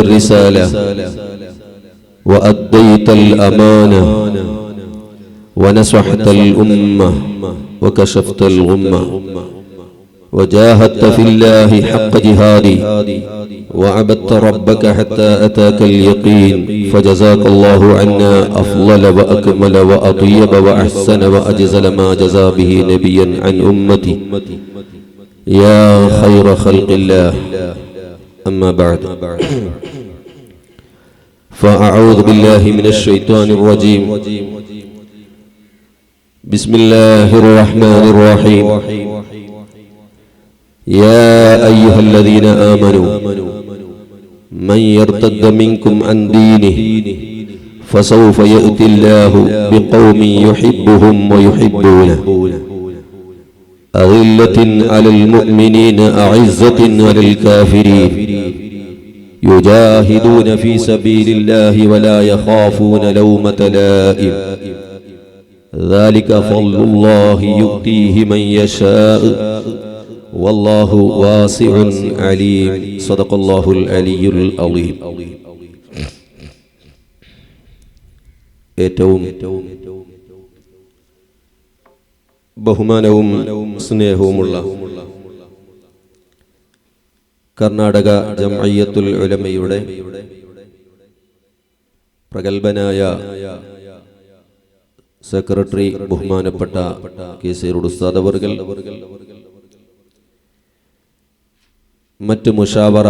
الرسالة وأديت الأمانة ونصحت الأمة وكشفت الغمة وجاهدت في الله حق جهادي وعبدت ربك حتى أتاك اليقين فجزاك الله عنا أفضل وأكمل وأطيب وأحسن وأجزل ما جزى به نبيا عن أمتي يا خير خلق الله. أما بعد فأعوذ بالله من الشيطان الرجيم. بسم الله الرحمن الرحيم. يا أيها الذين آمنوا من يرتد منكم عن دينه فسوف يأتي الله بقوم يحبهم ويحبونه أذلة على المؤمنين أعزة على الكافرين يجاهدون في سبيل الله ولا يخافون لومة لائم ذلك فضل الله يؤتيه من يشاء والله واسع عليم. صدق الله العلي العظيم. ഏറ്റവും ബഹുമാനവും സ്നേഹവുമുള്ള കർണാടക ജംഇയ്യത്തുൽ ഉലമയുടെ പ്രഗൽഭനായ സെക്രട്ടറി ബഹുമാനപ്പെട്ട കെ.സി. ഉസ്താദ് അവർകൾ, മറ്റ് മുഷാവറ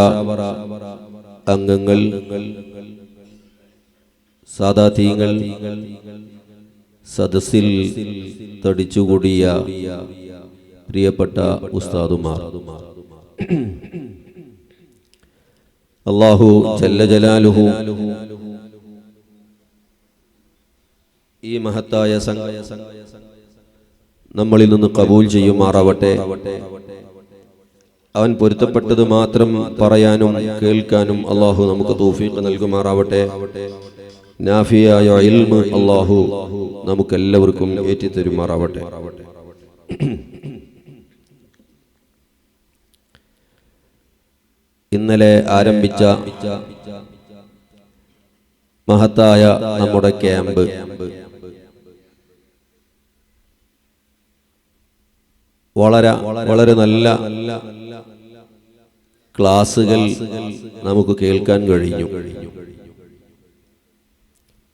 അംഗങ്ങൾ, സാദാതീങ്ങൾ, സദസ്സിൽ തടിച്ചുകൂടിയ പ്രിയപ്പെട്ട ഉസ്താദുമാർ, അല്ലാഹു ജല്ല ജലാലുഹു ഈ മഹത്തായ നമ്മളിൽ നിന്ന് കബൂൽ ചെയ്യുമാറാവട്ടെ. അവൻ പൊരുത്തപ്പെട്ടത് മാത്രം പറയാനും കേൾക്കാനും അല്ലാഹു നമുക്ക് തൗഫീഖ് നൽകുമാറാവട്ടെ. നാഫിയായ ഇൽമ് അല്ലാഹു നമുക്കെല്ലാവർക്കും ഏറ്റിത്തരുമാറാവട്ടെ. ഇന്നലെ ആരംഭിച്ച മഹത്തായ നമ്മുടെ ക്യാമ്പ് വളരെ നല്ല ക്ലാസുകൾ നമുക്ക് കേൾക്കാൻ കഴിഞ്ഞു.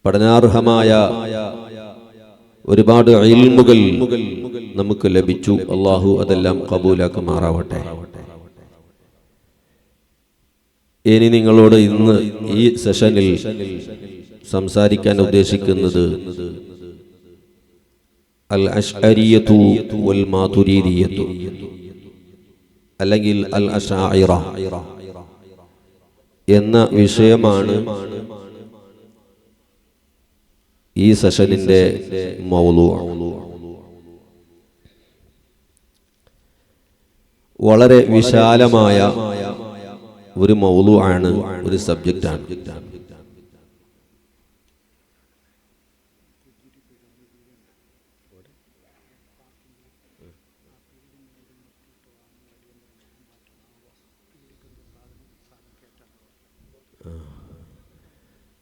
പഠനാർഹമായ ഒരുപാട് ഇൽമുകൾ നമുക്ക് ലഭിച്ചു. അല്ലാഹു അതെല്ലാം ഖബൂലാക്കുമാറാവട്ടെ. ഇനി നിങ്ങളോട് ഇന്ന് ഈ സെഷനിൽ സംസാരിക്കാൻ ഉദ്ദേശിക്കുന്നത് അൽ അശ്അരിയത്തു വൽ മാതുരീദിയത്തു അല്ലെങ്കിൽ അൽ അശാഇറ എന്ന വിഷയമാണ് ഈ സെഷനിന്റെ മൗളൂ. വളരെ വിശാലമായ ഒരു മൗളൂ ആണ്, ഒരു സബ്ജക്റ്റാണ്.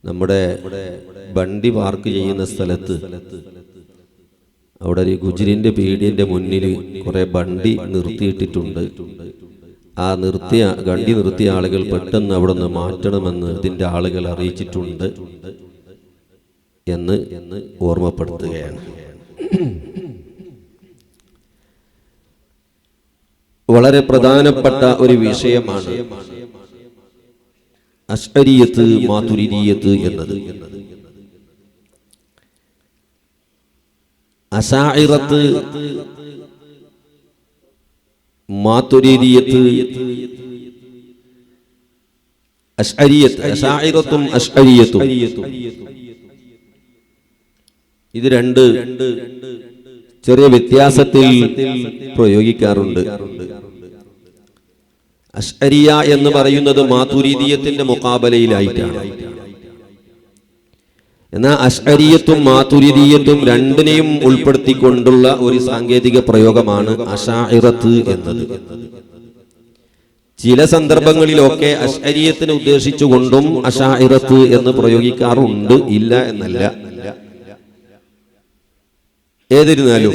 നമ്മുടെ വണ്ടി പാർക്ക് ചെയ്യുന്ന സ്ഥലത്ത് അവിടെ ഒരു ഗുജറിന്റെ പീടിയന്റെ മുന്നിൽ കുറെ വണ്ടി നിർത്തിയിട്ടിട്ടുണ്ട്. ആ വണ്ടി നിർത്തിയ ആളുകൾ പെട്ടെന്ന് അവിടെ നിന്ന് മാറ്റണമെന്ന് ഇതിന്റെ ആളുകൾ അറിയിച്ചിട്ടുണ്ട് എന്ന് ഓർമ്മപ്പെടുത്തുകയാണ്. വളരെ പ്രധാനപ്പെട്ട ഒരു വിഷയമാണ് അശ്അരിയത്ത് മാതുരീദിയത്ത് എന്നത്. അശാഇറത്ത്, മാതുരീദിയത്ത്, അശ്അരിയത്ത്, അശാഇറത്തും അശ്അരിയത്തും ഇത് രണ്ട് ചെറിയ വ്യത്യാസത്തിൽ പ്രയോഗിക്കാറുണ്ട്. അശ്അരിയ എന്ന് പറയുന്നത് മാതുരീദിയത്തിന്റെ മുഖാബലയിലായിട്ടാണ്. എന്നാൽ അശ്അരിയത്തും മാതുരീദിയത്തും രണ്ടിനെയും ഉൾപ്പെടുത്തിക്കൊണ്ടുള്ള ഒരു സാങ്കേതിക പ്രയോഗമാണ് അശാഇറത്ത് എന്നത്. ചില സന്ദർഭങ്ങളിലൊക്കെ അശ്അരിയത്തിനെ ഉദ്ദേശിച്ചുകൊണ്ടും അശാഇറത്ത് എന്ന് പ്രയോഗിക്കാറുണ്ട്, ഇല്ല എന്നല്ല. ഏതിരുന്നാലും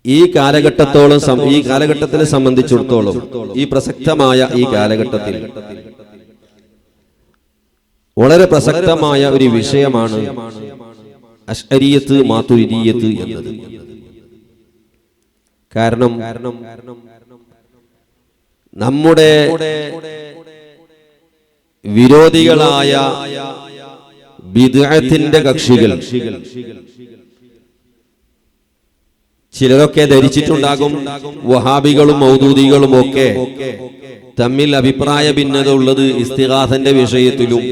ഈ കാലഘട്ടത്തിനെ സംബന്ധിച്ചിടത്തോളം, ഈ പ്രസക്തമായ ഈ കാലഘട്ടത്തിൽ വളരെ പ്രസക്തമായ ഒരു വിഷയമാണ് അശ്അരിയത്ത് മാതുരിദിയ്യത്ത് എന്നത്. കാരണം നമ്മുടെ വിരോധികളായ ബിദ്അത്തിന്റെ കക്ഷികൾ ചിലരൊക്കെ ധരിച്ചിട്ടുണ്ടാകും, വഹാബികളും മൗദൂദികളും ഒക്കെ തമ്മിൽ അഭിപ്രായ ഭിന്നത ഉള്ളത് ഇസ്തിഗാസന്റെ വിഷയത്തിലും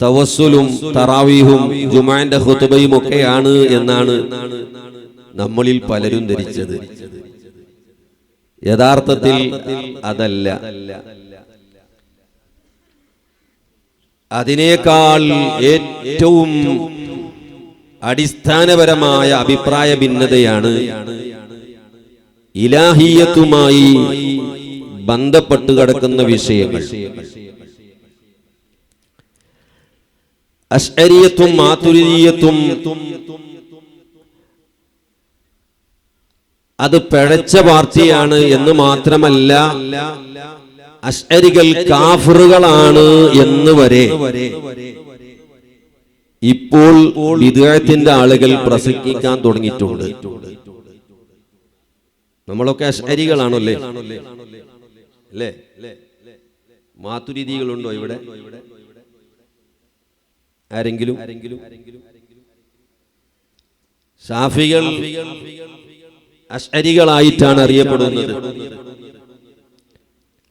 തവസ്സുലും തറാവീഹും ജുമുഅന്റെ ഖുതുബയും ഒക്കെയാണ് എന്നാണ് നമ്മളിൽ പലരും ധരിച്ചത്. യഥാർത്ഥത്തിൽ അതല്ല. അതിനേക്കാൾ ഏറ്റവും അടിസ്ഥാനപരമായ അഭിപ്രായ ഭിന്നതയാണ് ഇലാഹിയത്തുമായി ബന്ധപ്പെട്ട് കിടക്കുന്ന വിഷയങ്ങൾ. അശ്അരിയത്തും മാതുരിദിയ്യത്തും അത് പിഴച്ച പാർട്ടിയാണ് എന്ന് മാത്രമല്ല, അശ്അരികൾ കാഫിറുകളാണ് എന്ന് വരെ ഇപ്പോൾ ബിദ്അത്തിന്റെ ആളുകൾ പ്രസംഗിക്കാൻ തുടങ്ങിയിട്ടുണ്ട്. നമ്മളൊക്കെ അശ്അരികളാണല്ലേ അല്ലേ? മാതുരിദികളുണ്ടോ ഇവിടെ? ആരെങ്കിലും? ശാഫികൾ അശ്അരികളായിട്ടാണ് അറിയപ്പെടുന്നത്.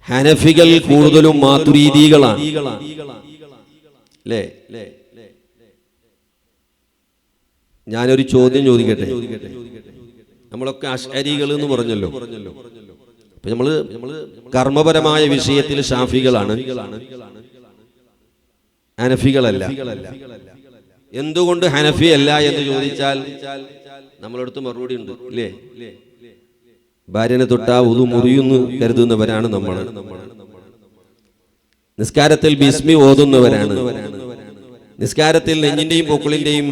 ഹനഫികൾ കൂടുതലും മാതുരിദികളാണ് അല്ലേ? ഞാനൊരു ചോദ്യം ചോദിക്കട്ടെ. നമ്മളൊക്കെ അശ്അരികൾ എന്ന് പറഞ്ഞല്ലോ. അപ്പൊ നമ്മള് കർമ്മപരമായ വിഷയത്തിൽ ശാഫികളാണ്, ഹനഫികളല്ല. എന്തുകൊണ്ട് ഹനഫി അല്ല എന്ന് ചോദിച്ചാൽ നമ്മളടുത്ത് മറുപടി ഉണ്ട് ഇല്ലേ? ഭാര്യനെ തൊട്ടാ ഉദു മുറിയുന്നു കരുതുന്നവരാണ് നമ്മൾ. നിസ്കാരത്തിൽ ബിസ്മി ഓതുന്നവരാണ്. നിസ്കാരത്തിൽ നെഞ്ഞിന്റെയും പൊക്കിളിന്റെയും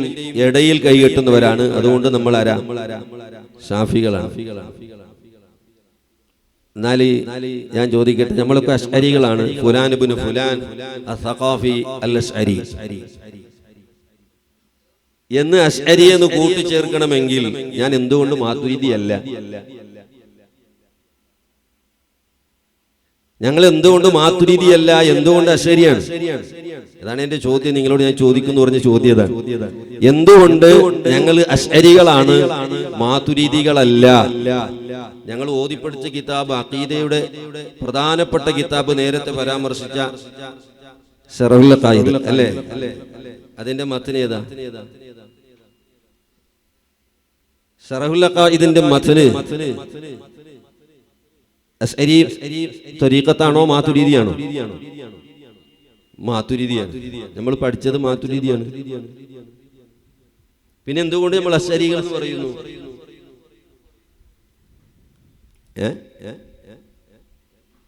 ഇടയിൽ കൈകെട്ടുന്നവരാണ്. അതുകൊണ്ട് നമ്മൾ ആരാ? ശാഫികളാണ്. എന്നാൽ ഞാൻ ചോദിക്കട്ടെ, നമ്മളൊക്കെ അശ്അരികളാണ്. ഫുലാൻ ഇബ്നു ഫുലാൻ അസ്സഖാഫി അൽ-അശ്അരി എന്ന് അശ്അരി എന്ന് കൂട്ടിച്ചേർക്കണമെങ്കിൽ ഞാൻ എന്തുകൊണ്ട് മാതുരിദി അല്ല? ഞങ്ങൾ എന്തുകൊണ്ട് മാതുരിദി അല്ല? എന്തുകൊണ്ട് അശ്അരിയാണ്? അതാണ് എന്റെ ചോദ്യം. നിങ്ങളോട് ഞാൻ ചോദിക്കുന്നു പറഞ്ഞ ചോദ്യതാണ്. എന്തുകൊണ്ട് ഞങ്ങൾ അശ്അരികളാണ്, മാതുരിദികളല്ല? ഞങ്ങൾ ഓതിപ്പടിച്ച കിതാബ്, അഖീദയുടെ പ്രധാനപ്പെട്ട കിതാബ്, നേരത്തെ പരാമർശിച്ച ശറഹുൽ ഖായിദ് അല്ലേ? അതിന്റെ മത്ന് ഏതാ? ശറഹുൽ ഖായിദിന്റെ മത്ന് അശ്അരി ത്വരീഖത്താണോ മാതുരിദിയാണോ? മാതുരിദിയാണ്. നമ്മൾ പഠിച്ചത് മാതുരിദിയാണ്. പിന്നെ എന്തുകൊണ്ട് നമ്മൾ അശ്അരികൾ എന്ന് പറയുന്നു?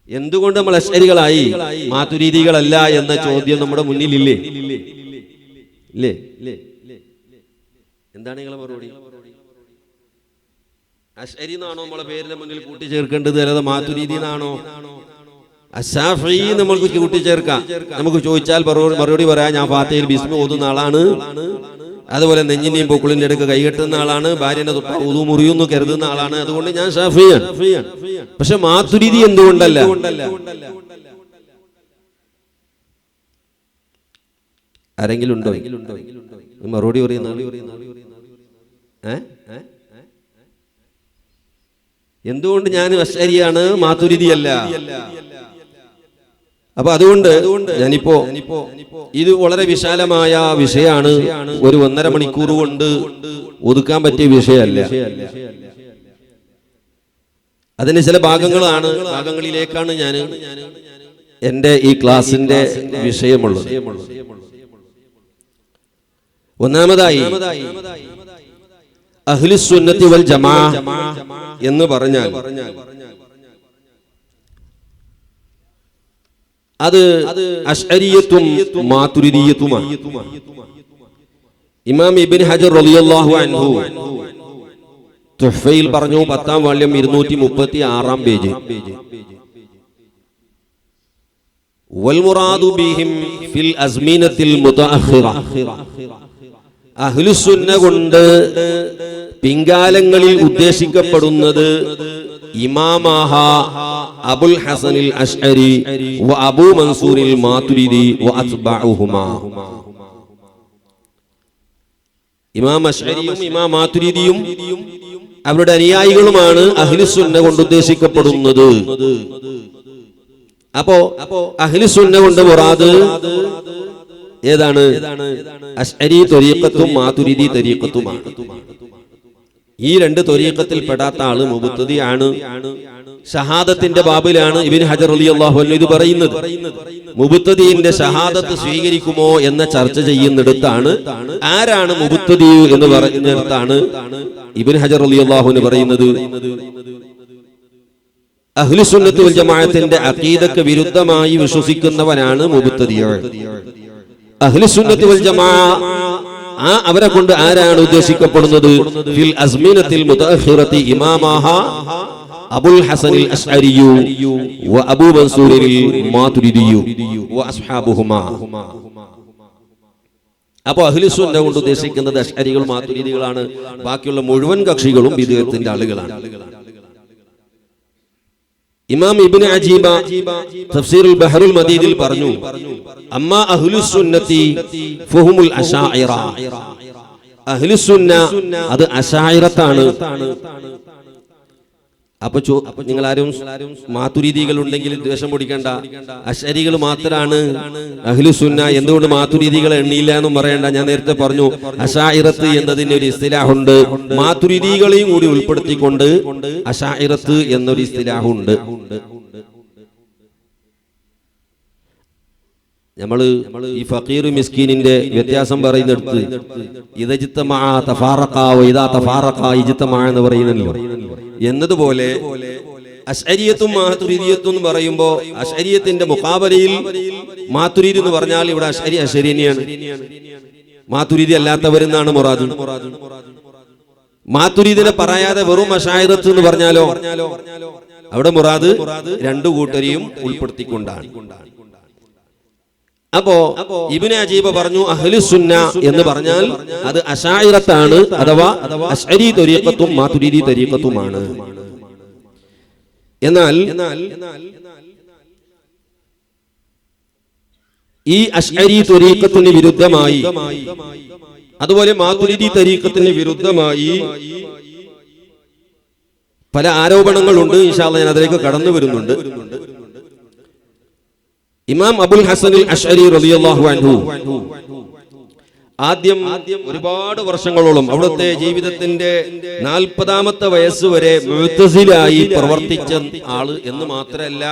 എന്തുകൊണ്ട് നമ്മൾ അശ്അരികളായി, മാതുരിദികളല്ല എന്ന ചോദ്യം നമ്മുടെ മുന്നിലില്ലേ? ഇല്ലേ? എന്താണ് നിങ്ങളെ മറുപടി? അശ്അരി എന്നാണോ നമ്മളെ പേരിന്റെ മുന്നിൽ കൂട്ടിച്ചേർക്കേണ്ടത്, അല്ലാതെ മാതുരിദി എന്നാണോ? അശ്ശാഫി നമ്മൾക്ക് കൂട്ടിച്ചേർക്കാം. നമുക്ക് ചോദിച്ചാൽ മറുപടി പറയാം, ഞാൻ ഫാത്തിഹയിൽ ബിസ്മി ഓതുന്ന ആളാണ്, അതുപോലെ നെഞ്ഞിന്റെയും പൊക്കിളിന്റെ ഇടയ്ക്ക് കൈകെട്ടുന്ന ആളാണ്, ഭാര്യനെ തൊട്ടാ ഉദു മുറിയുന്നു കരുതുന്ന ആളാണ്, അതുകൊണ്ട് ഞാൻ ശാഫിയാണ്. പക്ഷെ മാതുരിദി എന്തുകൊണ്ടല്ല? ആരെങ്കിലും ഉണ്ടോ മറുപടി പറയുന്ന? എന്തുകൊണ്ട് ഞാൻ അശ്അരിയാണ്, മാതുരിദി അല്ല? അപ്പൊ അതുകൊണ്ട് ഞാനിപ്പോ ഇത് വളരെ വിശാലമായ വിഷയമാണ്. ഒരു 1.5 മണിക്കൂർ കൊണ്ട് ഒതുക്കാൻ പറ്റിയ വിഷയമല്ല. അതിന് ചില ഭാഗങ്ങളിലേക്കാണ് ഞാൻ എന്റെ ഈ ക്ലാസിന്റെ വിഷയമുള്ളത്. ഒന്നാമതായി അഹ്ലുസ് സുന്നത്തി വൽ ജമാഅ എന്ന് പറഞ്ഞാൽ അത് അശ്അരിയത്തും മാതുരിദിയത്തുമാണ്. ഇമാം ഇബ്നു ഹജർ റളിയല്ലാഹു അൻഹു തുഹ്ഫയിൽ പറഞ്ഞു, 10-ാം വാള്യം 236-ാം പേജ്, വൽ മുറാദു ബിഹിം ഫിൽ അസ്മിനത്തിൽ മുതഅഖിറ, അഹ്ലുസുന്ന കൊണ്ട് പിൻകാലങ്ങളിൽ ഉദ്ദേശിക്കപ്പെടുന്നത് ഇമാമഹ അബുൽ ഹസനിൽ അശ്അരി വ അബൂ മൻസൂരിൽ മാതുരിദി വ അത്ബഉഹുമാ. ഇമാം അശ്അരിയും ഇമാം മാതുരിദിയും അവരുടെ അനുയായികളുമാണ് അഹ്ലുസുന്ന കൊണ്ട് ഉദ്ദേശിക്കപ്പെടുന്നത്. അപ്പോ അഹ്ലുസുന്ന കൊണ്ട് മുറാദ് ഏതാണ്? അശ്അരി ത്വരീഖത്തും മാതുരിദി ത്വരീഖത്തുമാണ്. ഈ രണ്ട് ത്വരീഖത്തിൽ പെടാത്ത ആള് മുബ്തദിയാണ്. ഷഹാദത്തിന്റെ ബാബിലാണ് ഇബ്നു ഹജർ റളിയല്ലാഹു അൻഹു ഇത് പറയുന്നത്. മുബ്തദിന്റെ ഷഹാദത്ത് സ്വീകരിക്കുമോ എന്ന ചർച്ച ചെയ്യുന്നിടത്താണ് ആരാണ് മുബ്തദി എന്ന് പറയുന്നിടത്താണ് ഇബ്നു ഹജർ റളിയല്ലാഹു അൻഹു പറയുന്നത് അഹ്ലുസുന്നത്ത് വൽ ജമാഅത്തിന്റെ അഖീദക്ക് വിരുദ്ധമായി വിശ്വസിക്കുന്നവനാണ് മുബ്തദി. അഹ്ലുസുന്നത്ത് വൽ ജമാഅ അവരെ കൊണ്ട് ആരാണ് ഉദ്ദേശിക്കപ്പെടുന്നത്? ഫിൽ അസ്മിനത്തിൽ മുതഅഖിറതി ഇമാമഹ അബുൽ ഹസനിൽ അശ്അരിയു വ അബൂ മൻസൂരിൽ മാതുരിദിയു വ അസ്ഹാബുഹുമാ. അപ്പോൾ അഹ്ലുസുന്ന കൊണ്ട് ഉദ്ദേശിക്കുന്നത് അശ്അരികൾ മാതുരിദികളാണ്. ബാക്കിയുള്ള മുഴുവൻ കക്ഷികളും ബിദ്അത്തിന്റെ ആളുകളാണ്. ഇമാം ഇബ്നു അജീബ തഫ്സീറുൽ ബഹറുൽ മദീദിൽ പറഞ്ഞു, അമ്മാ അഹ്ലുസുന്നത്തി ഫഹുമുൽ അശാഇറ, അഹ്ലുസുന്ന അത് അശാഇറത്താണ്. അപ്പൊ നിങ്ങൾ ആരും മാതുരിദികൾ ഉണ്ടെങ്കിൽ ദ്വേഷം പിടിക്കണ്ട, അശ്അരികൾ മാത്രമാണ് അഹ്ലുസുന്ന, എന്തുകൊണ്ട് മാതുരിദികളെ എണ്ണിയില്ല എന്നും പറയണ്ട. ഞാൻ നേരത്തെ പറഞ്ഞു അശാഇറത്ത് എന്നതിന് ഒരു ഇസ്തിലാഹുണ്ട്, മാതുരിദികളെയും കൂടി ഉൾപ്പെടുത്തിക്കൊണ്ട് അശാഇറത്ത് എന്നൊരു ഇസ്തിലാഹുണ്ട്. നമ്മള് ഈ ഫഖീർ മിസ്കീനിന്റെ വ്യത്യാസം പറയുന്നിടത്ത് ഇദജ്തമഅ തഫാറഖ വ ഇദാ തഫാറഖ ഇജ്തമഅ എന്ന് പറയുന്നല്ലോ എന്നതുപോലെ അശ്അരിയത്തും മാതുരിദിയത്തും എന്ന് പറയുമ്പോൾ അശ്അരിയത്തിന്റെ മുഖാബലയിൽ മാതുരിദി എന്ന് പറഞ്ഞാൽ ഇവിടെ അശ്അരിയാണ്, മാതുരിദി അല്ലാത്തവരെന്നാണ് മുറാദ്. മാതുരിദിനെ പറയാതെ വെറും അശാഇറത്ത് എന്ന് പറഞ്ഞാലോ അവിടെ മുറാദ് രണ്ടു കൂട്ടരെയും ഉൾപ്പെടുത്തിക്കൊണ്ടാണ്. അപ്പോ ഇബ്നു അജീബ പറഞ്ഞു അഹ്ലുസുന്ന എന്ന് പറഞ്ഞാൽ അത് അശാഇറത്താണ്, അഥവാ അശ്അരി ത്വരീഖത്തും മാതുരിദി ത്വരീഖത്തുമാണ്. എന്നാൽ ഈ അശ്അരി ത്വരീഖത്തിന് വിരുദ്ധമായി, അതുപോലെ മാതുരിദി ത്വരീഖത്തിന് വിരുദ്ധമായി പല ആരോപണങ്ങളുണ്ട്. ഇൻഷാ അല്ലാഹ് ഞാൻ അതിലേക്ക് കടന്നു വരുന്നുണ്ട്. ഇമാം അബുൽ ഹസനിൽ അശ്അരി റളിയല്ലാഹു അൻഹു ആദ്യം ഒരുപാട് വർഷങ്ങളോളം അവിടുത്തെ ജീവിതത്തിന്റെ 40-ാമത്തെ വയസ്സ് വരെ മുഅ്തസിലായി പ്രവർത്തിച്ച ആള് എന്ന് മാത്രമല്ല,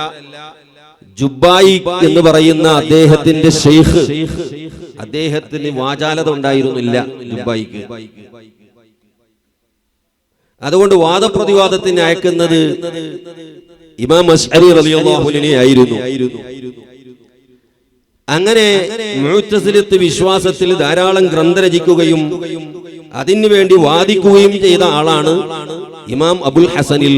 ജുബായി എന്ന് പറയുന്ന അദ്ദേഹത്തിന്റെ ഷെയ്ഖ്, അദ്ദേഹത്തിന് വാചാലത ഉണ്ടായിരുന്നില്ല ജുബായിക്ക്. അതുകൊണ്ട് വാദപ്രതിവാദത്തിന് അയക്കുന്നത് ഇമാം അശ്അരി റളിയല്ലാഹു അൻഹു ആയിരുന്നു. അങ്ങനെ മുഅ്തസിലത്ത് വിശ്വാസത്തിൽ ധാരാളം ഗ്രന്ഥ രചിക്കുകയും അതിനു വേണ്ടി വാദിക്കുകയും ചെയ്ത ആളാണ് ഇമാം അബുൽ ഹസനിൽ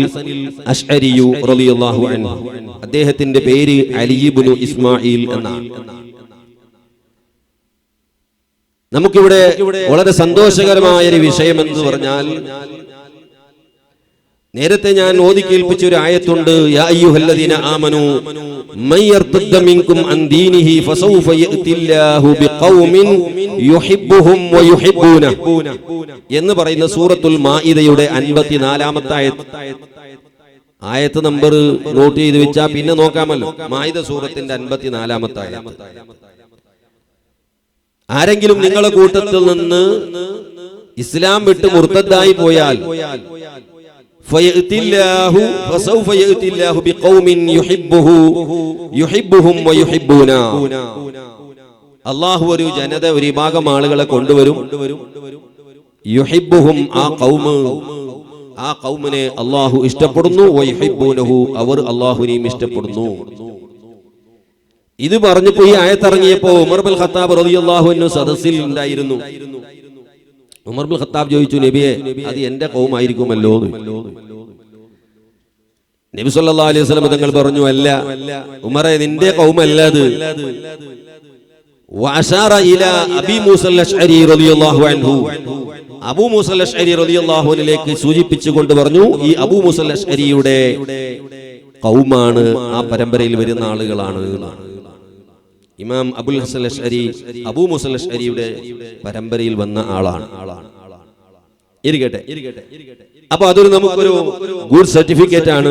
അശ്അരിയു റളിയല്ലാഹു അൻഹു. അദ്ദേഹത്തിന്റെ പേര് അലി ഇബ്നു ഇസ്മായിൽ എന്നാണ്. നമുക്കിവിടെ വളരെ സന്തോഷകരമായ ഒരു വിഷയം എന്ന് പറഞ്ഞാൽ, നേരത്തെ ഞാൻ ഓതി കേൾപ്പിച്ച ഒരു ആയത്തുണ്ട്, യാ അയ്യുഹല്ലദീന ആമനൂ മൻ യർതദ്ദ മിൻകും അൻ ദീനിഹി ഫസൗഫ യഅതില്ലാഹു ബിഖൗമിൻ യുഹിബ്ബുഹും വയുഹിബ്ബൂനഹു എന്ന് പറയുന്ന സൂറത്തുൽ മാഇദയുടെ 54-ാമത്തെ ആയത്ത് നമ്പർ നോട്ട് ചെയ്ത് വെച്ചാൽ പിന്നെ നോക്കാമല്ലോ. മാഇദ സൂറത്തിന്റെ 54-ാമത്തെ ആയത്ത്. ആരെങ്കിലും നിങ്ങളുടെ കൂട്ടത്തിൽ നിന്ന് ഇസ്ലാം വിട്ട് മുർത്തദ്ദായി പോയാൽ അല്ലാഹു ഒരു ജനത, ഒരു വിഭാഗം ആളുകളെ കൊണ്ടുവരും. യുഹിബ്ബുഹും, ആ ഖൗമിനെ അല്ലാഹു ഇഷ്ടപ്പെടുന്നു. വയുഹിബ്ബൂനഹു, അവർ അല്ലാഹുവിനെയും ഇഷ്ടപ്പെടുന്നു. ഇത് പറഞ്ഞപ്പോ ഈ ആയത്തിറങ്ങിയപ്പോ ഉമർ ബിൻ ഖത്താബ് റളിയല്ലാഹു അൻഹു സദസ്സിൽ ഉണ്ടായിരുന്നു. ഉമർ ബിൻ ഖത്താബ് ചോദിച്ചു, നബിയെ, അത് എന്റെ ഖൗമായിരിക്കുമല്ലോ. നബി സല്ലല്ലാഹു അലൈഹി വസല്ലം തങ്ങൾ പറഞ്ഞു, അല്ല ഉമറേ, നിന്റെ ഖൗമല്ല അത്. വഅശാറ ഇലാ അബീ മൂസൽ അശ്അരി റളിയല്ലാഹു അൻഹു, അബൂ മൂസൽ അശ്അരി റളിയല്ലാഹു അൻഹുവിലേക്ക് സൂചിപ്പിച്ചുകൊണ്ട് പറഞ്ഞു, ഈ അബൂ മൂസൽ അശ്അരിയുടെ ഖൗമാണ്, ആ പരമ്പരയിൽ വരുന്ന ആളുകളാണ്. ഇമാം അബുൽ ഹസൻ അശ്അരി അബൂ മൂസൽ അശ്അരിയുടെ പരമ്പരയിൽ വന്ന ആളാണ്. ഇരിക്കട്ടെ. അപ്പൊ അതൊരു നമുക്കൊരു ഗുഡ് സർട്ടിഫിക്കറ്റ് ആണ്.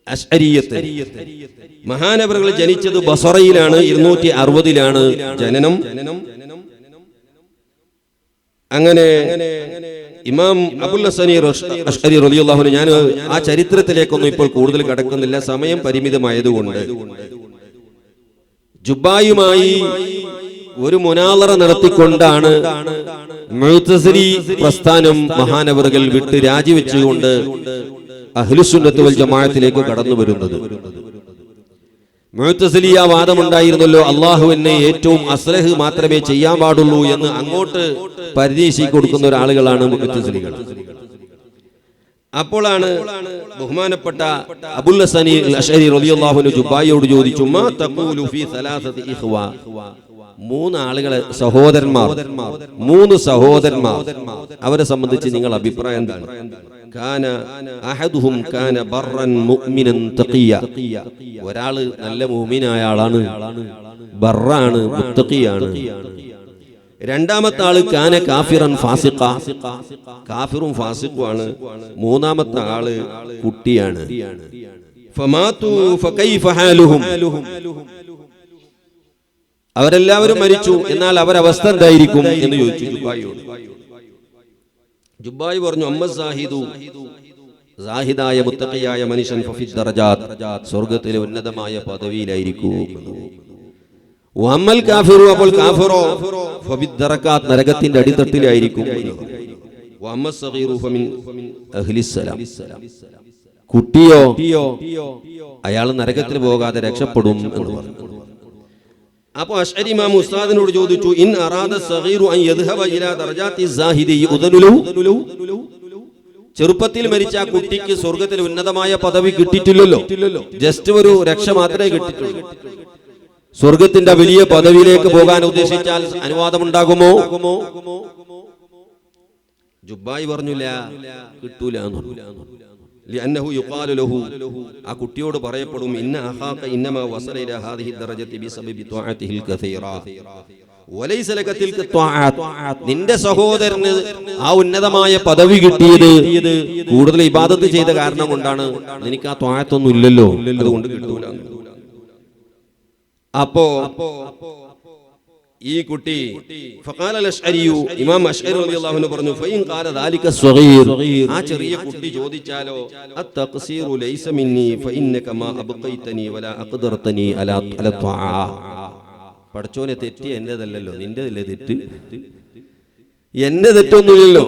അശ്അരിയത്ത് മഹാനവറുകൾ ജനിച്ചത് ബസറയിലാണ്. 260 ജനനം. അങ്ങനെ ഇമാം അബുൽ ഹസൻ അശ്അരി റളിയല്ലാഹു അൻഹു, ഞാൻ ആ ചരിത്രത്തിലേക്കൊന്നും ഇപ്പോൾ കൂടുതൽ കടക്കുന്നില്ല, സമയം പരിമിതമായതുകൊണ്ട്. ജുബായുമായി ഒരു മുനാളറ നടത്തിക്കൊണ്ടാണ് മുഅ്തസിലി പ്രസ്ഥാനം മഹാനവറുകൾ വിട്ട് രാജിവെച്ചുകൊണ്ട് അഹ്ലുസുന്നത്ത് വൽ ജമാഅത്തിലേക്ക് കടന്നു വരുന്നത്. മുഅ്തസിലിയ വാദമുണ്ടായിരുന്നല്ലോ, അള്ളാഹുവിനെ ഏറ്റവും അസ്ലഹ് മാത്രമേ ചെയ്യാൻ പാടുള്ളൂ എന്ന് അങ്ങോട്ട് പരിദേശിച്ചു കൊടുക്കുന്ന ഒരാളുകളാണ് മുഅ്തസിലികൾ. അപ്പോഴാണ് ബഹുമാനപ്പെട്ട അബുൽ ഹസൻ അശ്അരി റളിയല്ലാഹു അൻഹു ജുബായിയോട് ചോദിച്ചു, മാ തഖൂലു ഫീ സലാസതി ഇഖ്വാ, 3 ആളുകളെ സഹോദരന്മാർ, 3 സഹോദരന്മാർ, അവരെ സംബന്ധിച്ച് നിങ്ങൾ അഭിപ്രായം എന്താണ്? കാന അഹദുഹും കാന ബർറൻ മുഅ്മിനൻ തഖിയ, ഒരാൾ നല്ല മുഅ്മിനായ ആളാണ്, ബർറാണ്, മുത്തഖിയാണ്. രണ്ടാമത്തെ ആള് കാന കാഫിറൻ ഫാസിഖ, കാഫിറും ഫാസിഖുമാണ്. മൂന്നാമത്തെ ആള് കുട്ടിയാണ്. ഫമാതു ഫകൈഫ ഹാലുഹും, അവരെല്ലാവരും മരിച്ചു, എന്നാൽ അവരവസ്ഥ എന്തായിരിക്കും എന്ന് ചോദിച്ചു ജുബായിയോട്. ജുബായി പറഞ്ഞു, അമ്മ സാഹിദു, സാഹിദായ മുത്തഖിയായ മനുഷ്യൻ ഫഫി ദറജാത്ത്, സ്വർഗ്ഗത്തിലെ ഉന്നതമായ പദവിയിലായിരിക്കും. വഅമ്മൽ കാഫിറു, അപ്പോൾ കാഫിറോ ഫഫി ദറകാത്ത്, നരകത്തിന്റെ അടിത്തട്ടിലായിരിക്കും. വഅമ്മ സഗീറു ഫമിൻ അഹ്ലിസ് സലാം, കുട്ടിയോ അയാൾ നരകത്തിൽ പോകാതെ രക്ഷപ്പെടും എന്ന് പറഞ്ഞു. അപ്പൊ അശ്അരി ഇമാം ഉസ്താദിനോട് ചോദിച്ചു, ഇൻ അറാദ സഗീറു അൻ യദ്ഹബ ഇലാ ദറജാത്തി സാഹിദി യുദനുലു, ചെറുപ്പത്തിൽ മരിച്ച ആ കുട്ടിക്ക് സ്വർഗ്ഗത്തിൽ ഉന്നതമായ പദവി കിട്ടിയിട്ടില്ലല്ലോ, ജസ്റ്റ് ഒരു രക്ഷ മാത്രമേ കിട്ടിയിട്ടുള്ളൂ. സ്വർഗത്തിന്റെ വലിയ പദവിയിലേക്ക് പോകാൻ ഉദ്ദേശിച്ചാൽ അനുവാദമുണ്ടാകുമോ? ജുബായി പറഞ്ഞില്ല, കിട്ടൂല. ആ കുട്ടിയോട് പറയപ്പെടും, ഇന്ന അഖാക ഇന്നമാ വസല ഇലാ ഹാദിഹി ദറജതി ബിസബബി ത്വഅതിഹിൽ കസീറ വലൈസ ലക തിൽക ത്വഅത്, നിന്റെ സഹോദരന് ആ ഉന്നതമായ പദവി കിട്ടിയത് കൂടുതൽ ഇബാദത്ത് ചെയ്ത കാരണം കൊണ്ടാണ്, നിനക്ക് ആ ത്വഅത്തൊന്നും ഇല്ലല്ലോ, അതുകൊണ്ട് കിട്ടൂല. അപ്പോ ഈ കുട്ടി ഫഖാല അശ്അരിയു, ഇമാം അശ്അരി റളിയല്ലാഹു അൻഹു പറഞ്ഞു, ഫഇൻ ഖാല ദാലിക സ്വഗീർ, ആ ചെറിയ കുട്ടി ചോദിച്ചാലോ, അത്തഖ്സീറു ലൈസ മിന്നി ഫഇന്നക മാ അബ്ഖൈതനി വലാ അഖ്ദർതനി അലാ ത്വആ, പടച്ചോനെ തെറ്റി എന്റേതല്ലല്ലോ, നിന്റേതല്ലേ തെറ്റ്, എന്റെ തെറ്റൊന്നുമില്ലല്ലോ,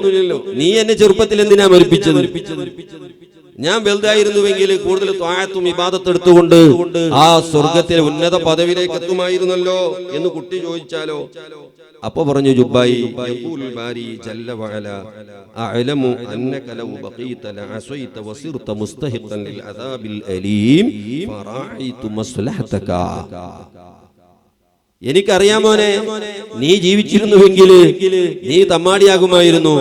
നീ എന്നെ ചെറുപ്പത്തിൽ എന്തിനാ മരിപ്പിച്ചത്? ഞാൻ വലുതായിരുന്നുവെങ്കിൽ കൂടുതൽ ത്വഅത്തും ഇബാദത്തും എടുത്തുകൊണ്ട് ആ സ്വർഗത്തിലെ ഉന്നത പദവിയിലേക്ക് എത്തുമായിരുന്നല്ലോ എന്ന് കുട്ടി ചോദിച്ചാലോ? അപ്പൊ പറഞ്ഞു ജുബായി, യഖൂലുൽ ബാരി ജല്ല വഅല അഅലമു അന്നക ലൗ ബഖീത ലഅസൈത വസിർത മുസ്തഹിഖൻ ലിൽ അദാബിൽ അലീം ഫറഅയ്തു മസ്ലഹതക, എനിക്കറിയാമോനെ, നീ ജീവിച്ചിരുന്നുവെങ്കിൽ നീ തമ്മാടിയാകുമായിരുന്നു,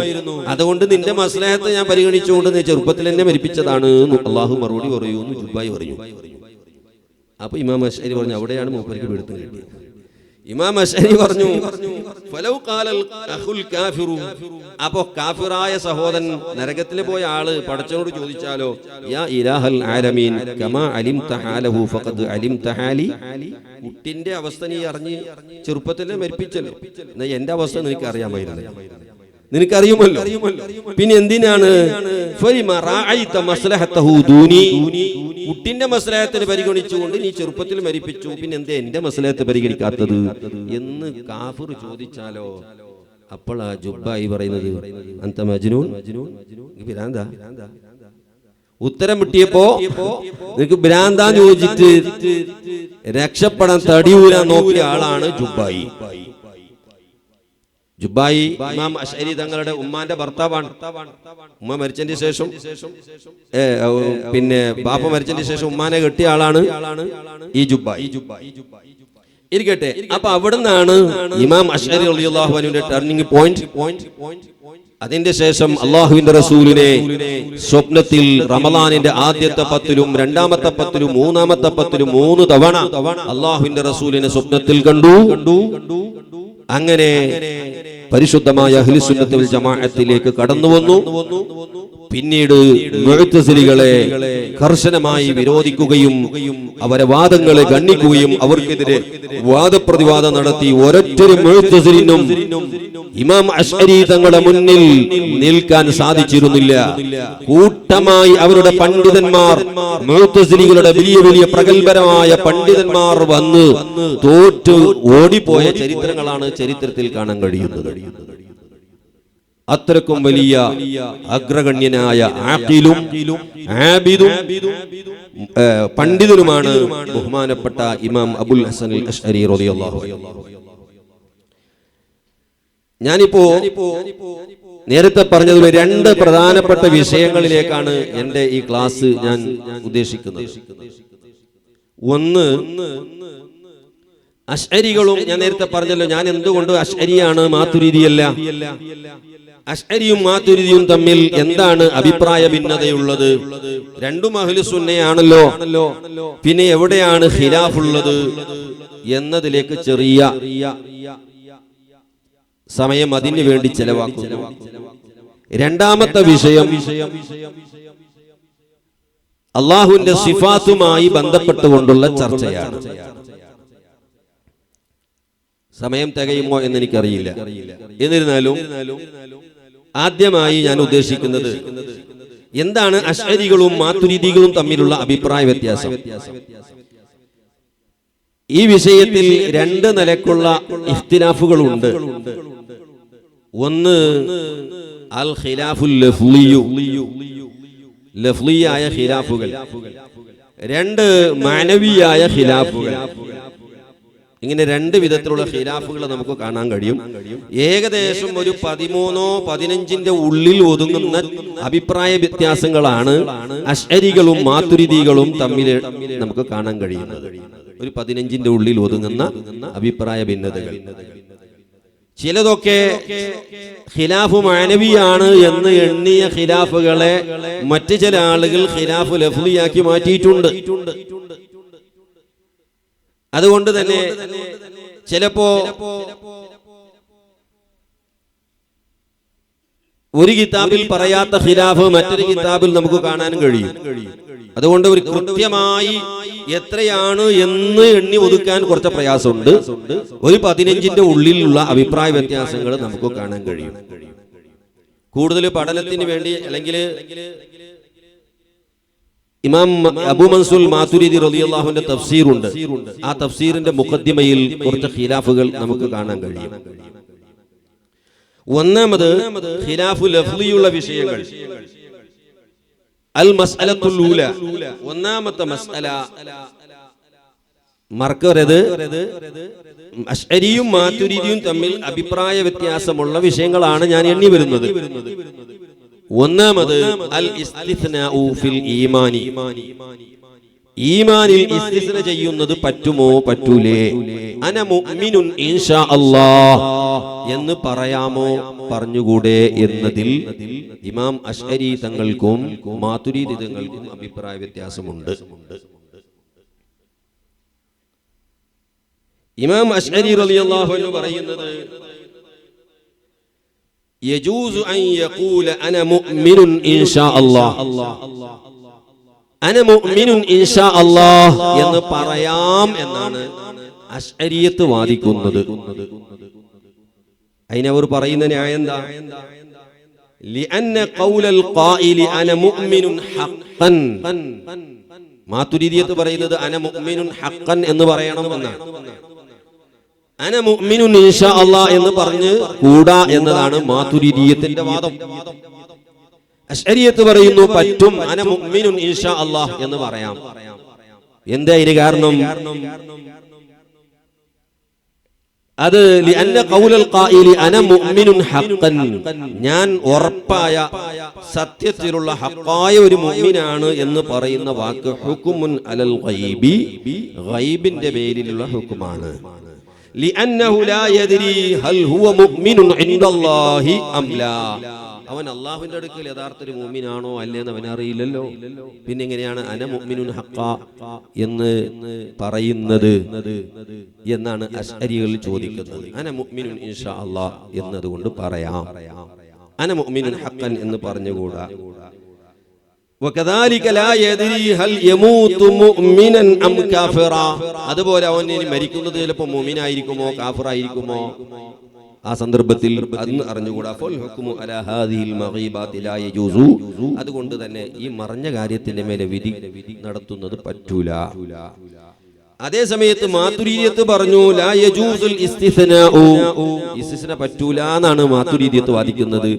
അതുകൊണ്ട് നിന്റെ മസ്ലഹത്ത് ഞാൻ പരിഗണിച്ചുകൊണ്ട് നീ ചെറുപ്പത്തിൽ എന്നെ മരിപ്പിച്ചതാണ് അള്ളാഹു മറുപടി പറയൂ എന്ന് ജുബായി പറഞ്ഞു. അപ്പൊ ഇമാം അശ്അരി പറഞ്ഞു, അവിടെയാണ് മൂപ്പർക്ക് പിടുത്തം കിട്ടിയത്. ഇമാം അശ്അരി പറഞ്ഞു, ഫലൗ ഖാലൽ അഖുൽ കാഫിറു, അപ്പോ കാഫിറായ സഹോദരൻ നരകത്തിൽ പോയ ആള് പടച്ചവനോട് ചോദിച്ചാലോ, യാ ഇലാഹൽ ആലമീൻ കമാ അലിംത ഹാലഹു ഫഖദ് അലിംത ഹാലി, കുട്ടിന്റെ അവസ്ഥ നീ അറിഞ്ഞ് ചെറുപ്പത്തിലെ മരിപ്പിച്ചല്ലോ, എന്നാ എന്റെ അവസ്ഥ നിനക്ക് അറിയാമായിരുന്നു, നിനക്കറിയുമല്ലോ, പിന്നെ എന്തിനാണ് കുട്ടിന്റെ മസ്ലഹത്തിന് പരിഗണിച്ചുകൊണ്ട് നീ ചെറുപ്പത്തിൽ മരിപ്പിച്ചു, പിന്നെ എന്തേ എന്റെ മസ്ലഹത്ത് പരിഗണിക്കാത്തത് എന്ന് കാഫിർ ചോദിച്ചാലോ? അപ്പോഴാ ജുബായി പറയുന്നത്, അന്ത മജ്നൂൻ, ഭ്രാന്താ, ഉത്തരം കിട്ടിയപ്പോ നിനക്ക് ഭ്രാന്താന്ന് ചോദിച്ചിട്ട് രക്ഷപ്പെടാൻ തടിയൂരാൻ നോക്കിയ ആളാണ് ജുബായി. ജുബായി ഇമാം അശ്അരി തങ്ങളുടെ ഉമ്മാന്റെ ഭർത്താവാണ്. ഉമ്മ മരിച്ചതിന് ശേഷം പിന്നെ ബാപ്പ മരിച്ചതിന് ശേഷം ഉമ്മാനെ കെട്ടിയ ആളാണ് ഈ ജുബായി. ഇരിക്കട്ടെ, അപ്പൊ അവിടുന്നാണ് ഇമാം അശ്അരി റളിയല്ലാഹു അൻഹുവിന്റെ ടേണിംഗ് പോയിന്റ്. അതിന്റെ ശേഷം അള്ളാഹുവിന്റെ റസൂലിനെ സ്വപ്നത്തിൽ റമളാനിന്റെ ആദ്യത്തെ 10-ലും 2-ാമത്തെ 10-ലും 3-ാമത്തെ 10-ലും 3 തവണ അള്ളാഹുവിന്റെ റസൂലിനെ സ്വപ്നത്തിൽ കണ്ടു. അങ്ങനെ പരിശുദ്ധമായ അഹ്ലു സുന്നത്ത് വൽ ജമാഅത്തിലേക്ക് കടന്നു വന്നു. പിന്നീട് മുഅ്തസിലികളെ കർശനമായി വിരോധിക്കുകയും അവരെ വാദങ്ങളെ ഗണ്ണിക്കുകയും അവർക്കെതിരെ വാദപ്രതിവാദം നടത്തി ഒരൊറ്റൊരു മുഅ്തസിലിനും ഇമാം അശ്അരി തങ്ങളുടെ മുന്നിൽ നിൽക്കാൻ സാധിച്ചിരുന്നില്ല. കൂട്ടമായി അവരുടെ പണ്ഡിതന്മാർ, മുഅ്തസിലികളുടെ വലിയ വലിയ പ്രഗൽഭരമായ പണ്ഡിതന്മാർ വന്ന് തോറ്റു ഓടിപ്പോയ ചരിത്രങ്ങളാണ് ചരിത്രത്തിൽ കാണാൻ കഴിയുന്നത്. അത്രക്കും വലിയ അഗ്രഗണ്യനായ ആഖിലും ആബിദും പണ്ഡിതനുമാണ് ബഹുമാനപ്പെട്ട ഇമാം അബുൽ ഹസൻ അൽ അശ്അരി റളിയല്ലാഹു അൻഹു. ഞാനിപ്പോ നേരത്തെ പറഞ്ഞതുപോലെ 2 പ്രധാനപ്പെട്ട വിഷയങ്ങളിലേക്കാണ് എന്റെ ഈ ക്ലാസ് ഞാൻ ഉദ്ദേശിക്കുന്നത്. ഒന്ന്, അശ്അരികളും, ഞാൻ നേരത്തെ പറഞ്ഞല്ലോ ഞാൻ എന്തുകൊണ്ട് അശ്അരിയാണ് മാതുരിദിയല്ല, അശ്അരിയും മാതുരിദിയും തമ്മിൽ എന്താണ് അഭിപ്രായ ഭിന്നതയുള്ളത്? രണ്ടും അഹ്ലു സുന്നയാണല്ലോ, പിന്നെ എവിടെയാണ് ഖിലാഫുള്ളത് എന്നതിലേക്ക് ചെറിയ സമയം അതിനു വേണ്ടി ചെലവാക്കുന്നു. രണ്ടാമത്തെ വിഷയം അള്ളാഹുവിന്റെ സിഫാത്തുമായി ബന്ധപ്പെട്ടുകൊണ്ടുള്ള ചർച്ചയാണ്. സമയം തികയുമോ എന്ന് എനിക്കറിയില്ല. എന്നിരുന്നാലും ആദ്യമായി ഞാൻ ഉദ്ദേശിക്കുന്നത് എന്താണ് അശ്അരികളും മാതുരിദികളും തമ്മിലുള്ള അഭിപ്രായ വ്യത്യാസം. ഈ വിഷയത്തിൽ 2 നിലക്കുള്ള ഇഖ്തിലാഫുകളുണ്ട്. ഒന്ന് അൽ ഖിലാഫുൽ ലഫ്ലിയു, ലഫ്ലിയായ ഖിലാഫുകൾ. 2 മാനവിയായ ഖിലാഫുകൾ. ഇങ്ങനെ 2 വിധത്തിലുള്ള ഖിലാഫുകൾ നമുക്ക് കാണാൻ കഴിയും. ഏകദേശം ഒരു 13-15 ഉള്ളിൽ ഒതുങ്ങുന്ന അഭിപ്രായ വ്യത്യാസങ്ങളാണ് അശ്അരികളും മാതുരിദികളും തമ്മിൽ നമുക്ക് കാണാൻ കഴിയുന്നത്. ഒരു 15 ഉള്ളിൽ ഒതുങ്ങുന്ന അഭിപ്രായ ഭിന്നതകൾ. ചിലതൊക്കെ ഖിലാഫ് മാനവിയാണ് എന്ന് എണ്ണിയ ഖിലാഫുകളെ മറ്റു ചില ആളുകൾ ഖിലാഫ് ലഫ്ലിയാക്കി മാറ്റിയിട്ടുണ്ട്. അതുകൊണ്ട് തന്നെ ചിലപ്പോ ഒരു കിതാബിൽ പറയാത്ത ഖിലാഫ് മറ്റൊരു കിതാബിൽ നമുക്ക് കാണാൻ കഴിയും. അതുകൊണ്ട് ഒരു കൃത്യമായി എത്രയാണ് എന്ന് എണ്ണി ഒതുക്കാൻ കുറച്ച് പ്രയാസമുണ്ട്. ഒരു 15 ഉള്ളിലുള്ള അഭിപ്രായ വ്യത്യാസങ്ങൾ നമുക്ക് കാണാൻ കഴിയും. കൂടുതൽ പഠനത്തിന് വേണ്ടി അല്ലെങ്കിൽ ഇമാം അബൂ മൻസൂർ മാതുരിദി റളിയല്ലാഹുവിന്റെ തഫ്സീറുണ്ട്. ആ തഫ്സീറിന്റെ മുഖദ്ദിമയിൽ കുറച്ച് ഖിലാഫുകൾ നമുക്ക് കാണാൻ കഴിയും. ഒന്നാമത് ഖിലാഫു ലഫ്ലിയുള്ള വിഷയങ്ങൾ. അൽ മസ്അലത്തുൽ ഊല, ഒന്നാമത്തെ മസ്അല, മറക്കരുത്, അശ്അരിയും മാതുരിദിയും തമ്മിൽ അഭിപ്രായ വ്യത്യാസമുള്ള വിഷയങ്ങളാണ് ഞാൻ എണ്ണി വരുന്നത്. ഒന്നാമത് അൽ ഇസ്തിസ്നാഉ ഫിൽ ഈമാനി, ഈമാനിൽ ഇസ്തിസ്ന ചെയ്യുന്നത് പറ്റുമോ പറ്റൂലേ? അന മുഅ്മിനുൻ ഇൻഷാ അല്ലാഹ് എന്ന് പറയാമോ പറഞ്ഞുകൂടെ എന്നതിൽ ഇമാം അശ്അരി തങ്ങൾക്കും മാതുരിദി തങ്ങൾക്കും അഭിപ്രായ വ്യത്യാസമുണ്ട്. ഇമാം അശ്അരി റളിയല്ലാഹു അൻഹു പറയുന്നത് യജൂസു അൻ യഖൂല അന മുഅ്മിനുൻ ഇൻഷാ അല്ലാഹ്, അന മുഅ്മിനുൻ ഇൻഷാ അല്ലാഹ് എന്ന് പറയാം എന്നാണ് അശ്അരിയത്ത് വാദിക്കുന്നത്. അതിനവർ പറയുന്ന ന്യായം എന്താ? ലിഅന്ന ഖൗലൽ ഖായിലി അന മുഅ്മിനുൻ ഹഖ്ഖൻ, മാതുരിദിയത്ത് പറയുന്നത് അന മുഅ്മിനുൻ ഹഖ്ഖൻ എന്ന് പറയണം എന്നാണ്. അന മുഅ്മിനുൻ ഇൻഷാ അല്ലാഹ് എന്ന് പറഞ്ഞ് കൂടാ എന്നതാണ് മാതുരിദിയത്തിന്റെ വാദം. അശ്അരിയത്ത് പറയുന്നു പറ്റും, അന മുഅ്മിനുൻ ഇൻഷാ അല്ലാഹ് എന്ന് പറയാം. എന്താ ഇതിന് കാരണം? അത് ലിഅന്ന ഖൗലൽ ഖായിലി അന മുഅ്മിനുൻ ഹഖ്ഖൻ, ഞാൻ ഉറപ്പായ സത്യത്തിലുള്ള ഹഖായ ഒരു മുഅ്മിനാണ് എന്ന് പറയുന്ന വാക്ക് ഹുക്മുൻ അലൽ ഗൈബി, ഗൈബിന്റെ പേരിലുള്ള ഹുക്മാണ്. ലിഅന്നഹു ലാ യദ്രി ഹൽ ഹുവ മുഅ്മിനുൻ ഇൻദല്ലാഹി അം ലാ, അവൻ അല്ലാഹുവിന്റെ അടുക്കൽ യഥാർത്ഥ ഒരു മുഅ്മിനാണോ അല്ലേന്ന് അവൻ അറിയില്ലല്ലോ. പിന്നെ എങ്ങനെയാണ് അന മുഅ്മിനുൻ ഹഖ്ഖ എന്ന് പറയുന്നത് എന്നാണ് അശ്അരികൾ ചോദിക്കുന്നത്. അന മുഅ്മിനുൻ ഇൻഷാ അല്ലാഹ് എന്നതുകൊണ്ട് പറയാം, അന മുഅ്മിനുൻ ഹഖ്ഖൻ എന്ന് പറഞ്ഞുകൂടാ. വകദാലിക ലാ യദ്രി ഹൽ യമൂതു മുഅ്മിനൻ അം കാഫിറാ, അതുപോലെ അവൻ ഇനി മരിക്കുന്നത് ചിലപ്പോൾ മുഅ്മിനായിരിക്കുമോ കാഫിറായിരിക്കുമോ, ആ സന്ദർഭത്തിൽ അന്ന് അറിഞ്ഞുകൂടാ. അതുകൊണ്ട് തന്നെ ഈ മറഞ്ഞ കാര്യത്തിന്റെ മേലെ വിധി നടത്തുന്നത് പറ്റൂല. അതേ സമയത്ത് മാതുരീദിയത്ത് പറഞ്ഞു ലാ യജൂസുൽ ഇസ്തിസ്നാഉ, ഇസ്തിസ്ന പറ്റൂല എന്നാണ് മാതുരീദിയത്ത് വാദിക്കുന്നത്.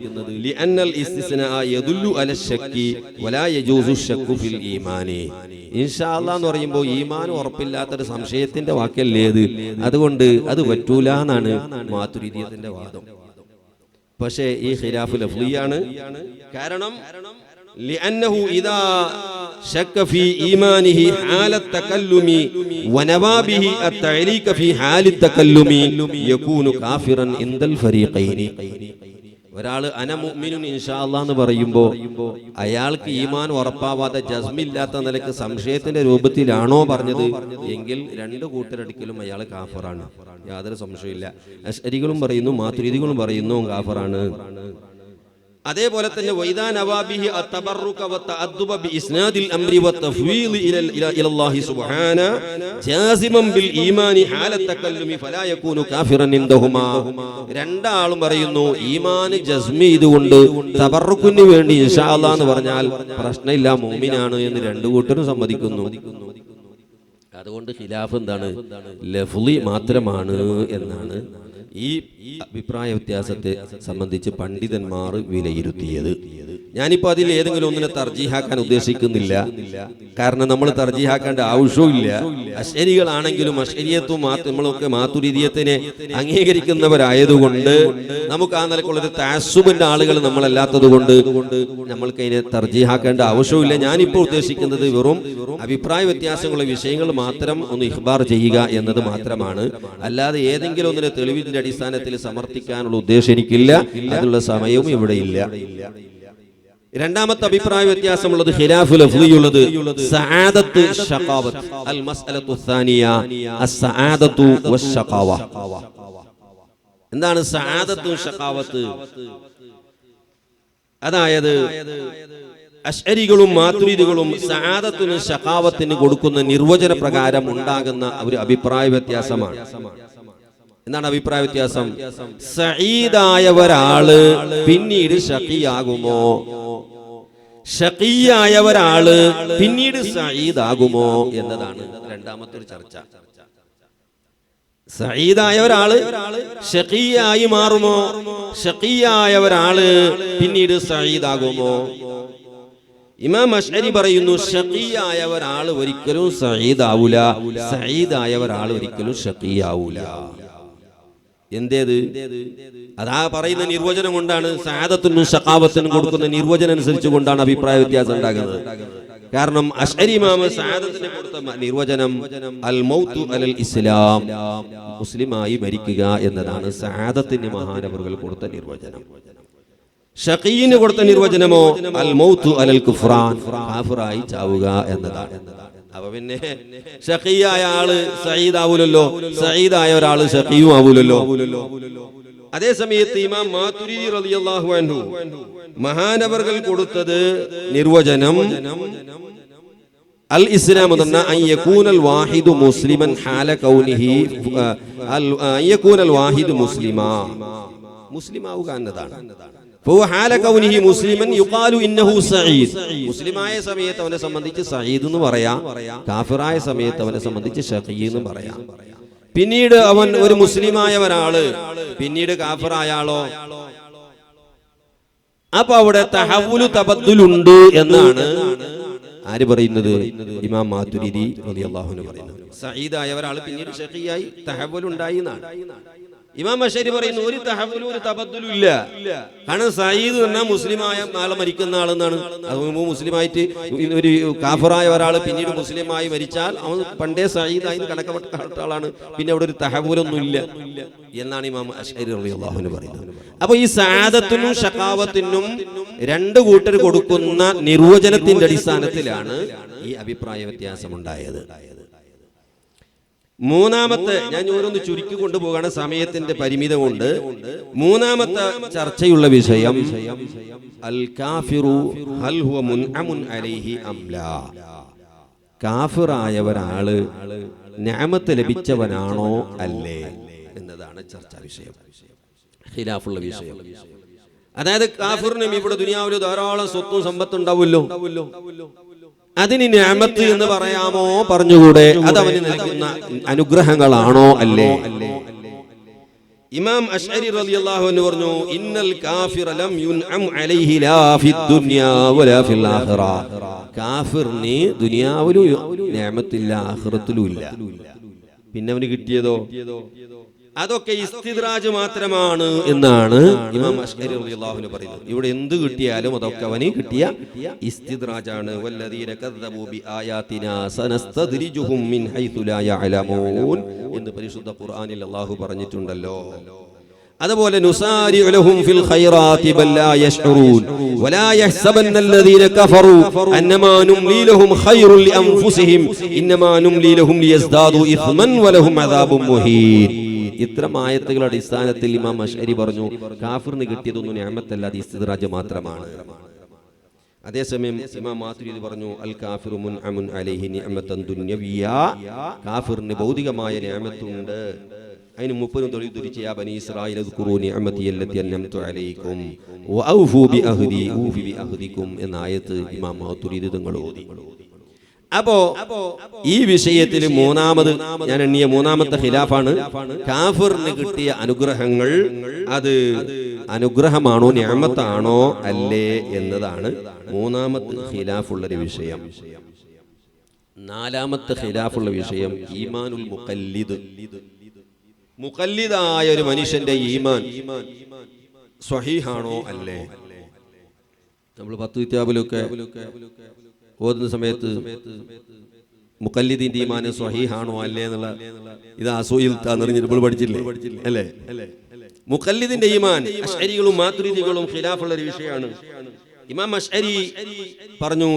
ലിഅന്നൽ ഇസ്തിസ്നാ യദുല്ലു അല ശക്കി വലാ യജൂസു ശക്കു ഫിൽ ഈമാനി. ഇൻഷാ അല്ലാഹ് എന്ന് പറയുമ്പോൾ ഈമാൻ ഉറപ്പില്ലാത്തൊരു സംശയത്തിന്റെ വാക്കല്ലേ അത്, അതുകൊണ്ട് അത് പറ്റൂല എന്നാണ് മാതുരീദിയത്തിന്റെ വാദം. പക്ഷേ ഈ ഖിലാഫ് ലഫ്ളിയാണ്. കാരണം لأنه إذا شك في إيمانه حال التكلم ونوى به التعليق في حال التكلم يكون كافرا عند الفريقين. ഒരാൾ അന മുഅ്മിനുൻ ഇൻഷാ അല്ലാഹ് എന്ന് പറയുമ്പോൾ അയാൾക്ക് ഈമാൻ ഉറപ്പാവാതെ ജസ്മില്ലാത്ത നിലക്ക് സംശയത്തിന്റെ രൂപത്തിലാണോ പറഞ്ഞത് എങ്കിൽ രണ്ട് കൂട്ടരടിക്കലും അയാൾ കാഫിറാണ്, യാതൊരു സംശയമില്ല. അശ്അരികളും പറയുന്നു മാതുരീദികളും പറയുന്നു കാഫിറാണ്. അതേപോലെ തന്നെ വൈദാ നവാബിഹി അത്തബറുക വതഅദ്ദുബ ബിഇസ്നാദിൽ അംരി വതഫ്വീദ് ഇലല്ലാഹി സുബ്ഹാന ജാസിമൻ ബിൽ ഈമാനി ഹാല തകല്ലുമി ഫലാ യകൂനു കാഫിറൻ ഇൻദഹുമാ. രണ്ടാളും പറയുന്നു ഈമാൻ ജസ്മി ചെയ്തുകൊണ്ട് തബറുക്കിന് വേണ്ടി ഇൻഷാ അല്ലാഹ് എന്ന് പറഞ്ഞാൽ പ്രശ്നമില്ല, മുഅ്മിനാണ് എന്ന് രണ്ടു കൂട്ടരും സമ്മതിക്കുന്നു. അതുകൊണ്ട് ഖിലാഫ് എന്താണ്? ലഫ്ളി മാത്രമാണ് എന്നാണ് ഈ അഭിപ്രായ വ്യത്യാസത്തെ സംബന്ധിച്ച് പണ്ഡിതന്മാർ വിലയിരുത്തിയത്. ഞാനിപ്പോൾ അതിൽ ഏതെങ്കിലും ഒന്നിനെ തർജീഹാക്കാൻ ഉദ്ദേശിക്കുന്നില്ല, കാരണം നമ്മൾ തർജീഹാക്കേണ്ട ആവശ്യമില്ല. അശ്അരികളാണെങ്കിലും അശ്അരിയത്തും നമ്മളൊക്കെ മാതുരീദിയത്തിനെ അംഗീകരിക്കുന്നവരായതുകൊണ്ട് നമുക്ക് ആ നിലക്കുള്ളൊരു തഅസ്സുബിന്റെ ആളുകൾ നമ്മളല്ലാത്തത് കൊണ്ട് നമ്മൾക്ക് അതിനെ തർജീഹാക്കേണ്ട ആവശ്യമില്ല. ഞാനിപ്പോൾ ഉദ്ദേശിക്കുന്നത് വെറും അഭിപ്രായ വ്യത്യാസങ്ങളുള്ള വിഷയങ്ങൾ മാത്രം ഒന്ന് ഇഖ്ബാർ ചെയ്യുക എന്നത് മാത്രമാണ്. അല്ലാതെ ഏതെങ്കിലും ഒന്നിനെ തെളിവിന്റെ അടിസ്ഥാനത്തിൽ സമർത്ഥിക്കാനുള്ള ഉദ്ദേശം എനിക്കില്ല, അതിനുള്ള സമയവും ഇവിടെ ഇല്ല. രണ്ടാമത്തെ അഭിപ്രായ വ്യത്യാസമുള്ളത് ഖിലാഫു ലഫ്ളിയുള്ളത് സആദത്ത് ശഖാവത്ത്. അൽ മസ്അലത്തു സാനിയ അസ്സആദത്തു വശഖാവ. എന്താണ് സആദത്തു ശഖാവത്ത്? അതായത് അശ്അരികളും മാതുരീദികളും സആദത്തിനും ശഖാവത്തിന് കൊടുക്കുന്ന നിർവചന പ്രകാരം ഉണ്ടാകുന്ന ഒരു അഭിപ്രായ വ്യത്യാസമാണ്. എന്താണ് അഭിപ്രായ വ്യത്യാസം? സഈദായ ഒരാള് പിന്നീട് ശഖിയാകുമോ, ശഖിയായ ഒരാള് പിന്നീട് സഈദാകുമോ എന്നതാണ് രണ്ടാമത്തെ ഒരു ചർച്ച. സഈദായ ഒരാള് ശഖിയായി മാറുമോ, ശഖിയായ ഒരാള് പിന്നീട് സഈദാകുമോ? ഇമാം അശ്അരി പറയുന്നു ശഖിയായ ഒരാൾ ഒരിക്കലും സഈദാവൂല, സഈദായ ഒരാൾ ഒരിക്കലും ശഖിയാവൂല. എന്തേത്? അതാ പറയുന്ന നിർവചനം കൊണ്ടാണ്, സആദത്തിനും ശഖാവത്തിനും കൊടുക്കുന്ന നിർവചനം അനുസരിച്ച് കൊണ്ടാണ് അഭിപ്രായ വ്യത്യാസം ഉണ്ടാകുന്നത്. കാരണം അശ്അരി ഇമാം സആദത്തിന് കൊടുത്ത നിർവചനം അൽ മൗതു അലൽ ഇസ്ലാം, മുസ്ലിമായി മരിക്കുക എന്നതാണ് സആദത്തിന് മഹാനവറുകൾ കൊടുത്ത നിർവചനം. ശഖീന് കൊടുത്ത നിർവചനമോ അൽ മൗതു അലൽ കുഫ്റാൻ, കാഫിറായി ചാവുക എന്നതാണ്. അപ്പൊ പിന്നെ ശഖിയായ ആള് സഈദാവൂലല്ലോ, സഈദായ ഒരാള് ശഖിയും ആവൂലല്ലോ. അതേ സമയത്ത് ഇമാം മാതുരീദി റളിയല്ലാഹു അൻഹു മഹാനവറുകൾ കൊടുത്തത് നിർവചനം അൽ ഇസ്ലാം എന്ന അൻ യകൂനൽ വാഹിദു മുസ്ലിമൻ ഹാല കൗനിഹി, അൻ യകൂനൽ വാഹിദു മുസ്ലിമാ, മുസ്ലിമാവുക എന്നതാണ്. മുസ്ലിമായ സമയത്ത് അവനെ സംബന്ധിച്ച് സഈദ് എന്ന് പറയാം, കാഫിറായ സമയത്ത് അവനെ സംബന്ധിച്ച് ശഖീ എന്ന് പറയാം. പിന്നീട് അവൻ ഒരു മുസ്ലിമായ ഒരാള് പിന്നീട് കാഫിറായ ആളോ, അപ്പൊ അവിടെ തഹവ്വുലു തബദ്ദുലുണ്ട് എന്നാണ് ആര് പറയുന്നത്? ഇമാം മാതുരിദി റളിയല്ലാഹു അൻഹു പറയുന്നത്. സഈദായ ഒരാൾ പിന്നീട് ശഖിയായി തഹവ്വുലുണ്ടായി എന്നാണ്. ഇമാം അശ്അരി പറയുന്നു ഒരു തഹവ്വുലും ഒരു തബദ്ദുലും ഇല്ല. കാരണം സഈദ് പറഞ്ഞാൽ മുസ്ലിമായ നാളെ മരിക്കുന്ന ആളെന്നാണ്. അത് മുസ്ലിമായിട്ട് ഒരു കാഫിറായ ഒരാൾ പിന്നീട് മുസ്ലിമായി മരിച്ചാൽ അവൻ പണ്ടേ സഈദായി കണക്കപ്പെട്ട ആളാണ്. പിന്നെ അവിടെ ഒരു തഹവ്വുലൊന്നും ഇല്ല എന്നാണ് ഇമാം അശ്അരി റളിയല്ലാഹു അൻഹു പറയുന്നത്. അപ്പൊ ഈ സഅദത്തിനും ശഖാവത്തിനും രണ്ട് കൂട്ടർ കൊടുക്കുന്ന നിർവചനത്തിന്റെ അടിസ്ഥാനത്തിലാണ് ഈ അഭിപ്രായ വ്യത്യാസം ഉണ്ടായത്. മൂന്നാമത്തെ, ഞാൻ ഓരോന്ന് ചുരുക്കി കൊണ്ടുപോകാണ് സമയത്തിന്റെ പരിമിതി കൊണ്ട്. മൂന്നാമത്തെ ചർച്ചയുള്ള വിഷയം അൽ കാഫിറു ഹൽ ഹുവ മുൻഅമുൻ അലൈഹി അം ലാ. കാഫിറായ ഒരാള് നിഅമത്ത് ലഭിച്ചവനാണോ അല്ലേ എന്നതാണ് ചർച്ചാ വിഷയം, ഖിലാഫുള്ള വിഷയം. അതായത് കാഫിറിനും ഇവിടെ ദുനിയാവിൽ ധാരാളം സ്വത്തും സമ്പത്തും ഉണ്ടാവുമല്ലോ, അതിന് നിഅമത്ത് എന്ന് പറയാമോ? പറഞ്ഞുകൂടെ? അത് അവന് നൽകുന്ന അനുഗ്രഹങ്ങളാണോ അല്ലേ? ഇമാം അശ്അരി റളിയല്ലാഹു അൻഹു പറഞ്ഞു, ഇന്നൽ കാഫിറ ലം യുൻഅം അലൈഹി ലാ ഫിദ്ദുനിയാ വലാ ഫിൽ ആഖിറ. കാഫിറിന് ദുനിയാവിലും നിഅമത്തില്ല, ആഖിറത്തിലും ഇല്ല. പിന്നെ അവന് കിട്ടിയതോ അതൊക്കെ ഇസ്തിദ്രാജ് മാത്രമാണ് എന്നാണ് ഇമാം അശ്അരി റളിയല്ലാഹു അൻഹു പറയുന്നത്. ഇവിടെ എന്ത് കിട്ടിയാലും അതൊക്കെ അവന് കിട്ടിയ ഇസ്തിദ്രാജാണ്. വല്ലദീന കദ്ദബൂ ബിആയാതിനാ സനസ്തദ്രിജുഹും മിൻ ഹൈതു ലാ യഅലമൂൻ എന്ന് പരിശുദ്ധ ഖുർആനിൽ അല്ലാഹു പറഞ്ഞിട്ടുണ്ടല്ലോ. അതുപോലെ നുസാരിഉ ലഹും ഫിൽ ഖൈറാതി ബൽ ലാ യശ്ഉറൂൻ വലാ യഹ്സബന്നല്ലദീന കഫറൂ അന്നമാ നുംലി ലഹും ഖൈറുൽ ലിഅൻഫുസിഹിം ഇന്നമാ നുംലി ലഹും ലിയസ്ദാദു ഇസ്മൻ വലഹും അദാബും മുഹീൻ. ഇത്തരം ആയത്തുകളുടെ അടിസ്ഥാനത്തിൽ ഇമാം അശ്അരി പറഞ്ഞു, കാഫിറിന് കിട്ടിയതൊന്നും നിഅമത്തല്ല, അത് ഇസ്തിദ്രാജ് മാത്രമാണ്. അതേസമയം ഇമാം മാതുരിദി പറഞ്ഞു, അൽ കാഫിറു മുൻഅമുൻ അലൈഹി നിഅമത്തൻ ദുനിയവിയ്യ. കാഫിറിന് ഭൗതികമായ നിഅമത്തുണ്ട്. അതിന് മുപ്പതും തൊഴിൽ തുരിച്ച് യാ ബനി ഇസ്രായീൽ ഉദ്കുറൂ നിഅമതി അല്ലതി അൻഅംതു അലൈക്കും വഔഫൂ ബിഅഹ്ദി ഊഫി ബിഅഹ്ദിക്കും എന്ന ആയത്ത് ഇമാം മാതുരിദി തങ്ങൾ ഓതി. അപ്പോ ഈ വിഷയത്തിൽ മൂന്നാമത് ഞാൻ എണ്ണിയ മൂന്നാമത്തെ ഖിലാഫാണ് കാഫിറിന് കിട്ടിയ അനുഗ്രഹങ്ങൾ അത് അനുഗ്രഹമാണോ നിഅമത്താണോ അല്ലേ എന്നതാണ് മൂന്നാമത്തെ ഖിലാഫുള്ളൊരു വിഷയം. നാലാമത്തെ ഖിലാഫുള്ള വിഷയം ഈമാനുൽ മുഖല്ലിദ്. മുഖല്ലിദായ ഒരു മനുഷ്യന്റെ ഈമാൻ സ്വഹീഹാണോ അല്ലേ? നമ്മൾ 10 കിതാബിലൊക്കെ ഓതുന്ന സമയത്ത് മുഖല്ലിദിന്റെ ഈമാൻ സ്വഹീഹാണോ അല്ലേ എന്നുള്ള ഇത് അസൂയിൽ നമ്മൾ പഠിച്ചില്ലേ അല്ലേ? മുഖല്ലിദിന്റെ ഈമാൻ അശ്അരികളും മാതുരിദികളും ഖിലാഫുള്ള ഒരു വിഷയമാണ്. ഇമാം അശ്അരി പറഞ്ഞു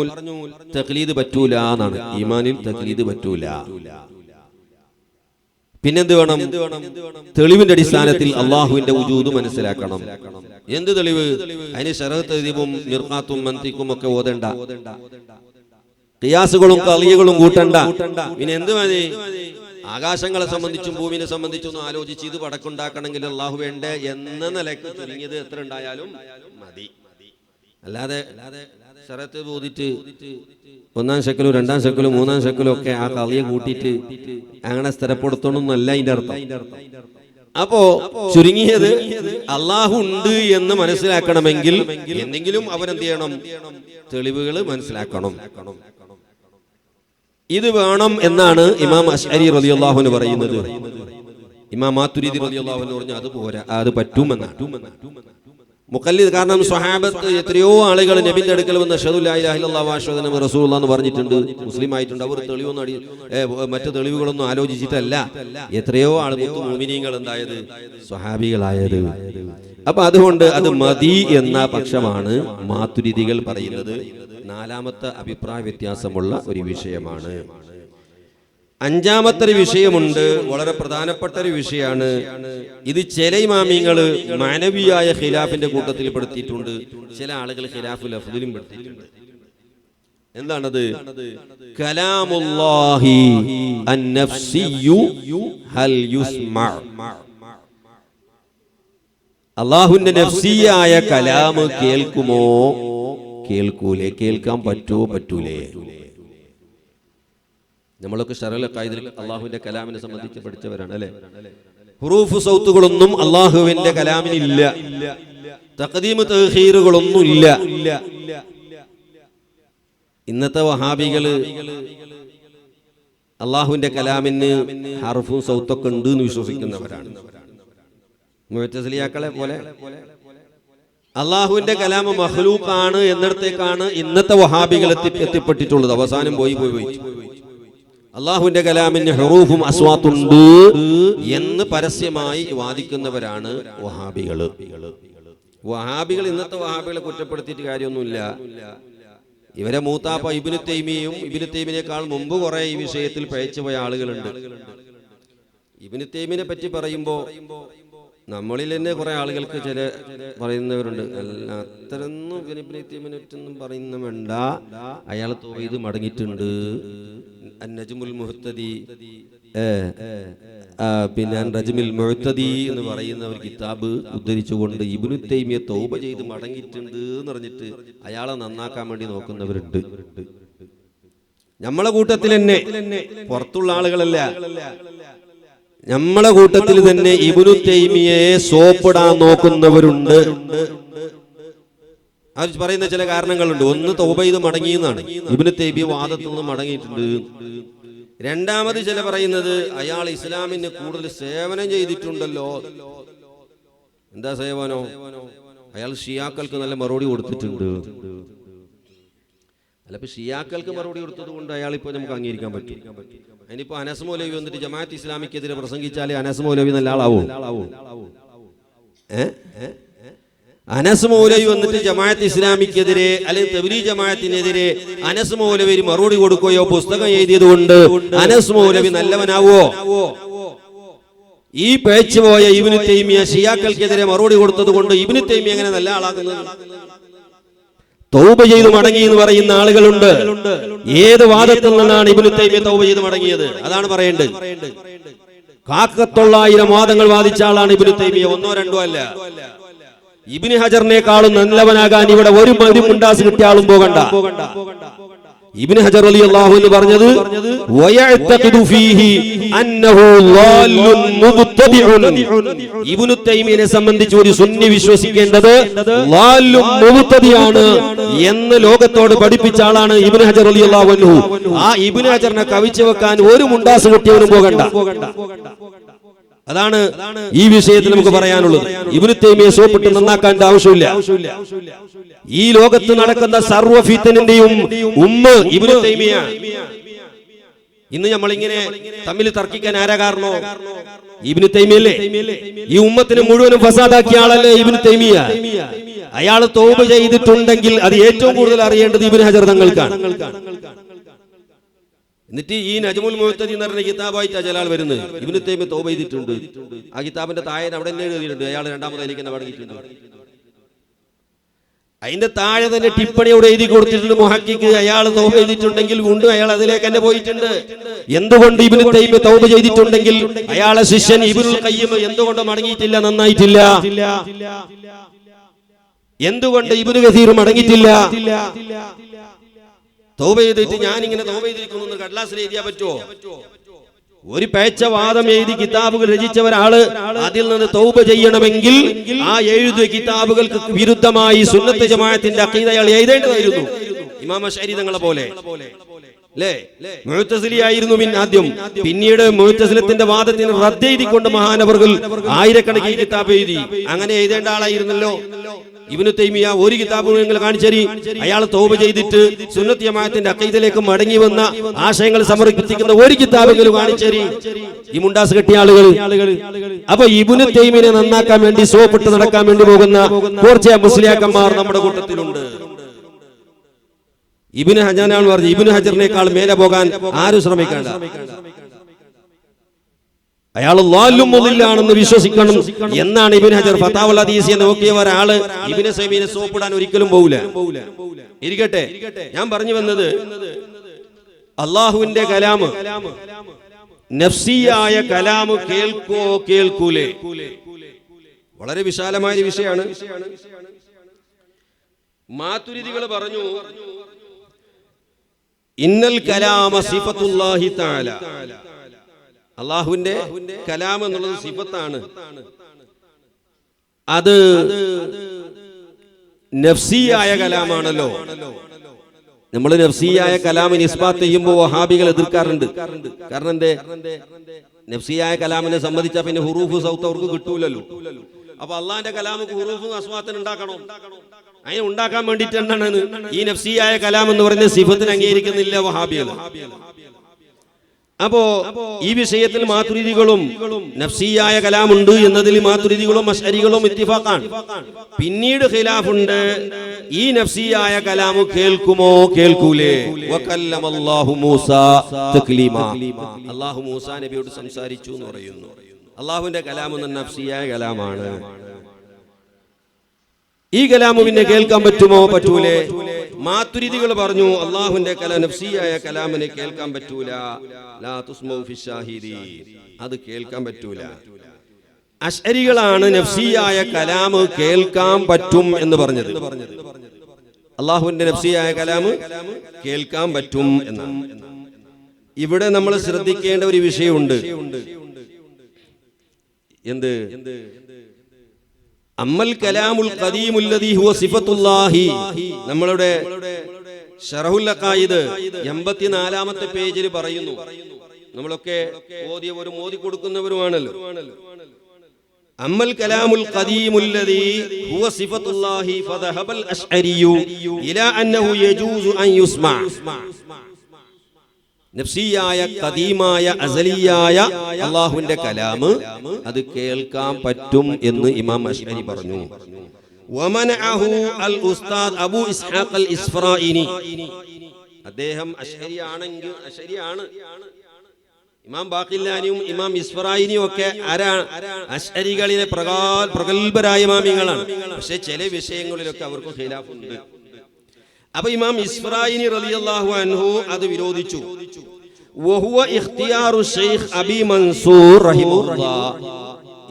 തഖ്ലീദ് പറ്റൂല എന്നാണ്. ഈമാനിൽ തഖ്ലീദ് പറ്റൂല. പിന്നെന്ത് വേണം? തെളിവിന്റെ അടിസ്ഥാനത്തിൽ അള്ളാഹുവിന്റെ വജൂദ് മനസ്സിലാക്കണം. എന്ത് തെളിവ്? അതിന് ശറഹ് തഹ്ദീബും മിർഖാത്തും മന്തിഖും ഒക്കെ ഓതണ്ട, ഖിയാസുകളും ഖളിയകളും കൂട്ടണ്ട. പിന്നെ എന്ത് മതി? ആകാശങ്ങളെ സംബന്ധിച്ചും ഭൂമിയെ സംബന്ധിച്ചും ആലോചിച്ച് ഇത് പടക്കുണ്ടാക്കണമെങ്കിൽ അള്ളാഹു വേണ്ടേ എന്ന നിലയ്ക്ക് ചുരുങ്ങിയത് എത്ര ഉണ്ടായാലും മതി. അല്ലാതെ ശറത്ത് ബോധിച്ച് 1-ാം ശക്കലും 2-ാം ശക്കലും 3-ാം ശക്കലും ഒക്കെ ആ കളിയെ കൂട്ടിയിട്ട് അങ്ങനെ സ്ഥിരപ്പെടുത്തണമെന്നല്ല അതിന്റെ അർത്ഥം. അപ്പോ ചുരുങ്ങിയത് അള്ളാഹു ഉണ്ട് എന്ന് മനസ്സിലാക്കണമെങ്കിൽ എന്തെങ്കിലും അവരെന്ത് ചെയ്യണം? തെളിവുകൾ മനസ്സിലാക്കണം. ഇത് വേണം എന്നാണ് ഇമാം അശ്അരി റളിയല്ലാഹു അൻഹു പറയുന്നത്. ഇമാം മാതുരിദി റളിയല്ലാഹു അൻഹു പറഞ്ഞു അത് പോരാ, അത് പറ്റുമെന്നാണ്. മുഖല്ലിദ് കാരണം സ്വഹാബത്ത് എത്രയോ ആളുകൾ നബിന്റെ അടുക്കൽ വന്ന് അഷ്ഹദു ലാ ഇലാഹ ഇല്ലല്ലാഹു വ അഷ്ഹദു അന്ന റസൂലുള്ളാഹി എന്ന് പറഞ്ഞിട്ടുണ്ട്, മുസ്ലിം ആയിട്ടുണ്ട്. അവർ തെളിവൊന്നും മറ്റു തെളിവുകളൊന്നും ആലോചിച്ചിട്ടല്ല എത്രയോ ആളുകൾ മുഅ്മിനീങ്ങൾ എന്തായത്? സ്വഹാബികളായത്. അപ്പൊ അതുകൊണ്ട് അത് മതി എന്ന പക്ഷമാണ് മാതുരിദികൾ പറയുന്നത്. നാലാമത്തെ അഭിപ്രായ വ്യത്യാസമുള്ള ഒരു വിഷയമാണ്. അഞ്ചാമത്തെ ഒരു വിഷയമുണ്ട്, വളരെ പ്രധാനപ്പെട്ട ഒരു വിഷയമാണ്. ഇത് ചില ഇമാമിങ്ങള് മാനവിയായ ഖിലാഫിന്റെ കൂട്ടത്തിൽ പെടുത്തിയിട്ടുണ്ട്, ചില ആളുകൾ ഖിലാഫുൽ അഫ്ദലും പെടുത്തിയിട്ടുണ്ട്. എന്താണത്? കലാമുല്ലാഹി അൻ-നഫ്സിയ്യു ഹൽ യുസ്മഅ. അല്ലാഹുവിന്റെ നഫ്സിയായ കലാം കേൾക്കുമോ കേൾക്കൂലേ? കേൾക്കാൻ പറ്റൂലേ? നമ്മളൊക്കെ ശറഅൽ ഖായിദിൽ അല്ലാഹുവിന്റെ കലാമിനെ സംബന്ധിച്ച് പഠിച്ചവരാണ് അല്ലേ? ഹുറൂഫ് സൗത്തുകളൊന്നും അല്ലാഹുവിന്റെ കലാമിന് ഇല്ല. തഖദീം തഖീറുകളൊന്നുമില്ല. ഇന്നത്തെ വഹാബികള് അള്ളാഹുവിന്റെ കലാമിന് ഹർഫും സൗത്തൊക്കെ ഉണ്ട് എന്ന് വിശ്വസിക്കുന്നവരാണ്. മുഅ്തസിലിയാക്കളെ പോലെ അള്ളാഹുവിന്റെ കലാമ് മഖ്ലൂഖാണ് എന്നിടത്തേക്കാണ് ഇന്നത്തെ വഹാബികൾ എത്തിപ്പെട്ടിട്ടുള്ളത്. അവസാനം പോയി അള്ളാഹുവിന്റെ കലാമിന് ഹുറൂഫും അസ്വാത്തുണ്ട് എന്ന് പരസ്യമായി വാദിക്കുന്നവരാണ് വഹാബികള്. ഇന്നത്തെ വഹാബികളെ കുറ്റപ്പെടുത്തിയിട്ട് കാര്യമൊന്നുമില്ല. ഇവരെ മൂത്താപ്പ ഇബ്നു തൈമിയയും ഇബ്നു തൈമിനേക്കാൾ മുമ്പ് കുറെ ഈ വിഷയത്തിൽ പഴച്ചുപോയ ആളുകളുണ്ട്. ഇബ്നു തൈമിനെ പറ്റി പറയുമ്പോ നമ്മളിൽ തന്നെ കുറെ ആളുകൾക്ക് ചില പറയുന്നവരുണ്ട്, അല്ല അത്തരൊന്നും ഇബ്നു തൈമിനെ പറ്റൊന്നും പറയുന്ന വേണ്ട, അയാൾ തൗഹീദ് മടങ്ങിയിട്ടുണ്ട്. അന്നജ്മുൽ മുഹ്തദി പിന്നെ റജ്മുൽ മുഹ്തദി എന്ന് പറയുന്ന ഒരു കിതാബ് ഉദ്ധരിച്ചുകൊണ്ട് ഇബ്നു തൈമിയ തൗബ ചെയ്ത് മടങ്ങിയിട്ടുണ്ട് എന്ന് പറഞ്ഞിട്ട് അയാളെ നന്നാക്കാൻ വേണ്ടി നോക്കുന്നവരുണ്ട്. നമ്മളെ കൂട്ടത്തിൽ തന്നെ, പുറത്തുള്ള ആളുകളല്ല, നമ്മളെ കൂട്ടത്തിൽ തന്നെ ഇബ്നു തൈമിയയെ സോപ്പിടാൻ നോക്കുന്നവരുണ്ട്. അവർ പറയുന്ന ചില കാരണങ്ങളുണ്ട്. ഒന്ന് തൗബ ചെയ്ത് മടങ്ങിയെന്നാണ്, ഇബ്നു തൈമിയ വാദത്തിൽ നിന്ന് മടങ്ങിയിട്ടുണ്ട്. രണ്ടാമത് ചില പറയുന്നത് അയാൾ ഇസ്ലാമിന് കൂടുതൽ സേവനം ചെയ്തിട്ടുണ്ടല്ലോ. എന്താ സേവനോ? അയാൾ ഷിയാക്കൾക്ക് നല്ല മറുപടി കൊടുത്തിട്ടുണ്ട്. അല്ലപ്പോ ഷിയാക്കൾക്ക് മറുപടി കൊടുത്തത് കൊണ്ട് അയാൾ ഇപ്പൊ നമുക്ക് അംഗീകരിക്കാൻ പറ്റും. അതിനിപ്പോ അനസ് മൗലവി വന്നിട്ട് ജമാഅത്ത് ഇസ്ലാമിക്കെതിരെ പ്രസംഗിച്ചാലേ അനസ് മൗലവി നല്ല ആളാവോ? അനസ് മൗലവി വന്നിട്ട് ജമാഅത്ത് ഇസ്ലാമിക്കെതിരെ അല്ലെങ്കിൽ തബ്ലീഗ് ജമാഅത്തിനെതിരെ അനസ് മൗലവി മറുപടി കൊടുക്കുകയോ പുസ്തകം എഴുതിയത് കൊണ്ട് അനസ് മൗലവി നല്ലവനാവോ? ഈ പേച്ചുപോയ ഇബ്നു തൈമിയ ഷിയാക്കൾക്കെതിരെ മറുപടി കൊടുത്തത് കൊണ്ട് ഇബ്നു തൈമിയ എങ്ങനെ നല്ല ആളാകുന്നത്? തൗബ ചെയ്ത് മടങ്ങി എന്ന് പറയുന്ന ആളുകളുണ്ട്. ഏത് വാദത്തിൽ നിന്നാണ് ഇബ്നു തൈമിയ തൗബ ചെയ്ത് മടങ്ങിയത്? അതാണ് പറയേണ്ടത്. 900 വാദങ്ങൾ വാദിച്ച ആളാണ് ഇബ്നു തൈമിയ, ഒന്നോ രണ്ടോ അല്ല. ഇബ്നു ഹജറിനേക്കാളും നല്ലവനാകാൻ ഇവിടെ ഒരു മുണ്ടാസ് കിട്ടിയ ആളും പോകണ്ട. ഇബ്നു ഹജർ റളിയല്ലാഹു അൻഹു പറഞ്ഞത് വയഅതഖിദു ഫീഹി അന്നഹു ളാല്ലുൻ മുബ്തദിഉൻ. ഇബ്നു തൈമിയയെ സംബന്ധിച്ച് ഒരു സുന്നി വിശ്വസിക്കേണ്ടത് ളാല്ലുൻ മുബ്തദിയാണ് എന്ന് ലോകത്തോട് പഠിപ്പിച്ച ആളാണ് ഇബ്നു ഹജർ റളിയല്ലാഹു അൻഹു. ആ ഇബ്നു ഹജറിനെ കവിച്ചു വെക്കാൻ ഒരു മുണ്ടാസ് കിട്ടിയവനും പോകണ്ട. അതാണ് ഈ വിഷയത്തിൽ നമുക്ക് പറയാനുള്ളത്. ഇബ്നു തൈമിയയെ സോപ്പിട്ട് നന്നാക്കേണ്ട ആവശ്യമില്ല. ഈ ലോകത്ത് നടക്കുന്ന സർവ്വ ഫിത്നന്റെയും ഇബ്നു തൈമിയ. ഇന്ന് നമ്മളിങ്ങനെ തമ്മിൽ തർക്കിക്കാൻ ആരാ കാരണോ? ഇബ്നു തൈമിയല്ലേ. ഈ ഉമ്മത്തിന് മുഴുവനും ഫസാദാക്കിയ ആളല്ലേ ഇബ്നു തൈമിയ. അയാൾ തൗബ ചെയ്തിട്ടുണ്ടെങ്കിൽ അത് ഏറ്റവും കൂടുതൽ അറിയേണ്ടത് ഇബ്നു ഹജർ തങ്ങൾക്കാണ്. എന്നിട്ട് ഈ നജ്മുൽ മുഹ്തദി എന്ന് പറഞ്ഞ കിതാബായിട്ട് ജലാൽ വരുന്നത് ഇബ്നു തൈമിയ തൗബ ചെയ്തിട്ടുണ്ട്. ആ കിതാബിന്റെ താഴെ അവിടെ തന്നെ എഴുതിയിട്ടുണ്ട് അയാൾ രണ്ടാമത് അതിലേക്ക് തന്നെ മടങ്ങിയിട്ടുണ്ട്. അതിന്റെ താഴെ തന്നെ ടിപ്പണി അവിടെ എഴുതി കൊടുത്തിട്ടുണ്ട് മുഹഖിഖ് അയാൾ തൗബ ചെയ്തിട്ടുണ്ടെങ്കിൽ വീണ്ടും അയാൾ അതിലേക്ക് തന്നെ പോയിട്ടുണ്ട്. എന്തുകൊണ്ട് ഇബ്നു തൈമിയ തൗബ ചെയ്തിട്ടുണ്ടെങ്കിൽ അയാളെ ശിഷ്യൻ ഇബ്നുൽ ഖയ്യിം എന്തുകൊണ്ട് മടങ്ങിയിട്ടില്ല, നന്നായിട്ടില്ല? എന്തുകൊണ്ട് ഇബ്നു കസീർ മടങ്ങിയിട്ടില്ല? തൗബ ചെയ്തിട്ട് ഞാൻ ഇങ്ങനെ തൗബ ചെയ്തിരിക്കുന്നു കടലാസിൽ എഴുതിയാ പറ്റുമോ? ഒരു പേച്ച വാദം എഴുതി കിതാബുകൾ രചിച്ച ഒരാള് അതിൽ നിന്ന് തൗബ ചെയ്യണമെങ്കിൽ ആ എഴുതിയ കിതാബുകൾക്ക് വിരുദ്ധമായി സുന്നത്ത് ജമാഅത്തിന്റെ അഖീദ അയാൾ എഴുതേണ്ടതായിരുന്നു. ഇമാം അശ്അരി തങ്ങളെ പോലെ മുഅ്തസിലിയായിരുന്നു ആദ്യം. പിന്നീട് മുഅ്തസിലത്തിന്റെ വാദത്തിന് റദ്ദ് എഴുതിക്കൊണ്ട് മഹാനവറുകൾ ആയിരക്കണക്കിന് കിതാബ് എഴുതി. അങ്ങനെ എഴുതേണ്ട ആളായിരുന്നല്ലോ ഇബ്നു തൈമിയ. ഒരു കിതാബ് നിങ്ങൾ കാണിച്ചേരി അയാൾ തൗബ ചെയ്തിട്ട് സുന്നത്ത് ജമാഅത്തിന്റെ അഖീദയിലേക്ക് മടങ്ങി വന്ന ആശയങ്ങൾ സമർപ്പിക്കുന്ന ഒരു കിതാബെങ്കിലും കാണിച്ചേരി ഈ മുണ്ടാസ് കെട്ടിയ ആളുകൾ. അപ്പൊ ഇബ്നു തൈമിയയെ നന്നാക്കാൻ വേണ്ടി സോപ്പിട്ട് നടക്കാൻ വേണ്ടി പോകുന്ന കുറച്ച് മുസ്ലിയാക്കന്മാർ നമ്മുടെ കൂട്ടത്തിലുണ്ട്. ഇബ്നു ഹജറാണ് പറഞ്ഞു ഇബ്നു ഹജറിനേക്കാൾ മേലെ പോകാൻ ആരും ശ്രമിക്കേണ്ട. അയാൾ ളാല്ലും മുളില്ലാണെന്ന് വിശ്വസിക്കണം എന്നാണ് ഇബ്നു ഹജർ ഫതാവുൽ ഹദീസിയെ നോക്കിയ ഒരാള് ഇബ്നു തൈമിയയെ സോപ്പിടാൻ ഒരിക്കലും പോവില്ല. ഇരിക്കട്ടെ, ഞാൻ പറഞ്ഞു വന്നത് അള്ളാഹുവിന്റെ കലാം നഫ്സിയായ കലാം കേൾക്കോ കേൾക്കൂലേ വളരെ വിശാലമായ വിഷയമാണ്. മാതുരിദികൾ പറഞ്ഞു ഇന്നൽ കലാമ സിഫത്തുല്ലാഹി തആല. അള്ളാഹുവിന്റെ കലാം എന്നുള്ളത് സിഫത്താണ്. അത് നഫ്സിയായ കലാമാണല്ലോ. നമ്മൾ നഫ്സിയായ കലാമിന് ഇസ്ബാത്ത് ചെയ്യുമ്പോൾ വഹാബികൾ എതിർക്കാറുണ്ട്. കാരണം എന്തേ? നഫ്സിയായ കലാമിനെ സംബന്ധിച്ചാൽ പിന്നെ ഹുറൂഫ് സൗത്ത് അവർക്ക് കിട്ടൂലല്ലോ. അപ്പൊ അള്ളാന്റെ കലാമുക്ക് ഹുറൂഫും അസ്വാത്തിന് ഉണ്ടാക്കണം. അതിനെ ഉണ്ടാക്കാൻ വേണ്ടിയിട്ട് എന്താണ് ഈ നഫ്സിയായ കലാം എന്ന് പറയുന്ന സിഫത്തിന് അംഗീകരിക്കുന്നില്ല വഹാബികൾ. അപ്പോ ഈ വിഷയത്തിൽ മാതുരിദികളും നഫ്സിയായ കലാമുണ്ട് എന്നതിൽ മാതുരിദികളും അശ്അരികളും ഇത്തിഫാഖാണ്. പിന്നീട് ഖിലാഫുണ്ട്. ഈ നഫ്സിയായ കലാമു കേൾക്കുമോ കേൾക്കൂലേ? വകല്ലമല്ലാഹു മൂസ തക്ലീമാ. അല്ലാഹു മൂസാ നബിയോട് സംസാരിച്ചു എന്ന് പറയുന്നു. അല്ലാഹുവിന്റെ കലാം എന്ന നഫ്സിയായ കലാമാണ്. ഈ കലാമു പിന്നെ കേൾക്കാൻ പറ്റുമോ പറ്റൂലേ? മാതുരിദികൾ പറഞ്ഞു അല്ലാഹുവിന്റെ കലാം നഫ്സിയായ കലാമിനെ കേൾക്കാൻ പറ്റൂല. ലാ തുസ്മഉ ഫിശ്ശാഹിദി, അത് കേൾക്കാൻ പറ്റൂല. അശ്അരികളാണ് നഫ്സിയായ കലാം കേൾക്കാൻ പറ്റും എന്ന് പറഞ്ഞത്. അല്ലാഹുവിന്റെ നഫ്സിയായ കലാം കേൾക്കാൻ പറ്റും എന്നാണ്. ഇവിടെ നമ്മൾ ശ്രദ്ധിക്കേണ്ട ഒരു വിഷയമുണ്ട്. എന്ത്? അമ്മൽ കലാമുൽ ഖദീമുല്ലദീ ഹുവ സിഫത്തുല്ലാഹി. നമ്മളുടെ ശറഹുൽ അഖായിദ് 84ാമത്തെ പേജിൽ പറയുന്നു. നമ്മളൊക്കെ ഓതിയവരും ഓതി കൊടുക്കുന്നവരുമാണല്ലോ. അമ്മൽ കലാമുൽ ഖദീമുല്ലദീ ഹുവ സിഫത്തുല്ലാഹി ഫദഹബൽ അശ്അരിയു ഇലാ അന്നഹു യജൂസു അൻ യുസ്മഅ. നഫ്സിയായ ഖദീമായ അസലിയായ അല്ലാഹുവിന്റെ കലാം അത് കേൾക്കാൻ പറ്റും എന്ന് ഇമാം അശ്അരി പറഞ്ഞു. വമനഅഹു അൽ ഉസ്താദ് അബൂ ഇസ്ഹാഖ് അൽ ഇസ്ഫറായിനി. അദ്ദേഹം അശ്അരിയാണെങ്കിൽ അശ്അരിയാണ്. ഇമാം ബാഖില്ലാനിയും ഇമാം ഇസ്ഫറായിനിയും ഒക്കെ ആരാണ്? അശ്അരികളിലെ പ്രഗൽഭരായ ഇമാമിങ്ങളാണ്. പക്ഷെ ചില വിഷയങ്ങളിലൊക്കെ അവർക്ക് ഖിലാഫുണ്ട്. അപ്പൊ ഇമാം ഇസ്ഫറായിനി റളിയല്ലാഹു അൻഹു അത് വിരോധിച്ചു. വഹുവ ഇഖ്തിയാറു ശൈഖ് അബി മൻസൂർ റഹിമഹുല്ലാഹ്.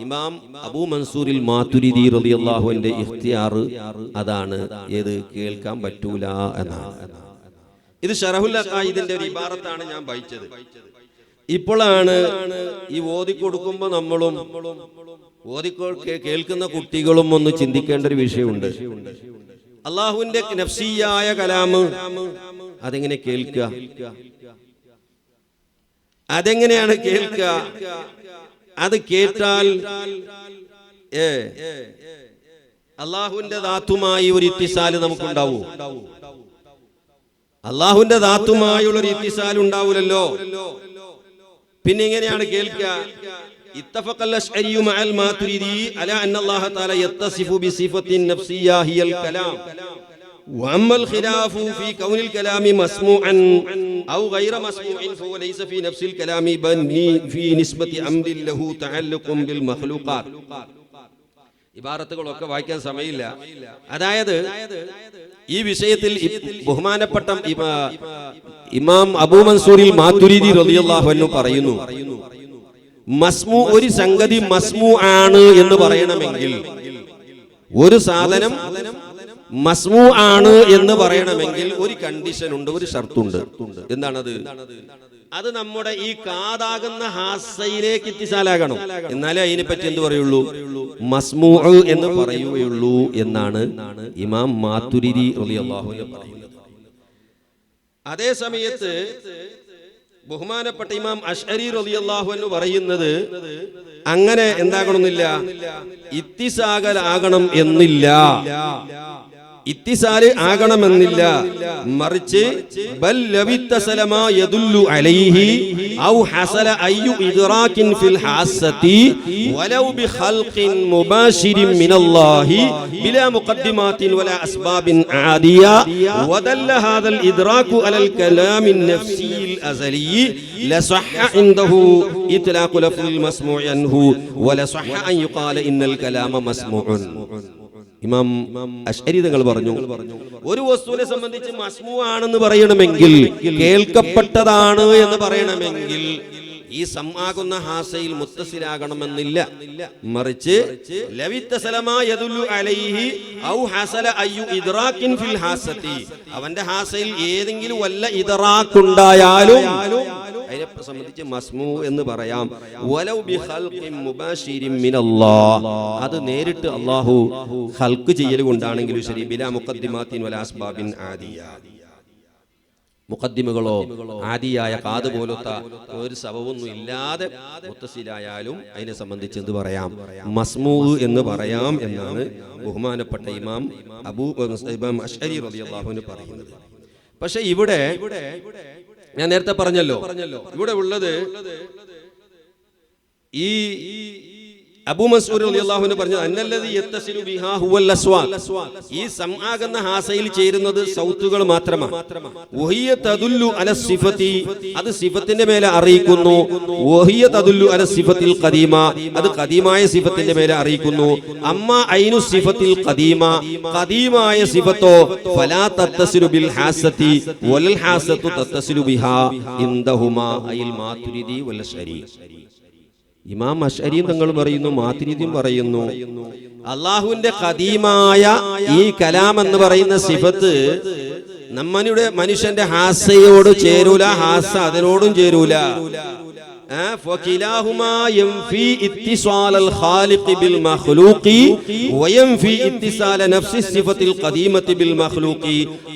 ഇമാം അബൂ മൻസൂരിൽ മാതുരിദി റളിയല്ലാഹു അൻഹുവിന്റെ ഇഖ്തിയാർ അതാണ്. ഏത്? കേൾക്കാൻ പറ്റൂല എന്നാണ്. ഇത് ശറഹുൽ അഖായിദിന്റെ ഒരു ഇബാറത്താണ് ഞാൻ വായിച്ചത്. ഇപ്പോഴാണ് ഈ ഓതി കൊടുക്കുമ്പോൾ നമ്മളും കേൾക്കുന്ന കുട്ടികളും ഒന്ന് ചിന്തിക്കേണ്ട ഒരു വിഷയമുണ്ട്. അല്ലാഹുവിന്റെ നഫ്സിയായ കലാമ് അതെങ്ങനെ കേൾക്കുക? അതെങ്ങനെയാണ് കേൾക്കുക? അത് കേട്ടാൽ അല്ലാഹുവിന്റെ ദാത്തുമായി ഒരു ഇത്തിസാല് നമുക്കുണ്ടാവൂ? അല്ലാഹുവിന്റെ ദാത്തുമായുള്ള ഒരു ഇത്തിസാൽ ഉണ്ടാവൂലല്ലോ. പിന്നെ എങ്ങനെയാണ് കേൾക്കുക? اتفق الأشعري مع الماتريدي على أن الله تعالى يتصف بصفة نفسية هي الكلام. وأما الخلاف في كون الكلام مسموعا أو غير مسموع فهو ليس في نفس الكلام بل في نسبة أمر له تعلق بالمخلوقات. ഇബാറത്തുകളൊക്കെ വായിക്കാൻ സമയമില്ല. അതായത് ഈ വിഷയത്തിൽ ബഹുമാനപ്പെട്ട ഇമാം അബൂ മൻസൂരിൽ മാതുരിദി റളിയല്ലാഹു അൻഹു പറയുന്നു, മസ്മൂ ഒരു സംഗതി മസ്മൂ ആണ് എന്ന് പറയണമെങ്കിൽ, ഒരു സാധനം മസ്മൂ ആണ് എന്ന് പറയണമെങ്കിൽ ഒരു കണ്ടീഷൻ ഉണ്ട്, ഒരു ഷർത്തുണ്ട്. എന്താണത്? അത് നമ്മുടെ ഈ കാതാകുന്ന ഹാസയിലേക്ക് ഇത്തിസാലാകണം. എന്നാലേ അതിനെ പറ്റി എന്ത് പറയുള്ളൂ? മസ്മൂ എന്ന് പറയുകയുള്ളൂ എന്നാണ് ഇമാം മാതുരിദി റളിയല്ലാഹു അൻഹു പറയുന്നത്. അതേ സമയത്ത് ബഹുമാനപ്പെട്ട ഇമാം അശ്അരി റളിയല്ലാഹു അൻഹു പറയുന്നത് അങ്ങനെ എന്താകണമെന്നില്ല, ഇത്തിസാലാകണം എന്നില്ല, ഇത്തിസാല് ആകണമെന്നില്ല. മറിച്ച് ബൽ ലവിത്തസലമ യദുല്ലു അലൈഹി ഔ ഹസല അയ്യു ഇദ്റാകിൻ ഫിൽ ഹാസതി വലൗ ബിഖൽഖിൻ മുബാശിരിൻ മിനല്ലാഹി ബിലാ മുഖദ്ദിമാത്തിൻ വലാ അസ്ബാബിൻ ആദിയ വദല്ല ഹാദൽ ഇദ്റാകു അലൽ കലാമിൻ നഫ്സിയിൽ അസലി ലസഹ ഇൻദഹു ഇത്ലാഖു ലഫ്ളിൽ മസ്മൂഇ അൻഹു വലസഹ അൻ യുഖാല ഇന്നൽ കലാമ മസ്മൂഉൻ. ഇമാം അശ്അരി തങ്ങൾ പറഞ്ഞു, ഒരു വസ്തുവിനെ സംബന്ധിച്ച് മസ്മൂ ആണെന്ന് പറയണമെങ്കിൽ, കേൾക്കപ്പെട്ടതാണ് എന്ന് പറയണമെങ്കിൽ ഈ സമാകുന്ന ഹാസയിൽ മുത്തസിലാകണമെന്നില്ല. മറിച്ച് ലവിത്തസലമാ യദുല്ലു അലൈഹി ഔ ഹസല അയ്യു ഇദ്റാകിൻ ഫിൽ ഹാസതി, അവന്റെ ഹാസയിൽ ഏതെങ്കിലും വല്ല ഇദ്റാഖ് ഉണ്ടായാലും അതിനെ സംബന്ധിച്ച് മസ്മൂ എന്ന് പറയാം. വലൗ ബിഖൽഖിൻ മുബാശിരിൻ മിനല്ലാഹ്, അത് നേരിട്ട് അല്ലാഹു ഖൽഖ് ചെയ്യൽ കൊണ്ടാണെങ്കിലും ശരി, ബിലാ മുഖദ്ദിമാത്തിൻ വലാ അസ്ബാബിൻ ആദിയ, മുഖദ്ദിമകളോ ആദിയായ കാത് പോലത്തെ ഒരു സബബൊന്നും ഇല്ലാതെ മുത്തസിലായാലും അതിനെ സംബന്ധിച്ച് എന്ത് പറയാം? മസ്മൂ എന്ന് പറയാം എന്നാണ് ബഹുമാനപ്പെട്ട ഇമാം അശ്അരി റളിയല്ലാഹു അൻഹു പറയുന്നത്. പക്ഷെ ഇവിടെ ഞാൻ നേരത്തെ പറഞ്ഞല്ലോ, ഇവിടെ ഉള്ളത് ഈ അബൂ മസ്ഊദ് റളിയല്ലാഹു അൻഹു പറഞ്ഞു, അന്നല്ലദി യത്തസിലു ബിഹാ ഹുവൽ അസ്വാത്, ഈ സംആകുന്ന ഹാസയിൽ ചേരുന്നത് സൗത്തുകൾ മാത്രമാണ്. വഹിയ തദുല്ലു അല സിഫതി, അത് സിഫത്തിന്റെ മേലെ അറിയിക്കുന്നു. വഹിയ തദുല്ലു അല സിഫത്തിൽ ഖദീമ, അത് ഖദീമായ സിഫത്തിന്റെ മേലെ അറിയിക്കുന്നു. അമ്മ ഐനു സിഫത്തിൽ ഖദീമ, ഖദീമായ സിഫത്തോ ഫലാ തത്തസിലു ബിൽ ഹാസതി വൽ ഹാസതു തത്തസിലു ബിഹാ ഇൻദഹുമാ അൽ മാതുരിദി വൽ അശ്അരി. ഇമാം അശ്അരിയും തങ്ങൾ പറയുന്നു, മാതുരിദിയും പറയുന്നു, അള്ളാഹുവിന്റെ ഖദീമായ ഈ കലാം എന്ന് പറയുന്ന സിഫത്ത് നമ്മളുടെ മനുഷ്യന്റെ ഹാസയോട് ചേരൂല, ഹാസ അതിനോടും ചേരൂല. فكلاهما ينفي اتصال الخالق بالمخلوق وينفي اتصال نفس الصفة القديمة بالمخلوق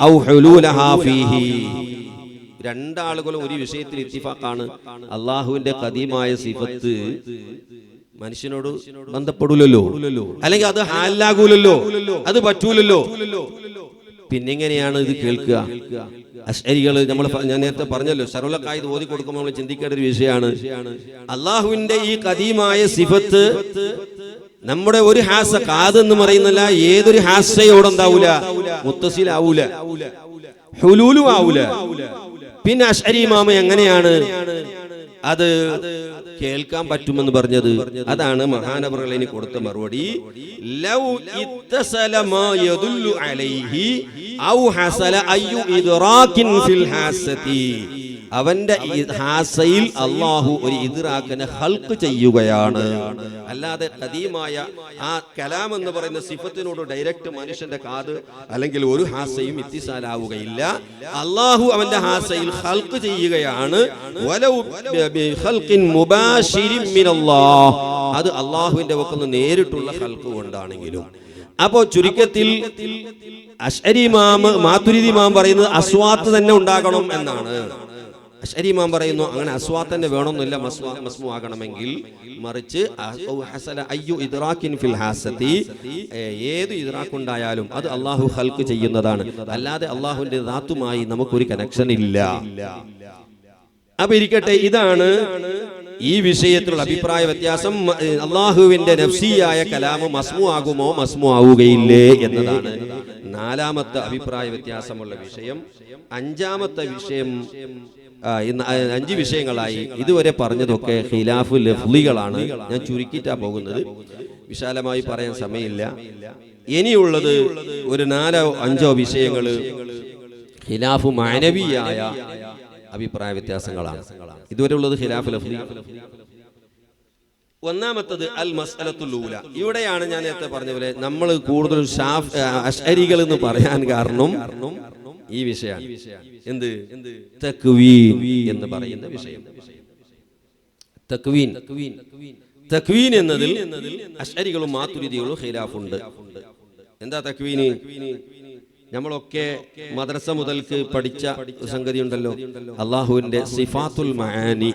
أو حلولها فيه. രണ്ടാളുകളും ഒരു വിഷയത്തിൽ ഇത്തിഫാഖാണ്. അള്ളാഹുവിന്റെ ഖദീമായ സിഫത്ത് മനുഷ്യനോട് ബന്ധപ്പെടൂലല്ലോ, അല്ലെങ്കിൽ അത് ഹാലാകൂലല്ലോ, അത് പറ്റൂലല്ലോ. പിന്നെങ്ങനെയാണ് ഇത് കേൾക്കുക? അശ്അരികൾ, ഞാൻ നേരത്തെ പറഞ്ഞല്ലോ, ശറഉൽ ഖായിദ് ഓതി കൊടുക്കുമ്പോൾ നമ്മൾ ചിന്തിക്കേണ്ട ഒരു വിഷയമാണ്, അള്ളാഹുവിന്റെ ഈ ഖദീമായ സിഫത്ത് നമ്മുടെ ഒരു ഹാസ, കാതെന്ന് പറയുന്നില്ല, ഏതൊരു ഹാസയോടുണ്ടാവൂല, മുത്തസിലാവൂല, ഹുലൂലും ആവൂല. പിന്നെ അശ്അരി ഇമാമ എങ്ങനെയാണ് അത് കേൾക്കാൻ പറ്റുമെന്ന് പറഞ്ഞത്? അതാണ് മഹാനവറുകളിന് കൊടുത്ത മറുപടി. ലൗ ഇത്തസല മാ യദുല്ലു അലൈഹി ഔ ഹസല അയ്യു ഇദ്റാകിൻ ഫിൽ ഹാസതി, അവന്റെ ഹാസയിൽ അല്ലാഹു ഒരു ഇദ്റാഖിനെ ഖൽഖ് ചെയ്യുകയാണ്. അല്ലാതെ ഖദീമായ ആ കലാം എന്ന് പറയുന്ന സിഫത്തിനോട് ഡയറക്റ്റ് മനുഷ്യന്റെ കാത് അല്ലെങ്കിൽ ഒരു ഹാസയും ഇത്തിസാലാവുകയില്ല. അല്ലാഹു അവന്റെ ഹാസയിൽ ഖൽഖ് ചെയ്യുകയാണ്. വലൗ ബിഖൽഖിൻ മുബാശിരിൻ മിനല്ലാഹ്, അത് അല്ലാഹുവിന്റെ വക്കന്ന് നേരിട്ടുള്ള ഖൽഖ് കൊണ്ടാണെങ്കിലും. അപ്പോ ചുരുക്കത്തിൽ അശ്അരി ഇമാം, മാതുരിദി ഇമാം പറയുന്നത് അസ്വാത്ത് തന്നെ ഉണ്ടാകണം എന്നാണ്. അശ്അരി ഇമാം പറയുന്നു അങ്ങനെ അസ്വാത്ത് തന്നെ വേണമെന്നില്ല, മസ്മൂ ആകണമെങ്കിൽ, മറിച്ച് അയ്യു ഇദ്റാകിൻ ഫിൽ ഹാസതി, ഏത് ഇദ്റാഖ് ഉണ്ടായാലും അത് അല്ലാഹു ഖൽഖ് ചെയ്യുന്നതാണ്. അല്ലാതെ അല്ലാഹുവിന്റെ ദാത്തുമായി നമുക്കൊരു കണക്ഷൻ ഇല്ല. അപ്പൊ ഇരിക്കട്ടെ, ഇതാണ് ഈ വിഷയത്തിലുള്ള അഭിപ്രായ വ്യത്യാസം. അള്ളാഹുവിന്റെ നഫ്സിയായ കലാമ് മസ്മൂ ആകുമോ മസ്മൂ ആവുകയില്ലേ എന്നതാണ് നാലാമത്തെ അഭിപ്രായ വ്യത്യാസമുള്ള വിഷയം. അഞ്ചാമത്തെ വിഷയം, 5 വിഷയങ്ങളായി ഇതുവരെ പറഞ്ഞതൊക്കെ ഖിലാഫു ലഫ്ളികളാണ്. ഞാൻ ചുരുക്കിയിട്ടാ പോകുന്നത്, വിശാലമായി പറയാൻ സമയമില്ല. ഇനിയുള്ളത് ഒരു 4-5 വിഷയങ്ങൾ ഖിലാഫു മാനവിയായ അഭിപ്രായ വ്യത്യാസങ്ങളാണ്. ഇതുവരെ ഉള്ളത് ഖിലാഫു ലഫ്ളി. ഒന്നാമത്തത് അൽ മസ്അലത്തുൽ ഊല. ഇവിടെയാണ് ഞാൻ നേരത്തെ പറഞ്ഞ പോലെ നമ്മൾ കൂടുതൽ അശ്അരികൾ എന്ന് പറയാൻ കാരണം ഈ വിഷയമാണ്. എന്ത്? തക്വീൻ എന്ന് പറയുന്ന വിഷയം. തക്വീൻ എന്നതിൽ അശ്അരികളും മാതുരിദികളും ഖിലാഫുണ്ട്. എന്താ തക്വീന്? നമ്മളൊക്കെ മദ്രസ മുതൽക്ക് പഠിച്ച സംഗതി ഉണ്ടല്ലോ, അള്ളാഹുവിന്റെ സിഫാത്തുൽ മആനി,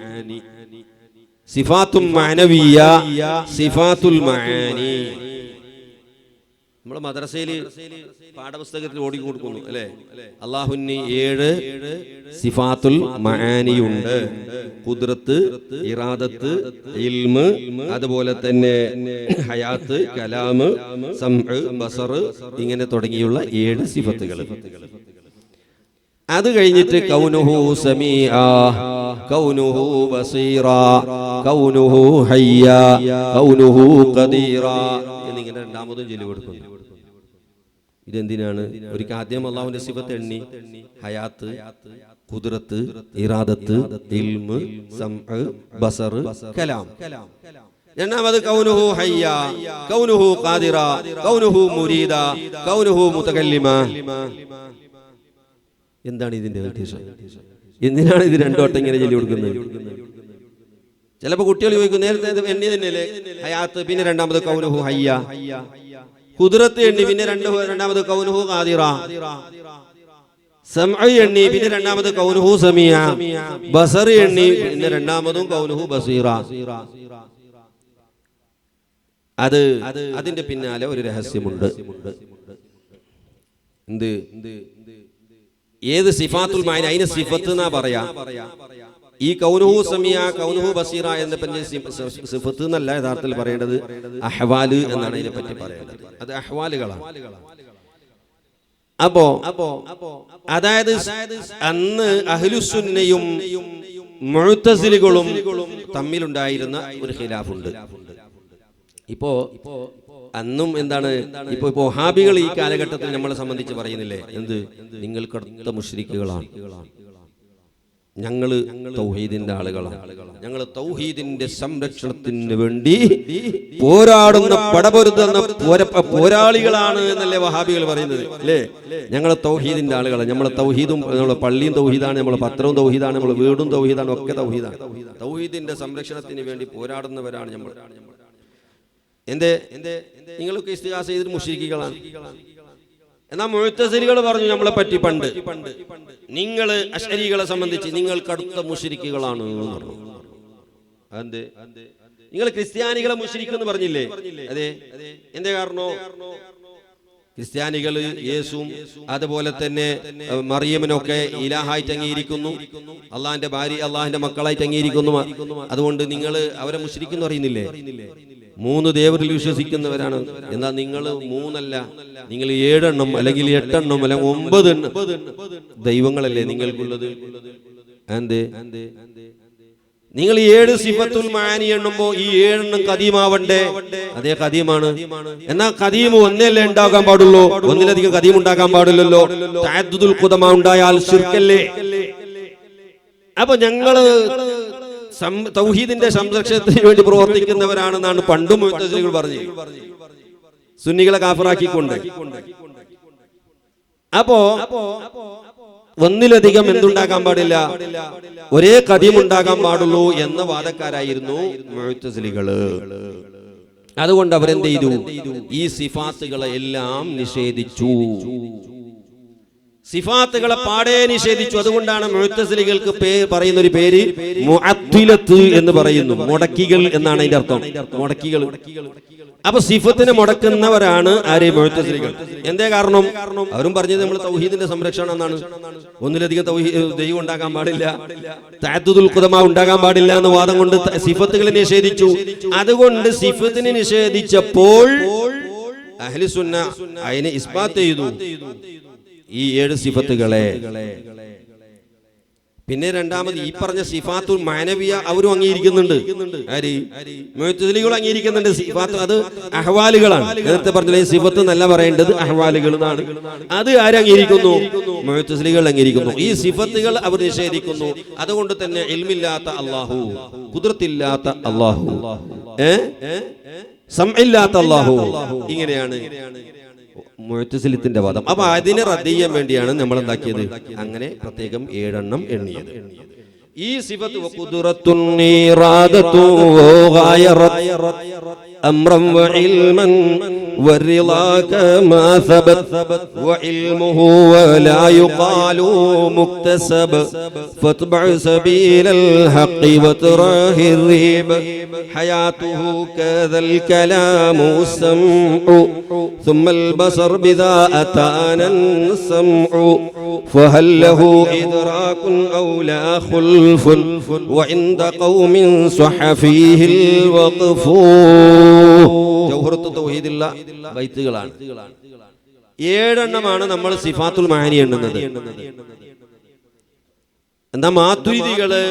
സിഫാത്തുൽ മഅനവിയ, സിഫാത്തുൽ മആനി. നമ്മളെ മദ്രസയിൽ പാഠപുസ്തകത്തിൽ ഓടി കൊടുക്കുന്നു അല്ലെ, അള്ളാഹുവിന് 7 സിഫാത്തുൽ മആനിയുണ്ട്. ഖുദ്റത്ത്, ഇറാദത്ത്, ഇൽമ്, അതുപോലെ തന്നെ ഹയാത്ത്, കലാമ്, സംഅ്, ബസർ, ഇങ്ങനെ തുടങ്ങിയുള്ള 7 സിഫത്തുകൾ. അത് കഴിഞ്ഞിട്ട് കൗനുഹു സമീഅ, കൗനുഹു ബസീറ, കൗനുഹു ഹയ്യ, കൗനുഹു ഖദീറ എന്നിങ്ങനെ രണ്ടാമതും ചൊല്ലി കൊടുക്കുന്നു. ഇതെന്തിനാണ്? ഒരിക്കൽ ആദ്യം അള്ളാഹുവിന്റെ സിഫത്ത് എണ്ണി, ഹയാത്ത്, ഖുദ്റത്ത്, ഇറാദത്ത്, ഇൽമ്, സംഅ്, ബസർ, കലാം. രണ്ടാമത് കൗനുഹു ഹയ്യ, കൗനുഹു ഖാദിറ, കൗനുഹു മുരീദ, കൗനുഹു മുതകല്ലിമ. എന്താണ് ഇതിന്റെ ഉദ്ദേശം? എന്തിനാണ് ഇത് രണ്ടു വട്ടം ഇങ്ങനെ ചൊല്ലി കൊടുക്കുന്നത്? ചിലപ്പോ കുട്ടികൾ ചോദിക്കും, നേരത്തെ എണ്ണി തന്നെയല്ലേ ഹയാത്ത്, പിന്നെ രണ്ടാമത് കൗനുഹു ഹയ്യ, ഖുദ്റത്ത് എണ്ണി, പിന്നെ രണ്ടാമത് കൗനുഹു ഖാദിറ, സമഅ എണ്ണി, പിന്നെ രണ്ടാമത് കൗനുഹു സമീഅ, ബസർ എണ്ണി, പിന്നെ രണ്ടാമതും കൗനുഹു ബസീറ. അതിന്റെ പിന്നാലെ ഒരു രഹസ്യമുണ്ട്. എന്ത്? ഏത് സിഫാത്തുൽ മാനി, അതിന് സിഫത്ത് എന്നാ പറയാ. ഈ കൗനുഹു സമീഅ, കൗനുഹു ബസീറ എന്ന സിഫത്ത് എന്നല്ല യഥാർത്ഥത്തിൽ പറയേണ്ടത്, അഹ്വാല് എന്നാണ് ഇതിനെ പറ്റി പറയേണ്ടത്. അത് അഹ്വാലുകളാണ്. അപ്പോ അതായത് അന്ന് അഹ്ലുസുന്നയും മുഅ്തസിലികളും തമ്മിലുണ്ടായിരുന്ന ഒരു ഖിലാഫുണ്ട്. ഇപ്പോ അന്നും എന്താണ്, ഇപ്പൊ വഹാബികൾ ഈ കാലഘട്ടത്തിൽ നമ്മളെ സംബന്ധിച്ച് പറയുന്നില്ലേ, എന്ത്? നിങ്ങൾ കടുത്ത മുശ്രിക്കുകളാണ്, ഞങ്ങള് തൗഹീദിന്റെ ആളുകളാണ്, ഞങ്ങൾ തൗഹീദിന്റെ സംരക്ഷണത്തിന് വേണ്ടി പോരാടുന്ന പടപൊരുതുന്ന പോരാളികളാണ് എന്നല്ലേ വഹാബികൾ പറയുന്നത്, അല്ലേ? ഞങ്ങൾ തൗഹീദിന്റെ ആളുകളാണ്, നമ്മളെ തൗഹീദും, നമ്മളെ പള്ളിയും തൗഹീദാണ്, നമ്മളെ പത്രവും തൗഹീദാണ്, നമ്മളെ വീടും തൗഹീദാണ്, ഒക്കെ തൗഹീദാണ്. തൗഹീദിന്റെ സംരക്ഷണത്തിന് വേണ്ടി പോരാടുന്നവരാണ് നമ്മൾ. എന്തേ നിങ്ങളൊക്കെ ഇസ്തിഗാസ ചെയ്തിട്ട് മുശ്രിക്കുകളാണ്. എന്നാ മുഅ്തസിലികൾ പറഞ്ഞു നമ്മളെ പറ്റി പണ്ട്, നിങ്ങൾ അശ്അരികളെ സംബന്ധിച്ച് നിങ്ങൾ കടുത്ത മുശ്രിക്കുകളാണ് എന്ന് പറഞ്ഞു. അതെന്തേ? നിങ്ങൾ ക്രിസ്ത്യാനികളെ മുശ്രിക്ക് എന്ന് പറഞ്ഞില്ലേ? അതെ. എന്തേ കാരണോ? ക്രിസ്ത്യാനികൾ യേശുവും അതുപോലെ തന്നെ മറിയമിനൊക്കെ ഇലാഹായിട്ട് അംഗീകരിക്കുന്നു, അള്ളാഹിന്റെ ഭാര്യ അള്ളാഹിന്റെ മക്കളായിട്ട് അംഗീകരിക്കുന്നു. അതുകൊണ്ട് നിങ്ങൾ അവരെ മുശ്രിക്ക് എന്ന് പറയുന്നില്ലേ? 3 ദേവരിൽ വിശ്വസിക്കുന്നവരാണ്. എന്നാൽ നിങ്ങൾ 3 അല്ല, നിങ്ങൾ 7 എണ്ണം അല്ലെങ്കിൽ 8 എണ്ണം അല്ലെങ്കിൽ 9 എണ്ണം ദൈവങ്ങളല്ലേ നിങ്ങൾക്കുള്ളത്? എന്തേ? നിങ്ങൾ 7 സിഫത്തുൽ മാനി എണ്ണുമ്പോ ഈ 7 എണ്ണം ഖദീമാവണ്ടേ? അതേ ഖദീമാണ്. എന്നാൽ ഖദീം ഒന്നല്ലേ ഉണ്ടാകാൻ പാടുള്ളൂ, ഒന്നിലധികം ഖദീം ഉണ്ടാക്കാൻ പാടില്ലല്ലോ. തഅദ്ദുദുൽ ഖുദമ ഉണ്ടായാൽ ശിർക്കല്ലേ? അപ്പൊ ഞങ്ങള് തൗഹീദിന്റെ സംരക്ഷണത്തിന് വേണ്ടി പ്രവർത്തിക്കുന്നവരാണെന്നാണ് പണ്ടും മുഅ്തസിലികൾ പറഞ്ഞു, സുന്നികളെ കാഫിറാക്കിക്കൊണ്ട്. അപ്പോ ഒന്നിലധികം എന്തുണ്ടാക്കാൻ പാടില്ല, ഒരേ ഖദീം ഉണ്ടാകാൻ പാടുള്ളൂ എന്ന വാദക്കാരായിരുന്നു മുഅ്തസിലികള്. അതുകൊണ്ട് അവരെന്ത് ചെയ്തു? ഈ സിഫാത്തുകളെ എല്ലാം നിഷേധിച്ചു, സിഫാത്തുകളെ പാടെ നിഷേധിച്ചു. അതുകൊണ്ടാണ് മുഅ്തസിലികൾക്ക് പറയുന്ന ഒരു പേര് മുഅദ്ദിലത്ത് എന്ന് പറയുന്നു. മുടക്കികൾ എന്നാണ് അതിന്റെ അർത്ഥം, മുടക്കികൾ. അപ്പൊ സിഫത്തിനെ മുടക്കുന്നവരാണ് ആര്? മുഅ്തസിലികൾ. എന്തേ കാരണം? അവരും പറഞ്ഞത് നമ്മൾ തൗഹീദിന്റെ സംരക്ഷണം എന്നാണ്, ഒന്നിലധികം ദൈവം ഉണ്ടാകാൻ പാടില്ല, തഅദ്ദുദുൽ ഖുദമ ഉണ്ടാകാൻ പാടില്ല എന്ന വാദം കൊണ്ട് സിഫത്തുകളെ നിഷേധിച്ചു. അതുകൊണ്ട് സിഫത്തിനെ നിഷേധിച്ചപ്പോൾ അഹ്ലുസുന്ന അതിനെ ഇസ്ബാത്ത് ചെയ്തു, ഈ 7 സിഫത്തുകളെ. പിന്നെ രണ്ടാമത് ഈ പറഞ്ഞ സിഫാത്തുൽ മാനവിയ അവരും അംഗീകരിക്കുന്നുണ്ട്. ആര്? മുഅ്തസിലികൾ അംഗീകരിക്കുന്നുണ്ട് സിഫാത്ത്. അത് അഹ്വാലുകളാണ്. നേരത്തെ പറഞ്ഞില്ലേ, സിഫത്ത് എന്നല്ല പറയേണ്ടത്, അഹ്വാലുകൾ എന്നാണ്. അത് ആരംഗീകരിക്കുന്നു? മുഅ്തസിലികൾ അംഗീകരിക്കുന്നു. ഈ സിഫത്തുകൾ അവർ നിഷേധിക്കുന്നു. അതുകൊണ്ട് തന്നെ ഇൽമില്ലാത്ത അല്ലാഹു, ഖുദ്റത്തില്ലാത്ത അല്ലാഹു, സമഇല്ലാത്ത അല്ലാഹു, ഇങ്ങനെയാണ് മുഅ്തസിലത്തിന്റെ വാദം. അപ്പൊ അതിനെ റദ്ദ് ചെയ്യാൻ വേണ്ടിയാണ് നമ്മൾ എന്താക്കിയത്, അങ്ങനെ പ്രത്യേകം 7 എണ്ണം എണ്ണിയത്. ഈ സിഫത്ത് ഖുദ്റത്തുൻ ഇറാദത്തു ഗായറത് അംറൻ വഇൽമൻ والرضا كما ثبت وعلمه ولا يقال مكتسب فاتبع سبيل الحق وتراه الريب حياته كذا الكلام السمع ثم البصر بذا أتانا السمع فهل له إدراك أو لا خلف وعند قوم صح فيه الوقف. ജൗഹറത്തു തൗഹീദില്ല ബൈത്തുകളാണ്. 7 എണ്ണമാണ് നമ്മൾ സിഫാത്തുൽ മാനി എണ്ണുന്നത്. എന്താ മാതുരിദികള്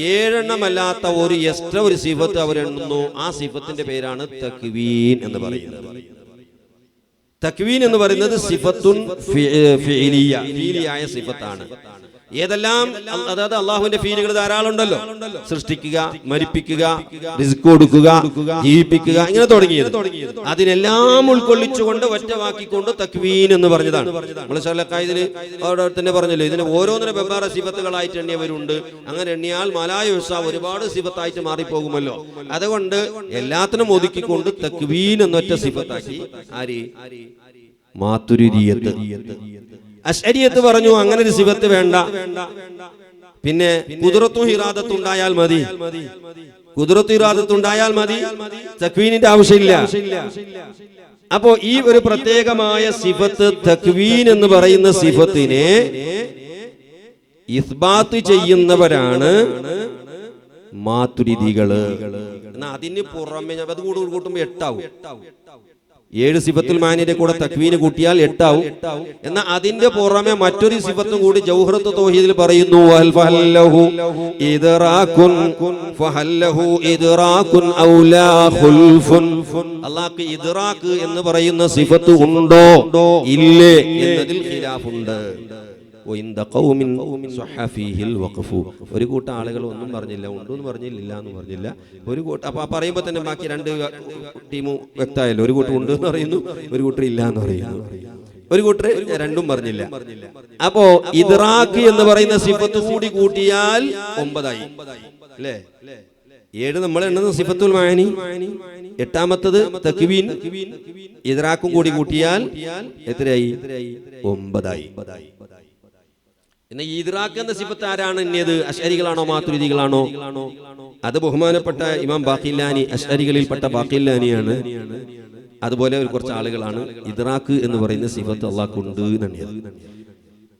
7 എണ്ണമല്ലാത്ത ഒരു എക്സ്ട്രാ ഒരു സിഫത്ത് അവരെണ്ണുന്നു. ആ സിഫത്തിന്റെ പേരാണ് തക്വീൻ എന്ന് പറയുന്നത്. തക്വീൻ എന്ന് പറയുന്നത് സിഫത്തുൻ ഫിഇലിയ, ഫിഇലിയായ സിഫത്താണ്. ഏതെല്ലാം, അതായത് അള്ളാഹുവിന്റെ ഫീലുകൾ ധാരാളം ഉണ്ടല്ലോ. സൃഷ്ടിക്കുക, മരിപ്പിക്കുക, റിസ്ക് കൊടുക്കുക, ജീവിപ്പിക്കുക, ഇങ്ങനെ തുടങ്ങിയത്. അതിനെല്ലാം ഉൾക്കൊള്ളിച്ചുകൊണ്ട് ഒറ്റവാക്കിക്കൊണ്ട് തക്വീൻ എന്ന് പറഞ്ഞതാണ്. നമ്മൾ ശലക്കായതിൽ അവിടെ തന്നെ പറഞ്ഞല്ലോ, ഇതിന് ഓരോന്നിനും വെവ്വേറെ സിഫത്തുകളായിട്ട് എണ്ണിയവരുണ്ട്. അങ്ങനെ എണ്ണിയാൽ മലായുസ ഒരുപാട് സിഫത്തായിട്ട് മാറിപ്പോകുമല്ലോ. അതുകൊണ്ട് എല്ലാത്തിനും ഒതുക്കിക്കൊണ്ട് തക്വീൻ എന്നൊറ്റ സിഫത്താക്കി. ആര്? മാതുരിദിയ്യത്ത്. അശ്അരിയത്ത് പറഞ്ഞു അങ്ങനെ ഒരു സിഫത്ത് വേണ്ട, പിന്നെ ഖുദ്റത്തും ഇറാദത്തും ഉണ്ടായാൽ മതി. ഖുദ്റത്തും ഇറാദത്തും ഉണ്ടായാൽ മതി, തക്വീനിന്റെ ആവശ്യമില്ല. അപ്പോ ഈ ഒരു പ്രത്യേകമായ സിഫത്ത് തക്വീൻ എന്ന് പറയുന്ന സിഫത്തിനെ ഇസ്ബാത്ത് ചെയ്യുന്നവരാണ് മാതുരിദികള്. എന്നാ അതിന് പുറമെ അത് കൂട്ടുമ്പോ 8 ആവും. 7 സിഫത്തുൽ മാനിയുടെ കൂടെ തക്വീന് കൂട്ടിയാൽ 8 ആവും. എന്നാൽ അതിന്റെ പുറമെ മറ്റൊരു സിഫത്തും കൂടി ജൗഹറത്ത് തൗഹീദിൽ പറയുന്നു, അല്ലാഹുക്ക് ഇദ്റാഖ് എന്ന് പറയുന്ന സിഫത്ത് ഉണ്ടോ ഇല്ലേ എന്നതിൽ ഖിലാഫുണ്ട്. ഒരു കൂട്ടം ആളുകൾ ഒന്നും പറഞ്ഞില്ല, ഉണ്ടെന്ന് പറഞ്ഞില്ല, ഇല്ല എന്ന് പറഞ്ഞില്ല. ഒരു കൂട്ടം അപ്പൊ പറയുമ്പോ തന്നെ ബാക്കി 2 ടീമും വ്യക്തമായല്ലോ. ഒരു കൂട്ടം ഉണ്ട് എന്ന് പറയുന്നു, ഒരു കൂട്ടർ ഇല്ല എന്ന് പറയുന്നു, ഒരു കൂട്ടർ രണ്ടും പറഞ്ഞില്ല. അപ്പോ ഇദ്റാഖ് എന്ന് പറയുന്ന സിഫത്ത് കൂടി കൂട്ടിയാൽ 9 ആയി അല്ലേ? 7 നമ്മൾ എണ്ണുന്ന സിഫത്തുൽ മാനി, 8ാമത്തത് തക്വീൻ, ഇദ്റാഖും കൂടി കൂട്ടിയാൽ എത്രയായി? 9 ആയി. ഈ ഇദ്റാഖ് എന്ന സിഫത്ത് ആരാണ് എണ്ണിയത്? അശ്അരികളാണോ മാതുരിദികളാണോ? അത് ബഹുമാനപ്പെട്ട ഇമാം ബാഖില്ലാനി, അശ്അരികളിൽപ്പെട്ട ബാഖില്ലാനിയാണ്. അതുപോലെ കുറച്ച് ആളുകളാണ് ഇദ്റാഖ് എന്ന് പറയുന്ന സിഫത്ത് അല്ലാഹുണ്ട് എണ്ണിയത്.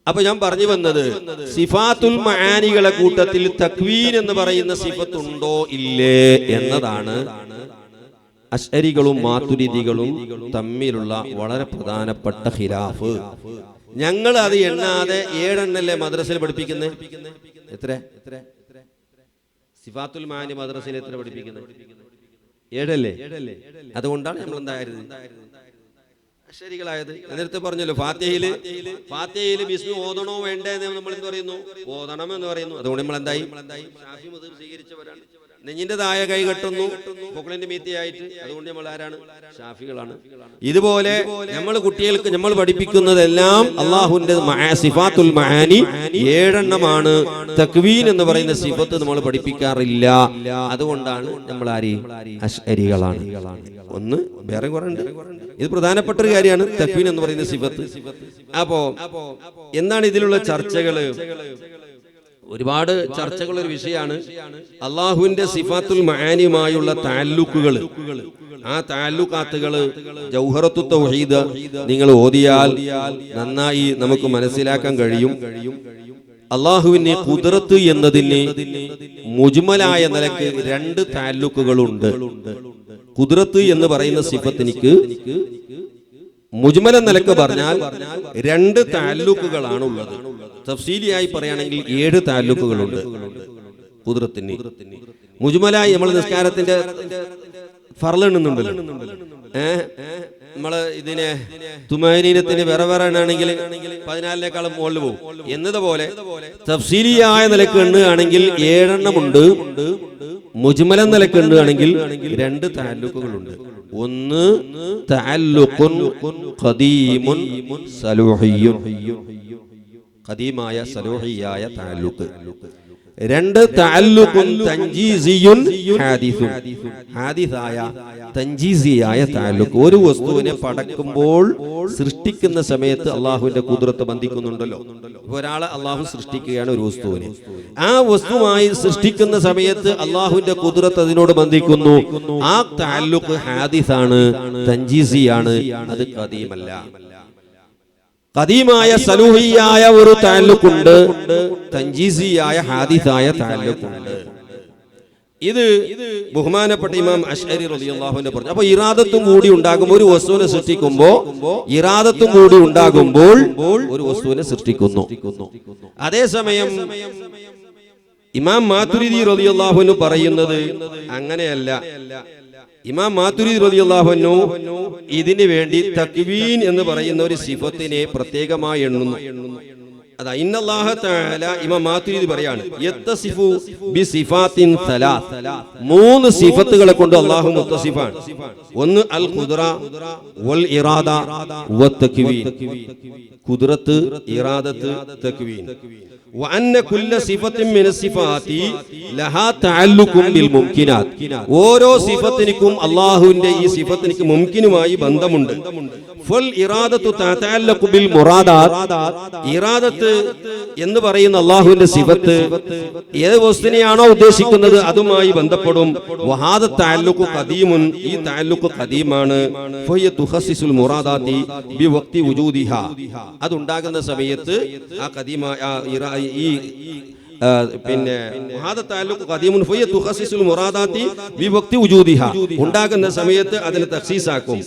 അപ്പൊ ഞാൻ പറഞ്ഞു വന്നത്, സിഫാത്തുൽ മആനികളെ കൂട്ടത്തിൽ തക്വീൻ എന്ന് പറയുന്ന സിഫത്ത് ഉണ്ടോ ഇല്ലേ എന്നതാണ് അശ്അരികളും മാതുരിദികളും തമ്മിലുള്ള വളരെ പ്രധാനപ്പെട്ട ഖിലാഫ്. ഞങ്ങൾ അത് എണ്ണാതെ 7 എണ്ണല്ലേ മദ്രസയിൽ പഠിപ്പിക്കുന്നത്? എത്ര സിഫാത്തുൽ മാനി മദ്രസയിൽ എത്ര പഠിപ്പിക്കുന്നത്? 7 അല്ലേ? അതുകൊണ്ടാണ് നമ്മൾ എന്തായത് അശ്അരികളായത്. നേരത്തെ പറഞ്ഞല്ലോ, ഫാത്തിഹയില് ബിസ്മി ഓതണോ വേണ്ടേ എന്ന് നമ്മൾ എന്ത് പറയുന്നു? ഓതണം എന്ന് പറയുന്നു. അതുകൊണ്ട് നമ്മൾ എന്തായി? ഷാഫി മദ്ഹബ് സ്വീകരിച്ചവരാണ്. നെഞ്ഞിന്റെ താഴെ കൈ കെട്ടുന്നു പൊക്കളിന്റെ മീത്തിയായിട്ട്. അതുകൊണ്ട് നമ്മൾ ആരാണ്? ഷാഫികളാണ്. ഇതുപോലെ നമ്മൾ കുട്ടികൾക്ക് നമ്മൾ പഠിപ്പിക്കുന്നതെല്ലാം അള്ളാഹുവിന്റെ സിഫാത്തുൽ മആനി 7 എണ്ണമാണ്. തക്വീൻ എന്ന് പറയുന്ന സിഫത്ത് നമ്മൾ പഠിപ്പിക്കാറില്ല. അതുകൊണ്ടാണ് നമ്മൾ ആര്? അശ്അരികളാണ്. ഒന്ന് വേറെ കുറെ ഉണ്ട്. ഇത് പ്രധാനപ്പെട്ട ഒരു കാര്യമാണ് തക്വീൻ എന്ന് പറയുന്ന സിഫത്ത്. അപ്പോ എന്താണ് ഇതിലുള്ള ചർച്ചകള്? ഒരുപാട് ചർച്ചകൾ ഒരു വിഷയമാണ്. അള്ളാഹുവിന്റെ സിഫാത്തുൽ മആനിയുമായുള്ള തഅല്ലുഖുകൾ, ആ തഅല്ലുഖാത്തുകൾ ജൗഹറത്തു തൗഹീദ് നിങ്ങൾ ഓതിയാൽ നന്നായി നമുക്ക് മനസ്സിലാക്കാൻ കഴിയും. അള്ളാഹുവിന് ഖുദ്റത്ത് എന്നതിന് മുജ്മലായ നിലക്ക് 2 തഅല്ലുഖുകളുണ്ട്. ഖുദ്റത്ത് എന്ന് പറയുന്ന സിഫത്തിനിക്ക് മുജ്മല നിലക്ക് പറഞ്ഞാൽ 2 തഅല്ലുഖുകളാണ് ഉള്ളത്. തഫ്സീലിയായി പറയുകയാണെങ്കിൽ 7 തഅല്ലുഖുകളുണ്ട് ഖുദ്റത്തിന്. മുജ്മലായി നമ്മൾ നിസ്കാരത്തിന്റെ ഫർള് എണ്ണുന്നുണ്ടല്ലോ. നമ്മള് ഇതിനെ തുമഅനീനത്തിന് വേറെ ആണെങ്കിൽ 14നേക്കാളും മുകളിൽ പോകും എന്നതുപോലെ തഫ്സീലിയായ നിലക്ക് എണ്ണുകയാണെങ്കിൽ 7 എണ്ണമുണ്ട്. മുജ്മല നിലക്ക് എണ്ണുകയാണെങ്കിൽ 2 തഅല്ലുഖുകളുണ്ട്. ഒന്ന് തഅല്ലുഖുൻ ഖദീമുൻ സലൂഹിയ്യുൻ, ഖദീമായ സലൂഹിയായ തഅല്ലുഖ്. 2 തഅല്ലുഖുൻ തൻജീസിയുൻ ഹാദിസുൻ, ഹാദിസായ തൻജീസിയായ തഅല്ലുഖ്. ഒരു വസ്തുവിനെ പടക്കുമ്പോൾ സൃഷ്ടിക്കുന്ന സമയത്ത് അള്ളാഹുവിന്റെ ഖുദ്റത്ത് ബന്ധിക്കുന്നുണ്ടല്ലോ. ഒരാളെ അള്ളാഹു സൃഷ്ടിക്കുകയാണ് ഒരു വസ്തുവിനെ, ആ വസ്തുവായി സൃഷ്ടിക്കുന്ന സമയത്ത് അള്ളാഹുവിന്റെ ഖുദ്റത്ത് അതിനോട് ബന്ധിക്കുന്നു. ആ തഅല്ലുഖ് ഹാദിസാണ്, തൻജീസിയാണ്, അത് ഖദീമല്ല. ഖദീമായ സലൂഹിയായ ഒരു തഅല്ലുഖുണ്ട്, തൻജീസിയായ ഹാദിസായ തഅല്ലുഖുണ്ട്. ഇത് ബഹുമാനപ്പെട്ട ഇമാം അശ്അരി റളിയല്ലാഹു അൻഹു പറഞ്ഞു. അപ്പോൾ ഇറാദത്തും കൂടി ഉണ്ടാകും. ഒരു വസ്തുവിനെ സൃഷ്ടിക്കുമ്പോൾ ഇറാദത്തും കൂടി ഉണ്ടാകുമ്പോൾ ഒരു വസ്തുവിനെ സൃഷ്ടിക്കുന്നു. അതേസമയം ഇമാം മാതുരിദി റളിയല്ലാഹു അൻഹു പറയുന്നത് അങ്ങനെയല്ല. ഇമാം മാതുരിദി റളിയല്ലാഹു അൻഹു ഇതിനു വേണ്ടി തക്വീൻ എന്ന് പറയുന്ന ഒരു സിഫത്തിനെ പ്രത്യേകമായി എണ്ണുന്നു. അതാ ഇന്നല്ലാഹ തആല ഇമാം മാതുരിദി പറയാണ് യത്തസിഫു ബിസിഫാത്തിൻ സലാസ്, 3 സിഫത്തുകളെ കൊണ്ട് അല്ലാഹു മുത്തസിഫാണ്. ഒന്ന് അൽ ഖുദ്റ വൽ ഇറാദ വത്തക്വീൻ, ഖുദ്റത്ത്, ഇറാദത്ത്, തക്വീൻ. وأن كل صفة من الصفات لها تعلق بالممكنات, ഓരോ സിഫത്തിനും അല്ലാഹുവിന്റെ ഈ സിഫത്തിനും മുംകിനുമായി ബന്ധമുണ്ട്. ഫൽ ഇറാദത്തു തതഅല്ലഖു ബിൽ മുറാദാത്ത്, ഇറാദത്ത് എന്ന് പറയുന്ന അല്ലാഹുവിന്റെ സിഫത്ത് ഏത് വസ്തുവിനെയാണോ ഉദ്ദേശിക്കുന്നത് അതുമായി ബന്ധപ്പെടും. വഹാദ തഅല്ലുഖു ഖദീമുൻ, ഈ തഅല്ലുഖ് ഖദീമാണ്. ഫഹിയ തുഖസ്സിസുൽ മുറാദാതി ബിവഖ്തി വുജൂദിഹാ, അത് ഉണ്ടാകുന്ന സമയത്ത് ആ ഖദീമായ ഈ പിന്നെ ഉണ്ടാകുന്ന സമയത്ത് അതിനെ തഖ്സീസാക്കും.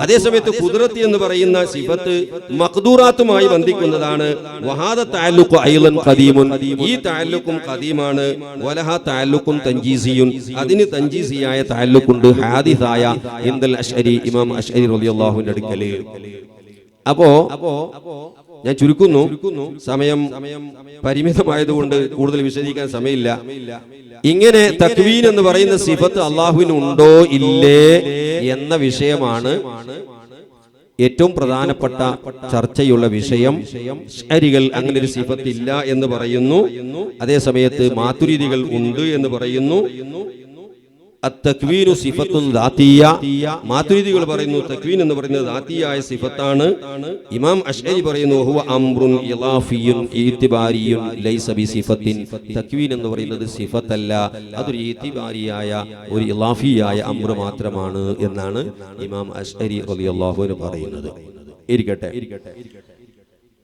അതേ സമയത്ത് ഖുദ്റത്ത് എന്ന് പറയുന്ന സിഫത്ത് മഖ്ദൂറാത്തുമായി ബന്ധിക്കുന്നതാണ്. ഈ തഅല്ലുഖും ഖദീമാണ്. വലഹാ തഅല്ലുഖുൻ തൻജീസിയുൻ, അതിന് തൻജീസിയായ തഅല്ലുഖുണ്ട്, ഹാദിസായ ഇൻദൽ അശ്അരി, ഇമാം അശ്അരി റളിയല്ലാഹു അൻഹു അടുക്കൽ. അപ്പോ ഞാൻ ചുരുക്കുന്നു, സമയം പരിമിതമായതുകൊണ്ട് കൂടുതൽ വിശദീകരിക്കാൻ സമയമില്ല. ഇങ്ങനെ തക്വീൻ എന്ന് പറയുന്ന സിഫത്ത് അള്ളാഹുവിന് ഉണ്ടോ ഇല്ലേ എന്ന വിഷയമാണ് ഏറ്റവും പ്രധാനപ്പെട്ട ചർച്ചയുള്ള വിഷയം. അശ്അരികൾ അങ്ങനെ ഒരു സിഫത്ത് ഇല്ല എന്ന് പറയുന്നു, അതേ സമയത്ത് മാതുരിദികൾ ഉണ്ട് എന്ന് പറയുന്നു. അത്തക്വീനു സിഫത്തുൻ ദാത്തിയ, മാതുരിദികൾ പറയുന്നു തക്വീൻ എന്ന് പറയുന്നത് ദാത്തിയായ സിഫത്താണ്. ഇമാം അശ്അരി പറയുന്നു ഹുവ അംറുൻ ഇളാഫിയുൻ ഇത്തിബാരിയുൻ ലൈസ ബിസിഫത്തിൻ, തക്വീൻ എന്ന് പറയുന്നത് സിഫത്തല്ല, അതൊരു ഇത്തിബാരിയായ ഒരു ഇളാഫിയായ അംർ മാത്രമാണ് എന്നാണ് ഇമാം അശ്അരി റളിയല്ലാഹു അൻഹു പറയുന്നത്. ഇരിക്കട്ടെ,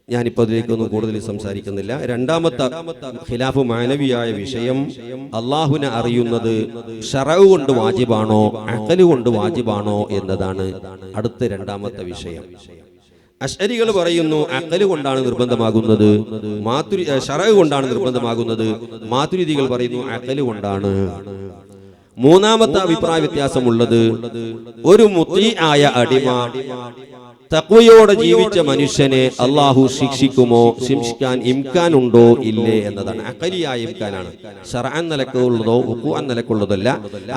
ഞാനിപ്പോൾ അതിലേക്കൊന്നും കൂടുതൽ സംസാരിക്കുന്നില്ല. രണ്ടാമത്തെ ഖിലാഫ് മാനവിയായ വിഷയം, അള്ളാഹുവിനെ അറിയുന്നത് ശറഅ് കൊണ്ട് വാജിബാണോ അഖല് കൊണ്ട് വാജിബാണോ എന്നതാണ് അടുത്ത രണ്ടാമത്തെ വിഷയം. അശ്അരികൾ പറയുന്നു അഖല് കൊണ്ടാണ് നിർബന്ധമാകുന്നത്, ശറഅ് കൊണ്ടാണ് നിർബന്ധമാകുന്നത്. മാതുരിദികൾ പറയുന്നു അഖല് കൊണ്ടാണ്. മൂന്നാമത്തെ അഭിപ്രായ വ്യത്യാസമുള്ളത്, ഒരു മുതീഅായ അടിമ, തഖ്വയോടെ ജീവിച്ച മനുഷ്യനെ അള്ളാഹു ശിക്ഷിക്കുമോ, ശിക്ഷിക്കാൻ ഇംകാൻ ഉണ്ടോ ഇല്ലേ എന്നതാണ്. അഖലിയായ ഇംകാനാണ്, ശർഅൻ നിലക്കുള്ളതോ ഉഖൂഅൻ നിലക്കുള്ളതല്ല,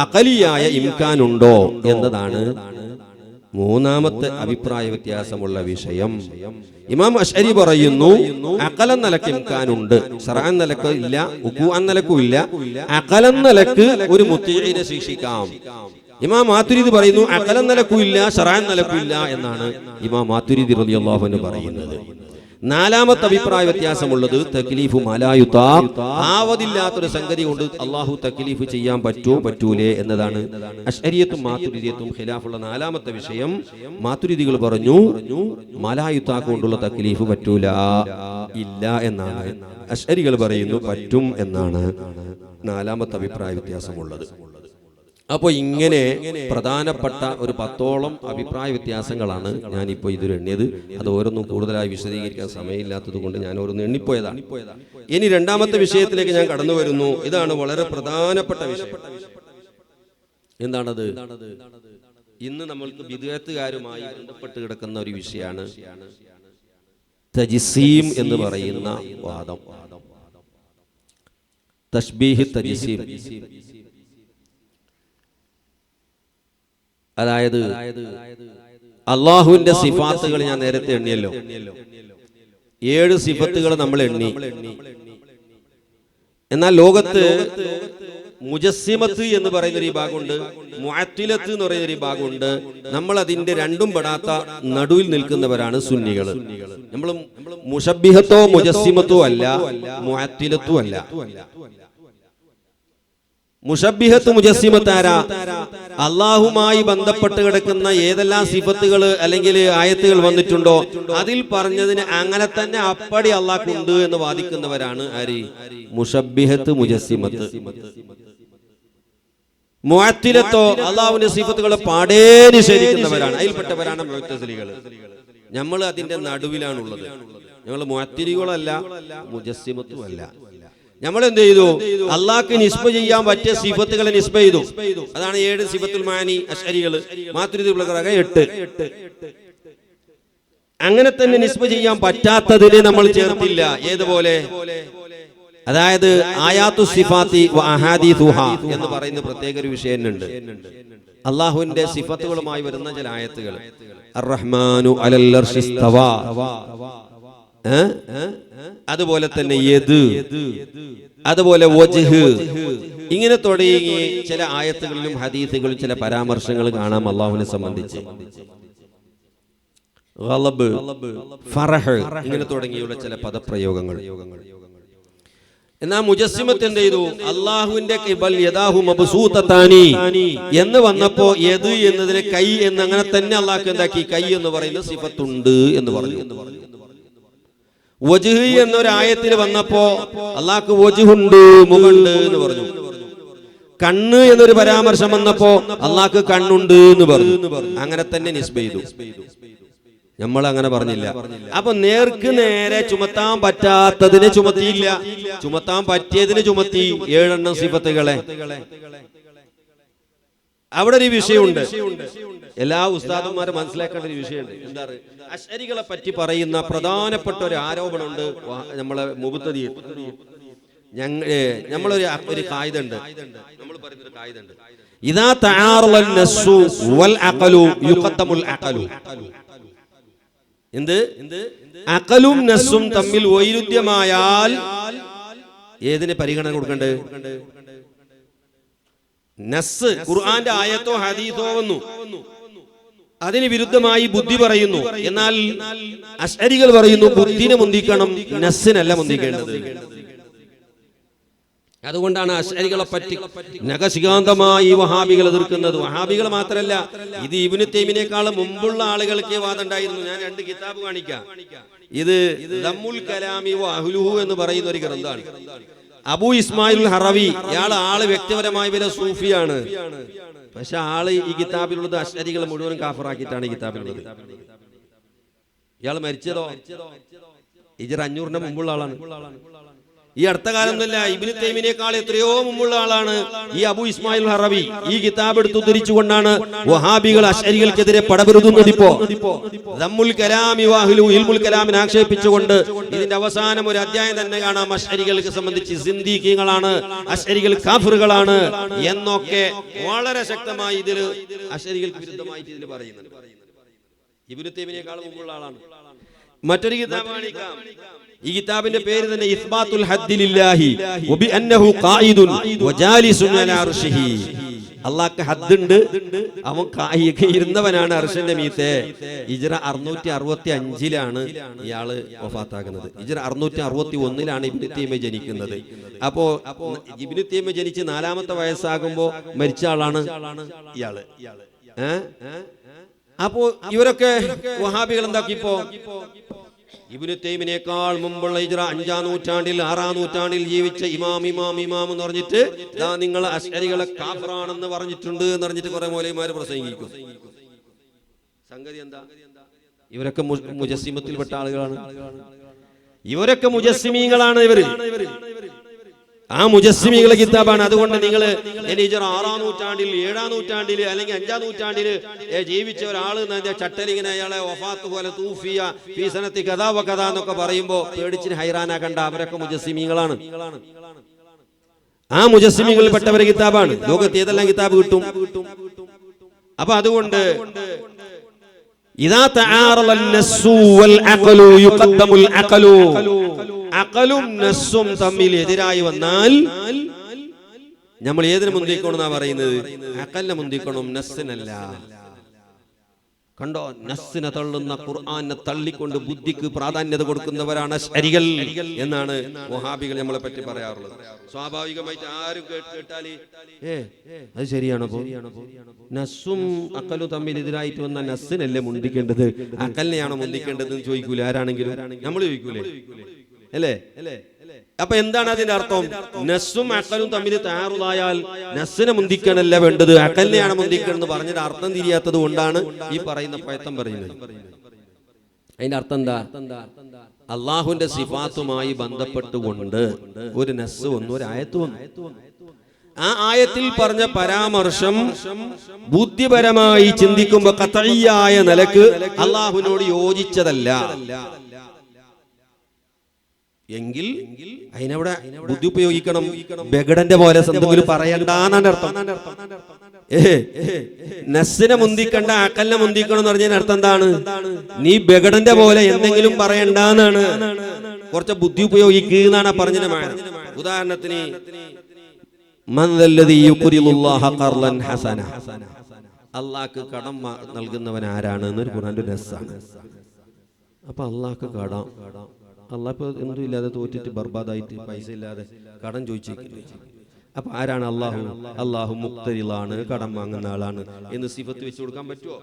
അഖലിയായ ഇംകാൻ ഉണ്ടോ എന്നതാണ് മൂന്നാമത്തെ അഭിപ്രായ വ്യത്യാസമുള്ള വിഷയം. ഇമാം അശ്അരി പറയുന്നു അഖലൻ നിലക്ക് ഇംകാനുണ്ട്, ശർഅൻ നിലക്ക് ഇല്ല, ഉഖൂഅൻ നിലക്കും ഇല്ല. അഖലൻ നിലക്ക് ഒരു മുതീഇനെ ശിക്ഷിക്കാം. ഇമാം മാതുരിദി പറയുന്നു അഖലൻ നിലക്കും ഇല്ല, ശർഅൻ നിലക്കും ഇല്ല എന്നാണ് ഇമാം മാതുരിദി റളിയല്ലാഹു അൻഹു പറയുന്നത്. നാലാമത്തെ അഭിപ്രായ വ്യത്യാസമുള്ളത് തക്ലീഫു മലായുതാഖ്, ആവതില്ലാത്തൊരു സംഗതി കൊണ്ട് അള്ളാഹു തക്ലീഫ് ചെയ്യാൻ പറ്റൂലേ എന്നതാണ്. അശ്അരിയത്തും മാതുരിദിയത്തും ഖിലാഫുള്ള നാലാമത്തെ വിഷയം. മാതുരിദികൾ പറഞ്ഞു മലായുതാഖ് കൊണ്ടുള്ള തക്ലീഫ് പറ്റൂല, ഇല്ല എന്നാണ്. അശ്അരികൾ പറയുന്നു പറ്റും എന്നാണ് നാലാമത്തെ അഭിപ്രായ വ്യത്യാസമുള്ളത്. അപ്പോൾ ഇങ്ങനെ പ്രധാനപ്പെട്ട ഒരു 10ഓളം അഭിപ്രായ വ്യത്യാസങ്ങളാണ് ഞാനിപ്പോൾ ഇതിൽ എണ്ണിയത്. അത് ഓരോന്നും കൂടുതലായി വിശദീകരിക്കാൻ സമയമില്ലാത്തത് കൊണ്ട് ഞാൻ ഓരോന്ന് എണ്ണിപ്പോയതാണ്. ഇനി രണ്ടാമത്തെ വിഷയത്തിലേക്ക് ഞാൻ കടന്നു വരുന്നു. ഇതാണ് വളരെ പ്രധാനപ്പെട്ട വിഷയം. എന്താണത്? ഇന്ന് നമ്മൾക്ക് ബിദ്അത്തുകാരുമായി ബന്ധപ്പെട്ട് കിടക്കുന്ന ഒരു വിഷയമാണ് തജ്സീം എന്ന് പറയുന്ന വാദം. തശ്ബീഹ്, തജ്സീം, അതായത് അള്ളാഹുവിന്റെ സിഫാത്തുകൾ ഞാൻ നേരത്തെ എണ്ണിയല്ലോ, 7 സിഫത്തുകൾ നമ്മൾ എണ്ണി. എന്നാൽ ലോകത്ത് മുജസ്സിമത്ത് എന്ന് പറയുന്ന ഒരു ഭാഗമുണ്ട്, മുഅത്തിലത്ത് എന്ന് പറയുന്ന ഒരു ഭാഗമുണ്ട്. നമ്മൾ അതിന്റെ രണ്ടും പെടാത്ത നടുവിൽ നിൽക്കുന്നവരാണ് സുന്നികൾ. നമ്മൾ മുശബ്ബിഹത്തോ മുജസ്സിമത്തോ അല്ല, മുഅത്തിലത്തും അല്ല. മുശബ്ബിഹത്ത് മുജസ്സിമത്താരാ? അള്ളാഹുമായി ബന്ധപ്പെട്ട് കിടക്കുന്ന ഏതെല്ലാം സിഫത്തുകൾ അല്ലെങ്കിൽ ആയത്തുകൾ വന്നിട്ടുണ്ടോ അതിൽ പറഞ്ഞതിന് അങ്ങനെ തന്നെ അപ്പടി അള്ളാഹ്ക്കുണ്ട് എന്ന് വാദിക്കുന്നവരാണ് ആര്? മുശബ്ബിഹത്ത് മുജസ്സിമത്ത്. മുഅത്തിലത്തോ അള്ളാഹുവിന്റെ സിഫത്തുകളെ പാടേ നിഷേധിക്കുന്നവരാണ്, അതിൽപ്പെട്ടവരാണ് മുഅ്തസിലികൾ. നമ്മൾ അതിന്റെ നടുവിലാണുള്ളത്. ഞങ്ങൾ മുഅത്തിലികളല്ല, മുജസ്സിമത്തും അല്ല. നമ്മൾ എന്ത് ചെയ്തു? അള്ളാഹ്ക്ക് നിസ്ബ ചെയ്യാൻ പറ്റിയ സിഫത്തുകളെ നിസ്ബ ചെയ്തു. അതാണ് 7 സിഫത്തുൽ മാനി അശ്അരികൾ. മാതുരിദികൾ 8. അങ്ങനെ തന്നെ നിസ്ബ ചെയ്യാൻ പറ്റാത്തതിനെ നമ്മൾ ചേർത്തില്ല. ഏതുപോലെ? അതായത് ആയാത്തു സിഫാത്തി വ അഹാദീസുഹ എന്ന് പറയുന്ന പ്രത്യേക ഒരു വിഷയമുണ്ട്. അള്ളാഹുവിന്റെ സിഫത്തുകളുമായി വരുന്ന ചില ആയത്തുകൾ. അർറഹ്മാനു അലൽ അർശി ഇസ്തവാ, അതുപോലെ തന്നെ യദ്, അതുപോലെ വജ്ഹ്, ഇങ്ങനെ തുടങ്ങി ചില ആയത്തുകളിലും ഹദീസുകളിലും ചില പരാമർശങ്ങൾ കാണാം അള്ളാഹുവിനെ സംബന്ധിച്ച്. ഗളബ്, ഫറഹ്, ഇങ്ങനെ തുടങ്ങിയുള്ള ചില പദപ്രയോഗങ്ങൾ. എന്നാൽ മുജസ്സിമത്ത് എന്ത് ചെയ്തു? അള്ളാഹുവിന്റെ ഖിബൽ യദാഹു മബ്സൂതതാനി എന്ന് വന്നപ്പോ യദ് എന്നതിന് കൈ എന്ന് അങ്ങനെ തന്നെ അള്ളാഹു എന്താക്കി? കൈ എന്ന് പറയുന്ന സിഫത്തുണ്ട് എന്ന് പറഞ്ഞു. വജ്ഹ് എന്നൊരായത്തിൽ വന്നപ്പോ അള്ളാഹ്ക്ക് വജ്ഹുണ്ട്, മുഖമുണ്ട് എന്ന് പറഞ്ഞു. കണ്ണ് എന്നൊരു പരാമർശം വന്നപ്പോ അള്ളാഹ്ക്ക് കണ്ണുണ്ട് എന്ന് പറഞ്ഞു. അങ്ങനെ തന്നെ നിസ്ബ ചെയ്തു. നമ്മൾ അങ്ങനെ പറഞ്ഞില്ല. അപ്പൊ നേർക്ക് നേരെ ചുമത്താൻ പറ്റാത്തതിനെ ചുമത്തിയില്ല, ചുമത്താൻ പറ്റിയതിന് ചുമത്തി 7 സിഫത്തുകളെ. അവിടെ ഒരു വിഷയമുണ്ട്, എല്ലാ ഉസ്താദന്മാരും മനസ്സിലാക്കേണ്ട ഒരു വിഷയമുണ്ട്. എന്താ? അശ്അരികളെ പറ്റി പറയുന്ന പ്രധാനപ്പെട്ട ഒരു ആരോപണമുണ്ട് നമ്മളെ മുബത്തദിയിൽ. നമ്മളൊരു കായിദുണ്ട്, നമ്മൾ പറയുന്നൊരു കായിദുണ്ട്. ഇദാ തആറളൻ നസ്സു വൽ അഖലു യുഖദ്ദമുൽ അഖലു. എന്ത്? അഖലും നസ്സും തമ്മിൽ വൈരുദ്ധ്യമായാൽ ഏതിനെ പരിഗണന കൊടുക്കണ്ടേ? നസ് ഖുർആന്റെ ആയത്തോ ഹദീസോ വന്നു, അതിന് വിരുദ്ധമായി ബുദ്ധി പറയുന്നു. എന്നാൽ അശ്അരികൾ പറയുന്നു ബുദ്ധിനെ മുന്തിക്കണം, നസ്സിനല്ല മുന്തിക്കേണ്ടത്. അതുകൊണ്ടാണ് അശ്അരികളെ പറ്റി നഖശികാന്തമായി വഹാബികൾ എതിർക്കുന്നത്. വഹാബികൾ മാത്രമല്ല, ഇത് ഇബ്നു തൈമിയയേക്കാൾ മുമ്പുള്ള ആളുകൾക്ക് വാദം ഉണ്ടായിരുന്നു. ഞാൻ 2 കിതാബ് കാണിക്കാം. ഇത് ദമ്മുൽ കലാമി വ അഹ്ലുഹു എന്ന് പറയുന്ന ഒരു ഗ്രന്ഥമാണ്. അബൂ ഇസ്മായിൽ ഹറവി, ആള് വ്യക്തിപരമായി വരെ സൂഫിയാണ്. പക്ഷെ ആള് ഈ കിതാബിലുള്ളത് അശ്അരികൾ മുഴുവൻ കാഫറാക്കിയിട്ടാണ് ഈ കിതാബിലുള്ളത്. ഇയാൾ മരിച്ചതോ ഹിജ്റ 500-ന് മുമ്പുള്ള ആളാണ്. ഈ അടുത്ത കാലം തന്നെ ഇബ്നു തൈമിയയേക്കാൾ എത്രയോ മുമ്പുള്ള ആളാണ് ഈ അബൂ ഇസ്മായിൽ ഹറവി. ഈ കിതാബ് എടുത്ത് ഉദ്ധരിച്ചുകൊണ്ടാണ് വഹാബികൾ അശ്അരികൾക്കെതിരെ പടപൊരുതുന്നത്. ഇപ്പോ ദമ്മുൽ കലാമി വ അഹ്ലു ഇൽമുൽ കലാമിനെ ആക്ഷേപിച്ചുകൊണ്ട് ഇതിന്റെ അവസാനം ഒരു അധ്യായം തന്നെ കാണാം. അശ്അരികൾക്ക് സംബന്ധിച്ച് സിന്ദീഖീങ്ങളാണ്, അശ്അരികൾ കാഫിറുകളാണ് എന്നൊക്കെ വളരെ ശക്തമായി ഇതിൽ അശ്അരികൾക്ക് വിരുദ്ധമായിട്ട് ഇതിൽ പറയുന്നുണ്ട്. ഇബ്നു തൈമിയയേക്കാൾ മുമ്പുള്ള ആളാണ്. മറ്റൊരു കിതാബ് കാണിക്കാം. ഈ കിതാബിന്റെ പേര് തന്നെ ഇസ്ബാത്തുൽ ഹദ്ദി ലില്ലാഹി വബി അന്നഹു ഖായിദുൻ വജാലിസുൻ അലാ അർശിഹി. അല്ലാഹ്ക്ക് ഹദ്ദുണ്ട്, അവൻ ഇരുന്നവനാണ് അർശിന്റെ മീതെ. ഹിജ്റ 665-ലാണ് ഇയാള് വഫാത്താകുന്നത്. ഹിജ്റ 661-ലാണ് ഇബ്നു തൈമിയ ജനിക്കുന്നത്. അപ്പോ ഇബ്നു തൈമിയ ജനിച്ച് 4-ാമത്തെ വയസ്സാകുമ്പോ മരിച്ച ആളാണ് ഇയാള്. അപ്പോ ഇവരൊക്കെ വഹാബികൾ എന്താക്കിപ്പോ ഇബ്നു തൈമിയയേക്കാൾ മുമ്പുള്ള ഹിജ്റ 5-ാം നൂറ്റാണ്ടിൽ 6-ാം നൂറ്റാണ്ടിൽ ജീവിച്ച ഇമാം എന്ന് പറഞ്ഞിട്ട് നിങ്ങൾ അശ്അരികളെ കാഫിറാണെന്ന് പറഞ്ഞിട്ടുണ്ട് എന്ന് പറഞ്ഞിട്ട് കുറെ മൗലവിമാര് പ്രസംഗിക്കും. സംഗതി എന്താ? ഇവരൊക്കെ മുജസ്സിമത്തിൽപ്പെട്ട ആളുകളാണ്. ഇവരൊക്കെ മുജസ്സിമീങ്ങളാണ്. ഇവര് ആ മുജസ്സിമികളെ കിതാബാണ്. അതുകൊണ്ട് നിങ്ങൾ ഹിജ്റ 6-ാം നൂറ്റാണ്ടിൽ 7-ാം നൂറ്റാണ്ടിൽ അല്ലെങ്കിൽ 5-ാം നൂറ്റാണ്ടിൽ ജീവിച്ച ഒരാള് ചട്ടലിങ്ങനെ അയാളെ വഫാത്ത് പോലെ തൂഫിയ ഫീ സനത്തി കഥാ വ കഥാ എന്നൊക്കെ പറയുമ്പോ പേടിച്ചിന് ഹൈറാനാക്കണ്ട. അവരൊക്കെ മുജസ്സിമീങ്ങളാണ്. ആ മുജസ്സിമികളിൽപ്പെട്ടവരെ കിതാബാണ്. ലോകത്ത് ഏതെല്ലാം കിതാബ് കിട്ടും. അപ്പൊ അതുകൊണ്ട് ഇദാ തആറളൻ നസ്സു വൽ അഖലു യുഖദ്ദമുൽ അഖലു, അഖലും നസ്സും തമ്മിൽ എതിരായി വന്നാൽ നമ്മൾ ഏതിനെ മുന്തിക്കണമെന്നാ പറയുന്നത്? അഖലിനെ മുന്തിക്കണം, നസ്സിനല്ല. കണ്ടോ? നസ്സിനെ തള്ളുന്ന ഖുർആനെ തള്ളിക്കൊണ്ട് ബുദ്ധിക്ക് പ്രാധാന്യത കൊടുക്കുന്നവരാണ് അശ്അരികൾ എന്നാണ് വഹാബികൾ നമ്മളെ പറ്റി പറയാറുള്ളത്. സ്വാഭാവികമായിട്ട് ആരും കേട്ടാല് അത് ശരിയാണോ? നസ്സും അഖലും തമ്മിൽ എതിരായിട്ട് വന്ന നസ്സിനല്ലേ മുന്തിക്കേണ്ടത്, അഖലിനെയാണോ മുന്തിക്കേണ്ടത് എന്ന് ചോദിക്കൂലേ ആരാണെങ്കിലും? നമ്മൾ ചോദിക്കൂലേ? അല്ലേ? അപ്പൊ എന്താണ് അതിന്റെ അർത്ഥം? നസ്സും അഖലും തമ്മിൽ തആറുദായാൽ നസ്സിനെ മുന്തിക്കണല്ല വേണ്ടത്, അഖലിനെയാണ് മുന്തിക്കണമെന്ന് പറഞ്ഞിട്ട് അർത്ഥം തിരിയാത്തത് കൊണ്ടാണ് ഈ പറയുന്ന പയത്തം പറയുന്നത്. അതിന്റെ അർത്ഥം എന്താ? അള്ളാഹുവിന്റെ സിഫാത്തുമായി ബന്ധപ്പെട്ടുകൊണ്ട് ഒരു നസ്സ് വന്നു, ഒരു ആയത്ത് വന്നു. ആ ആയത്തിൽ പറഞ്ഞ പരാമർശം ബുദ്ധിപരമായി ചിന്തിക്കുമ്പോൾ ഖത്ഈയായ നിലക്ക് അല്ലാഹുവിനോട് യോജിച്ചതല്ല എങ്കിൽ അതിനവിടെ ബുദ്ധി ഉപയോഗിക്കണം. ബഗടന്റെ പോലെ എന്തെങ്കിലും പറയണ്ടെന്നാണ് അർത്ഥം. നസ്സിനെ മുന്തിക്കണ്ട അക്കലിനെ മുന്തിക്കണം എന്ന് പറഞ്ഞതിന് അർത്ഥം എന്താണ്? നീ ബഗടന്റെ പോലെ എന്തെങ്കിലും പറയണ്ടെന്നാണ്. കുറച്ച് ബുദ്ധി ഉപയോഗിക്കുന്നതാണ് പറഞ്ഞതിന്. ഉദാഹരണത്തിന് അള്ളാഹ്ക്ക് കടം നൽകുന്നവൻ ആരാണ് എന്നൊരു ഖുർആന്റെ നസ്സാണ്. അപ്പൊ അള്ളാഹ്ക്ക് കടം, അള്ളാഹ് ഇപ്പൊ എന്തും ഇല്ലാതെ തോറ്റിട്ട് ബർബാദായിട്ട് പൈസ ഇല്ലാതെ കടം ചോദിച്ചിരിക്കുന്നു. അപ്പൊ ആരാണ് അള്ളാഹു? അള്ളാഹു മുഖ്തരിലാണ്, കടം വാങ്ങുന്ന ആളാണ് എന്ന് സിഫത്ത് വെച്ച് കൊടുക്കാൻ പറ്റുമോ?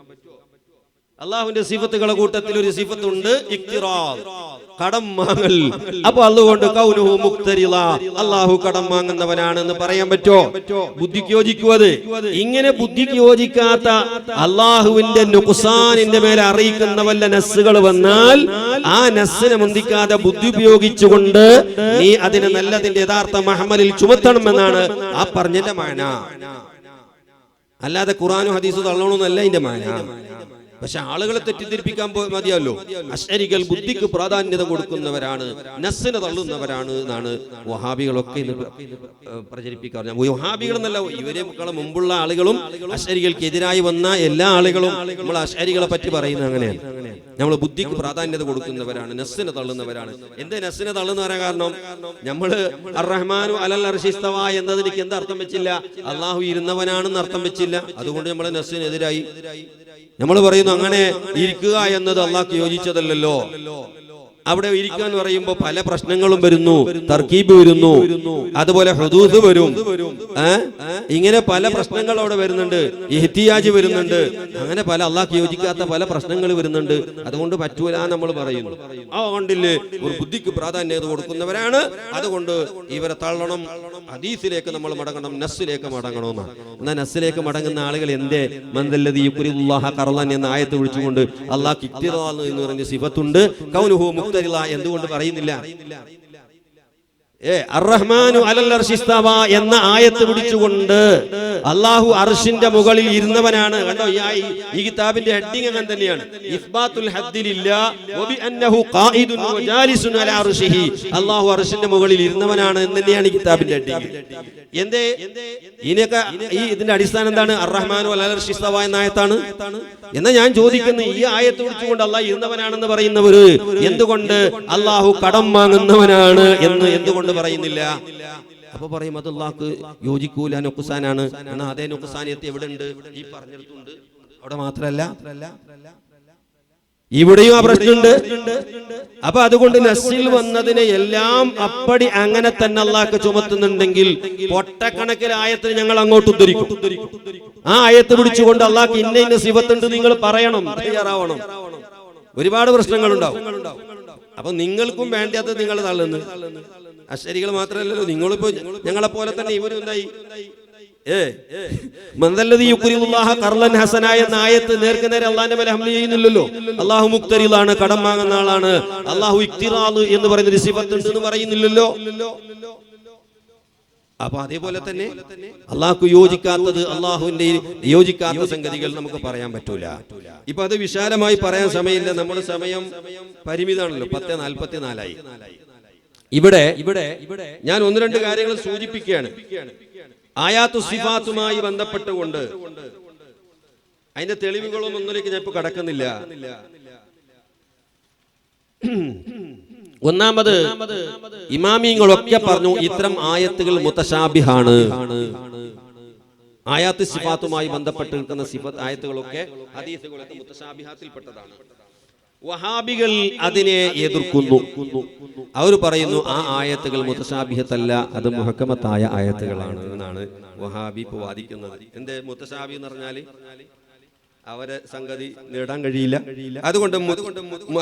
അള്ളാഹുവിന്റെ സിഫത്തുകളെ കൂട്ടത്തിൽ ഒരു സിഫത്തുണ്ട് ഇഖ്തിറാദ്, കടം വാങ്ങൽ. അപ്പൊ അതുകൊണ്ട് കൗനുഹു മുഖ്തരിള, അള്ളാഹു കടം വാങ്ങുന്നവനാണെന്ന് പറയാൻ പറ്റുമോ? ബുദ്ധിക്ക് യോജിക്കുവത്? ഇങ്ങനെ ബുദ്ധിക്ക് യോജിക്കാത്ത അള്ളാഹുവിന്റെ നുഖ്സാനിന്റെ മേലെ അറിയിക്കുന്ന വല്ല നസ്സുകൾ വന്നാൽ ആ നസ്സിനെ മുന്തിക്കാതെ ബുദ്ധി ഉപയോഗിച്ചുകൊണ്ട് നീ അതിനെ നല്ലതിന്റെ യഥാർത്ഥ മഹ്മലിൽ ചുമത്തണമെന്നാണ് ആ പറഞ്ഞതിന്റെ മാന. അല്ലാതെ ഖുർആനും ഹദീസും തള്ളണമെന്നല്ല ഇതിന്റെ മാന. പക്ഷെ ആളുകളെ തെറ്റിദ്ധരിപ്പിക്കാൻ മതിയല്ലോ. അശ്അരികൾ ബുദ്ധിക്ക് പ്രാധാന്യത കൊടുക്കുന്നവരാണ്, നസ്സിനെ തള്ളുന്നവരാണ് എന്നാണ് വഹാബികളൊക്കെ പ്രചരിപ്പിക്കാറ്. വഹാബികൾ എന്നല്ല, ഇവരെക്കാളും മുമ്പുള്ള ആളുകളും അശ്അരികൾക്ക് എതിരായി വന്ന എല്ലാ ആളുകളും നമ്മൾ അശ്അരികളെ പറ്റി പറയുന്നത് അങ്ങനെയാണ്. നമ്മൾ ബുദ്ധിക്ക് പ്രാധാന്യത കൊടുക്കുന്നവരാണ്, നസ്സിനെ തള്ളുന്നവരാണ്. എന്താ നസ്സിനെ തള്ളുന്ന പറയാൻ കാരണം? നമ്മള് അർ-റഹ്മാനു അലൽ അർശി ഇസ്തവ എന്നതിലേക്ക് എന്താ അർത്ഥം വെച്ചില്ല? അള്ളാഹു ഇരുന്നവനാണെന്ന് അർത്ഥം വെച്ചില്ല. അതുകൊണ്ട് നമ്മളെ നസ്സിനെതിരായി. നമ്മൾ പറയുന്നു അങ്ങനെ ഇരിക്കുക എന്നത് അള്ളാഹ്ക്ക് യോജിച്ചതല്ലല്ലോ. അവിടെ ഇരിക്കുക എന്ന് പറയുമ്പോൾ പല പ്രശ്നങ്ങളും വരുന്നു, തർക്കീബ് വരുന്നു, അതുപോലെ ഹുദൂസ് വരും, ഇങ്ങനെ പല പ്രശ്നങ്ങൾ അവിടെ വരുന്നുണ്ട്, ഇഹ്തിയാജ് വരുന്നുണ്ട്, അങ്ങനെ പല അള്ളാഹ്ക്ക് യോജിക്കാത്ത പല പ്രശ്നങ്ങൾ വരുന്നുണ്ട്. അതുകൊണ്ട് പറ്റൂല നമ്മൾ പറയുന്നു. അതുകൊണ്ടില്ലേ ഒരു ബുദ്ധിക്ക് പ്രാധാന്യത കൊടുക്കുന്നവരാണ്, അതുകൊണ്ട് ഇവരെ തള്ളണം, ഹദീസിലേക്ക് നമ്മൾ മടങ്ങണം, നസ്സിലേക്ക് മടങ്ങണമെന്നാണ്. എന്നാൽ നസ്സിലേക്ക് മടങ്ങുന്ന ആളുകൾ എന്തേ മന്ദല്ലദീ യുഖ്രിദുല്ലാഹ ഖർളൻ എന്ന ആയത്ത് വിളിച്ചുകൊണ്ട് അള്ളാഹ്ക്ക് ഇഖ്തിറാദ് എന്ന് പറഞ്ഞ സിഫത്തുണ്ട്, കൗനുഹു എന്തുകൊണ്ട് പറയുന്നില്ല? അർ-റഹ്മാനു അലൽ അർശി ഇസ്തവ എന്ന ആയത്ത് പിടിച്ചുകൊണ്ട് അല്ലാഹു അർശിന്റെ മുകളിൽ ഇരുന്നവനാണ്. കണ്ടോ, ഈ കിതാബിന്റെ ഹെഡിങ് അങ്ങനെ തന്നെയാണ്, ഇസ്ബാത്തുൽ ഹദ്ദിലില്ലാ വബി അന്നഹു ഖായിദുൻ വജാലിസുൻ അലാ അർശിഹി. അല്ലാഹു അർശിന്റെ മുകളിൽ ഇരുന്നവനാണ് എന്ന് തന്നെയാണ് ഈ കിതാബിന്റെ ഹെഡിങ്. എന്തേ ഇതിനൊക്കെ ഇതിന്റെ അടിസ്ഥാനം എന്താണ്? അർ-റഹ്മാനു അലൽ അർശി ഇസ്തവ എന്ന ആയത്താണ്. എന്നാ ഞാൻ ചോദിക്കുന്നു, ഈ ആയത്ത് പിടിച്ചുകൊണ്ട് അല്ലാഹു ഇരുന്നവനാണെന്ന് പറയുന്നവര് എന്തുകൊണ്ട് അല്ലാഹു കടം വാങ്ങുന്നവനാണ് എന്ന് എന്തുകൊണ്ട് പറയുന്നില്ല? അപ്പൊ പറയും അത് അല്ലാഹ്ക്ക് യോജിക്കൂല, നുഖ്സാനാണ്. എന്നാ അതേ നുഖ്സാനിയത്ത് എവിടെ ഉണ്ട്? ഈ പറഞ്ഞിടത്തുണ്ട്. അവിടെ മാത്രല്ല ഇവിടെയും ആ പ്രശ്നമുണ്ട്. അപ്പൊ അതുകൊണ്ട് നസ്സിൽ വന്നതിനെ എല്ലാം അപ്പടി അങ്ങനെ തന്നെ അല്ലാഹ്ക്ക് ചുമത്തുന്നുണ്ടെങ്കിൽ പൊട്ടക്കണക്കിന് ആയത്തിന് ഞങ്ങൾ അങ്ങോട്ട് ഉദ്ധരിക്കും. ആ ആയത്ത് പിടിച്ചുകൊണ്ട് അല്ലാഹ്ക്ക് ഇന്ന ഇന്ന സിഫത്തുണ്ട് നിങ്ങൾ പറയണം, തയ്യാറാവണം. ഒരുപാട് പ്രശ്നങ്ങളുണ്ടാവും. അപ്പൊ നിങ്ങൾക്കും വേണ്ടാത്തത് നിങ്ങൾ തള്ളുന്നു. അശ്ശരികൾ മാത്രമല്ലല്ലോ, നിങ്ങളിപ്പോ ഞങ്ങളെ പോലെ തന്നെ ഇവരും എന്തായി? മന്ദല്ലദീ യുഖ്രിദുല്ലാഹ ഖർളൻ ഹസന എന്ന ആയത്ത് നേർക്ക് നേരെ അല്ലാഹുവിന്റെ മേലെ ഹംല ചെയ്യുന്നില്ലല്ലോ. അല്ലാഹു മുഖ്തരിലാണ്, കടം വാങ്ങുന്ന ആളാണ്. അല്ലാഹു ഇഖ്തിറാദ് എന്ന് പറയുന്ന ഒരു സിഫത്ത് ഉണ്ട് എന്ന് പറയുന്നില്ലല്ലോ. അപ്പൊ അതേപോലെ തന്നെ അള്ളാഹ്ക്ക് യോജിക്കാത്തത്, അള്ളാഹുവിന്റെ യോജിക്കാത്ത സംഗതികൾ നമുക്ക് പറയാൻ പറ്റൂല. ഇപ്പൊ അത് വിശാലമായി പറയാൻ സമയമില്ല, നമ്മുടെ സമയം പരിമിതമാണല്ലോ. 10:44 ഇവിടെ ഞാൻ ഒന്ന് രണ്ട് കാര്യങ്ങൾ സൂചിപ്പിക്കുകയാണ്. ആയാത്തു സിഫാത്തുമായി ബന്ധപ്പെട്ടുകൊണ്ട് അതിന്റെ തെളിവുകളും ഒന്നിലേക്ക് ഞാൻ ഇപ്പൊ കടക്കുന്നില്ല. ഒന്നാമത് ഇമാമിങ്ങളൊക്കെ പറഞ്ഞു ഇത്തരം ആയത്തുകൾ മുതശാബിഹാണ്. ആയാത്ത് സിഫാത്തുമായി ബന്ധപ്പെട്ട് നിൽക്കുന്ന സിഫത്ത് ആയത്തുകളൊക്കെ ഹദീസുകളൊക്കെ മുതശാബിഹാത്തിൽപ്പെട്ടതാണ്. വഹാബികൾ അതിനെ എതിർക്കുന്നു. അവർ പറയുന്നു ആ ആയത്തുകൾ മുതശാബിഹത്തല്ല, അത് മുഹക്കമത്തായ ആയത്തുകളാണ് എന്നാണ് വഹാബി ഇപ്പോൾ വാദിക്കുന്നത്. എന്തേ മുതശാബി എന്ന് പറഞ്ഞാല് അവരെ സംഗതി നേടാൻ കഴിയില്ല, അതുകൊണ്ട്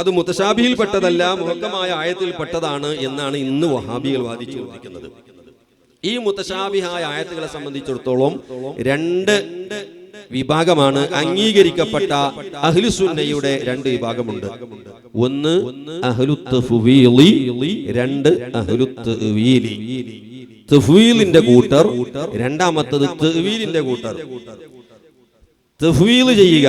അത് മുതശാബിഹിൽ പെട്ടതല്ല, മുഹക്കമായ ആയത്തിൽ പെട്ടതാണ് എന്നാണ് ഇന്ന് വഹാബികൾ വാദിച്ചുകൊണ്ടിരിക്കുന്നത്. ഈ മുതശാബിഹായ ആയത്തുകളെ സംബന്ധിച്ചിടത്തോളം രണ്ട് വിഭാഗമാണ് അംഗീകരിക്കപ്പെട്ട അഹ്ലുസുന്നയുടെ. രണ്ട് വിഭാഗമുണ്ട്. ഒന്ന് അഹ്ലുത്ത് തഫ്വീലി, രണ്ട് അഹ്ലുത്ത് തഅ്വീലി. തഫ്വീലിന്റെ കൂട്ടർ, രണ്ടാമത്തത് തഅ്വീലിന്റെ കൂട്ടർ. തഫ്വീൽ ചെയ്യുക.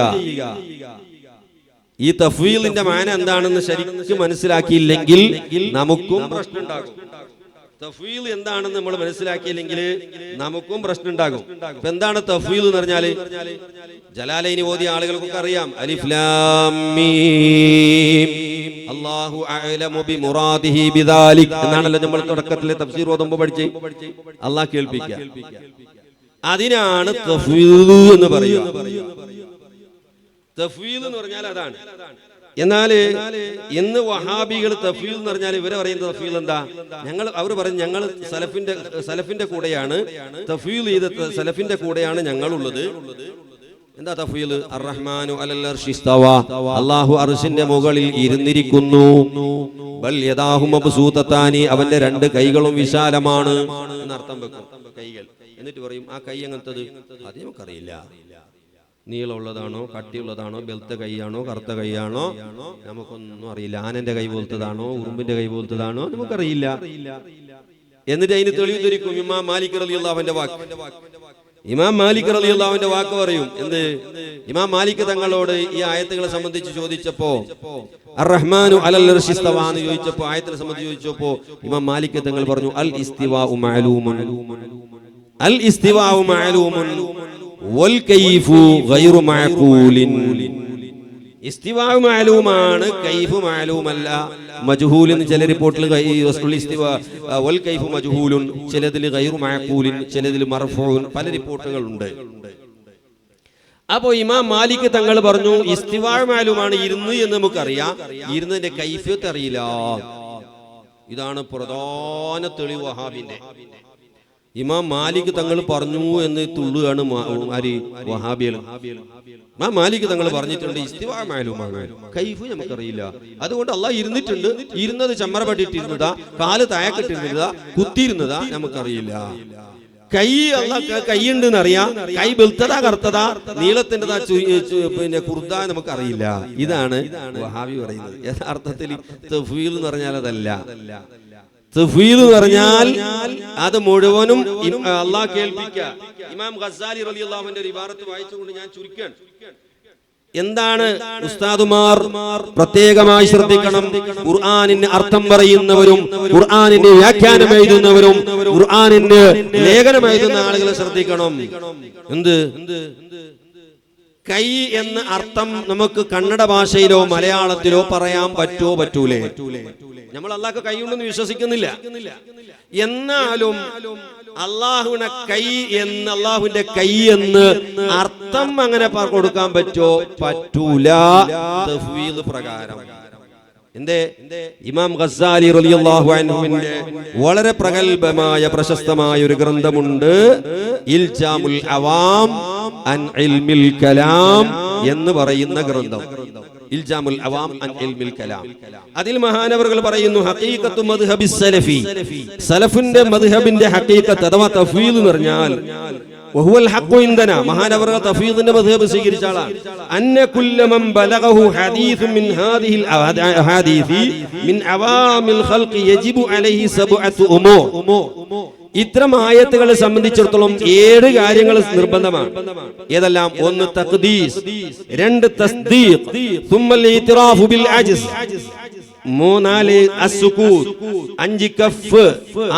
ഈ തഫ്വീലിന്റെ മാന എന്താണെന്ന് ശരിക്കും മനസ്സിലാക്കിയില്ലെങ്കിൽ നമുക്കും പ്രശ്നമുണ്ടാകും. തഫ്വീൽ എന്താണെന്ന് നമ്മൾ മനസ്സിലാക്കിയില്ലെങ്കിൽ നമുക്കും പ്രശ്നം ഉണ്ടാകും. ഇപ്പൊ എന്താണ് തഫ്വീൽ എന്ന് പറഞ്ഞാല്? ജലാലൈനി ഓതിയ ആളുകൾക്കൊക്കെ അറിയാം. അലിഫ് ലാം മീം അല്ലാഹു അഅലമു ബിമുറാദിഹി ബിദാലിക് എന്നാണല്ലോ നമ്മൾ തുടക്കത്തിലെ തഫ്സീർ ഓതുമ്പോൾ പഠിച്ചേ. അല്ലാഹ് കേൾപ്പിക്കുക. അതിനാണ് തഫ്വീൽ എന്ന് പറയുക. തഫ്വീൽ എന്ന് പറഞ്ഞാൽ അതാണ്. എന്നാൽ ഇന്ന് വഹാബികൾ തഫ്വീൽ എന്ന് പറഞ്ഞാൽ ഇവരെ പറയുന്ന തഫ്വീൽ എന്താ? അവർ പറയും ഞങ്ങൾ സലഫിന്റെ കൂടെയാണ്, തഫ്വീൽ ചെയ്ത സലഫിന്റെ കൂടെയാണ് ഞങ്ങളുള്ളത്. എന്താ തഫ്വീൽ? അർറഹ്മാനു അലൽ അർശി ഇസ്തവാ, അല്ലാഹു അർശിന്റെ മുകളിൽ ഇരുന്നിരിക്കുന്നു. ബൽ യദാഹു മബ്സൂതതാനി, അവന്റെ രണ്ട് കൈകളും വിശാലമാണ് എന്നർത്ഥം വെക്കും. കൈകൾ. എന്നിട്ട് പറയും ആ കൈ എങ്ങനത്തത്? അത് നമുക്കറിയില്ല. നീളമുള്ളതാണോ, കട്ടിയുള്ളതാണോ, ബെൽത്ത കൈയാണോ, കറുത്ത കൈയാണോ, നമുക്കൊന്നും അറിയില്ല. ആനന്റെ കൈ പോലത്തതാണോ, ഉറുമ്പിന്റെ കൈ പോലത്തതാണോ, നമുക്കറിയില്ല. എന്നിട്ട് അതിന് തെളിവ് ധരിക്കും ഇമാം മാലിക് റളിയല്ലാഹുവിന്റെ വാക്ക്. ഇമാം മാലിക് റളിയല്ലാഹുവിന്റെ വാക്ക് പറയും. എന്ത്? ഇമാം മാലിക് തങ്ങളോട് ഈ ആയത്തുകളെ സംബന്ധിച്ച് ചോദിച്ചപ്പോ, അർറഹ്മാനു അലൽ അർശി ഇസ്തവാ എന്ന് ചോദിച്ചപ്പോ, ആയത്തിനെ സംബന്ധിച്ച് ചോദിച്ചപ്പോ ഇമാം മാലിക് തങ്ങൾ പറഞ്ഞു അൽ ഇസ്തിവാഉ മഅലൂമുൻ, അൽ ഇസ്തിവാഉ മഅലൂമുൻ വൽ കൈഫു ഗൈറു മഅഖൂലിൻ. ഇസ്തിവാഉ മഅലൂമാണ്, കൈഫ് മഅലൂമല്ല. മജ്ഹൂൽ എന്ന് ചില റിപ്പോർട്ടിൽ ഇസ്തിവാ വൽ കൈഫു മജ്ഹൂലുൻ, ചിലതിൽ ഗൈറു മഅഖൂലിൻ, ചിലതിൽ മർഫൂൻ, പല റിപ്പോർട്ടുകളുണ്ട്. അപ്പോ ഇമാം മാലിക് തങ്ങൾ പറഞ്ഞു ഇസ്തിവാഉ മഅലൂമാണ്, ഇരുന്ന് എന്ന് നമുക്കറിയാം, ഇരുന്നതിന്റെ കൈഫിയത്ത് അറിയില്ല. ഇതാണ് പ്രധാന തെളിവ് വഹാബിന്റെ. ഇമാം മാലിക് തങ്ങൾ പറഞ്ഞു എന്ന് തുള്ളുകയാണ് വഹാബികൾ. ഇമാം മാലിക് തങ്ങൾ പറഞ്ഞിട്ടുണ്ട് ഇസ്തിവാ മഅലൂമാണ്, കൈഫ് നമുക്കറിയില്ല. അതുകൊണ്ട് അള്ളാഹ് ഇരുന്നിട്ടുണ്ട്. ഇരുന്നത് ചമ്മറപ്പെട്ടിട്ടിരുന്നതാ, കാല് താഴെക്കിട്ടിരുന്നതാ, കുത്തിയിരുന്നതാ, നമുക്കറിയില്ല. കൈ അള്ളാഹ് കൈയുണ്ട് എന്നറിയാം. കൈ വെളുത്തതാ കറുത്തതാ, നീളത്തിൻ്റെതാ, പിന്നെ കുർദാ, നമുക്കറിയില്ല. ഇതാണ് വഹാബി പറയുന്നത്. യഥാർത്ഥത്തിൽ തഫ്വീൽ എന്ന് പറഞ്ഞാൽ അതല്ല. തഫ്വീൽ എന്ന് പറഞ്ഞാൽ അത് മുഴുവനും അള്ളാഹ് കേൾപ്പിക്കുക. ഇമാം ഗസ്സാലി റളിയല്ലാഹുവിന്റെ ഒരു ഇബാറത്ത് വായിച്ചുകൊണ്ട് ഞാൻ ചുരുക്കുകയാണ്. എന്താണ്? ഉസ്താദുമാർ പ്രത്യേകമായി ശ്രദ്ധിക്കണം. ഖുർആനിന് അർത്ഥം പറയുന്നവരും ഖുർആനിന്റെ വ്യാഖ്യാനം എഴുതുന്നവരും ഖുർആനിന്റെ ലേഖനം എഴുതുന്ന ആളുകളെ ശ്രദ്ധിക്കണം. എന്ത്? കൈ എന്ന അർത്ഥം നമുക്ക് കന്നഡ ഭാഷയിലോ മലയാളത്തിലോ പറയാൻ പറ്റൂലേ? നമ്മൾ അള്ളാഹ് കൈയുണ്ടെന്ന് വിശ്വസിക്കുന്നില്ല. എന്നാലും അള്ളാഹുവിനെ കൈ എന്ന്, അള്ളാഹുവിന്റെ കൈ എന്ന് അർത്ഥം അങ്ങനെ കൊടുക്കാൻ പറ്റൂല തഫ്വീൽ പ്രകാരം. എന്തേ? ഇമാം ഗസ്സാലി റളിയല്ലാഹു അൻഹുവിന്റെ വളരെ പ്രഗൽഭമായ പ്രശസ്തമായ ഒരു ഗ്രന്ഥമുണ്ട്, ഇൽജാമുൽ അവാം അൻ ഇൽമിൽ കലാം എന്ന് പറയുന്ന ഗ്രന്ഥം. ഇൽജാമുൽ അവാം അൻ ഇൽമിൽ കലാം. അതിൽ മഹാനവറുകൾ പറയുന്നു ഹഖീഖത്തു മദ്ഹബിസ് സലഫി, സലഫിന്റെ മദ്ഹബിന്റെ ഹഖീഖത്ത് അഥവാ തഫ്വീൽ എന്ന് പറഞ്ഞാൽ വഹുവൽ ഹഖ്ഖു ഇൻദനാ, മഹാനവറുകൾ തഫ്വീദിന്റെ മദ്ഹബ് സ്വീകരിച്ച ആളാണ്. അന്ന കുല്ല മൻ ബലഗഹു ഹദീസ് മിൻ ഹാദിഹിൽ അഹാദീസി മിൻ അവാമിൽ ഖൽഖി യജിബു അലൈഹി സബ്അത്തു ഉമൂർ. ഇത്തരം ആയത്തുകളെ സംബന്ധിച്ചിടത്തോളം 7 കാര്യങ്ങൾ നിർബന്ധമാണ്. ഏതെല്ലാം? 1 തഖ്ദീസ്, 2 തസ്ദീഖ്, സുമ്മൽ ഇത്റാഫു ബിൽ അജ്സ്, 3 അസ്സുകൂത്ത്, 5 കഫ്,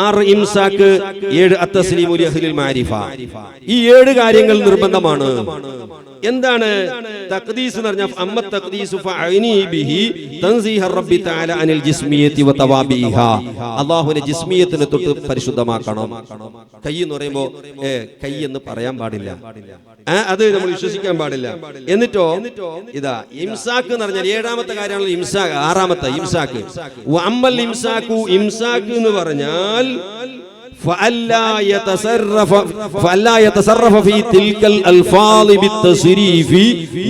6 ഇംസാക്ക്, 7 അത്തസ്ലീമു ലി അഹ്ലിൽ മാരിഫ. ഈ 7 കാര്യങ്ങൾ നിർബന്ധമാണ്. എന്താണ് തഖ്ദീസ് എന്ന് പറഞ്ഞാൽ? അമ്മ തഖ്ദീസു ഫഅനി ബിഹി തൻസീഹ റബ്ബി തആല അനിൽ ജിസ്മിയത്തി വതവാബിഹ, അല്ലാഹുവിനെ ജിസ്മിയത്തിനെ തൊട്ട് പരിശുദ്ധമാക്കണം. കൈ എന്ന് പറയുമ്പോൾ കൈ എന്ന് പറയാൻ പാടില്ല, അത് നമ്മൾ വിശ്വസിക്കാൻ പാടില്ല. എന്നിട്ടോ ഇതാ ഇംസാക്ക് എന്ന് പറഞ്ഞാൽ 7ാമത്തെ കാര്യമാണ് ഇംസാക്ക്. 6ാമത്തെ ഇംസാക്ക്. വഅമ്മൽ ഇംസാക്കു, ഇംസാക്ക് എന്ന് പറഞ്ഞാൽ فألا يتصرف في تلك الألفاظ بالتصريف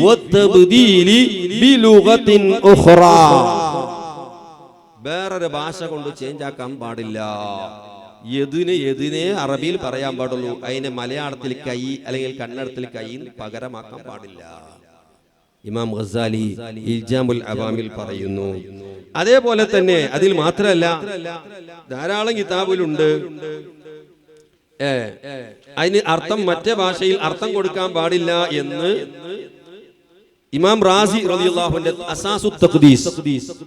والتبديل بلغة أخرى. വേറൊരു ഭാഷ കൊണ്ട് ചേഞ്ച് ആക്കാൻ പാടില്ല. എതിനെ അറബിയിൽ പറയാൻ പാടുള്ളൂ, അതിനെ മലയാളത്തിൽ കൈ അല്ലെങ്കിൽ കന്നഡത്തിൽ കൈ പകരമാക്കാൻ പാടില്ല. ഇമാം ഗസ്സാലി ഇൽജാമുൽ അവാമിൽ പറയുന്നു. അതേപോലെ തന്നെ അതിൽ മാത്രമല്ല ധാരാളം കിതാബിലുണ്ട് അതിന് അർത്ഥം മറ്റേ ഭാഷയിൽ അർത്ഥം കൊടുക്കാൻ പാടില്ല എന്ന് ഇമാം റാസി റളിയല്ലാഹുവിന്റെ അസാസു തഖ്ദീസ്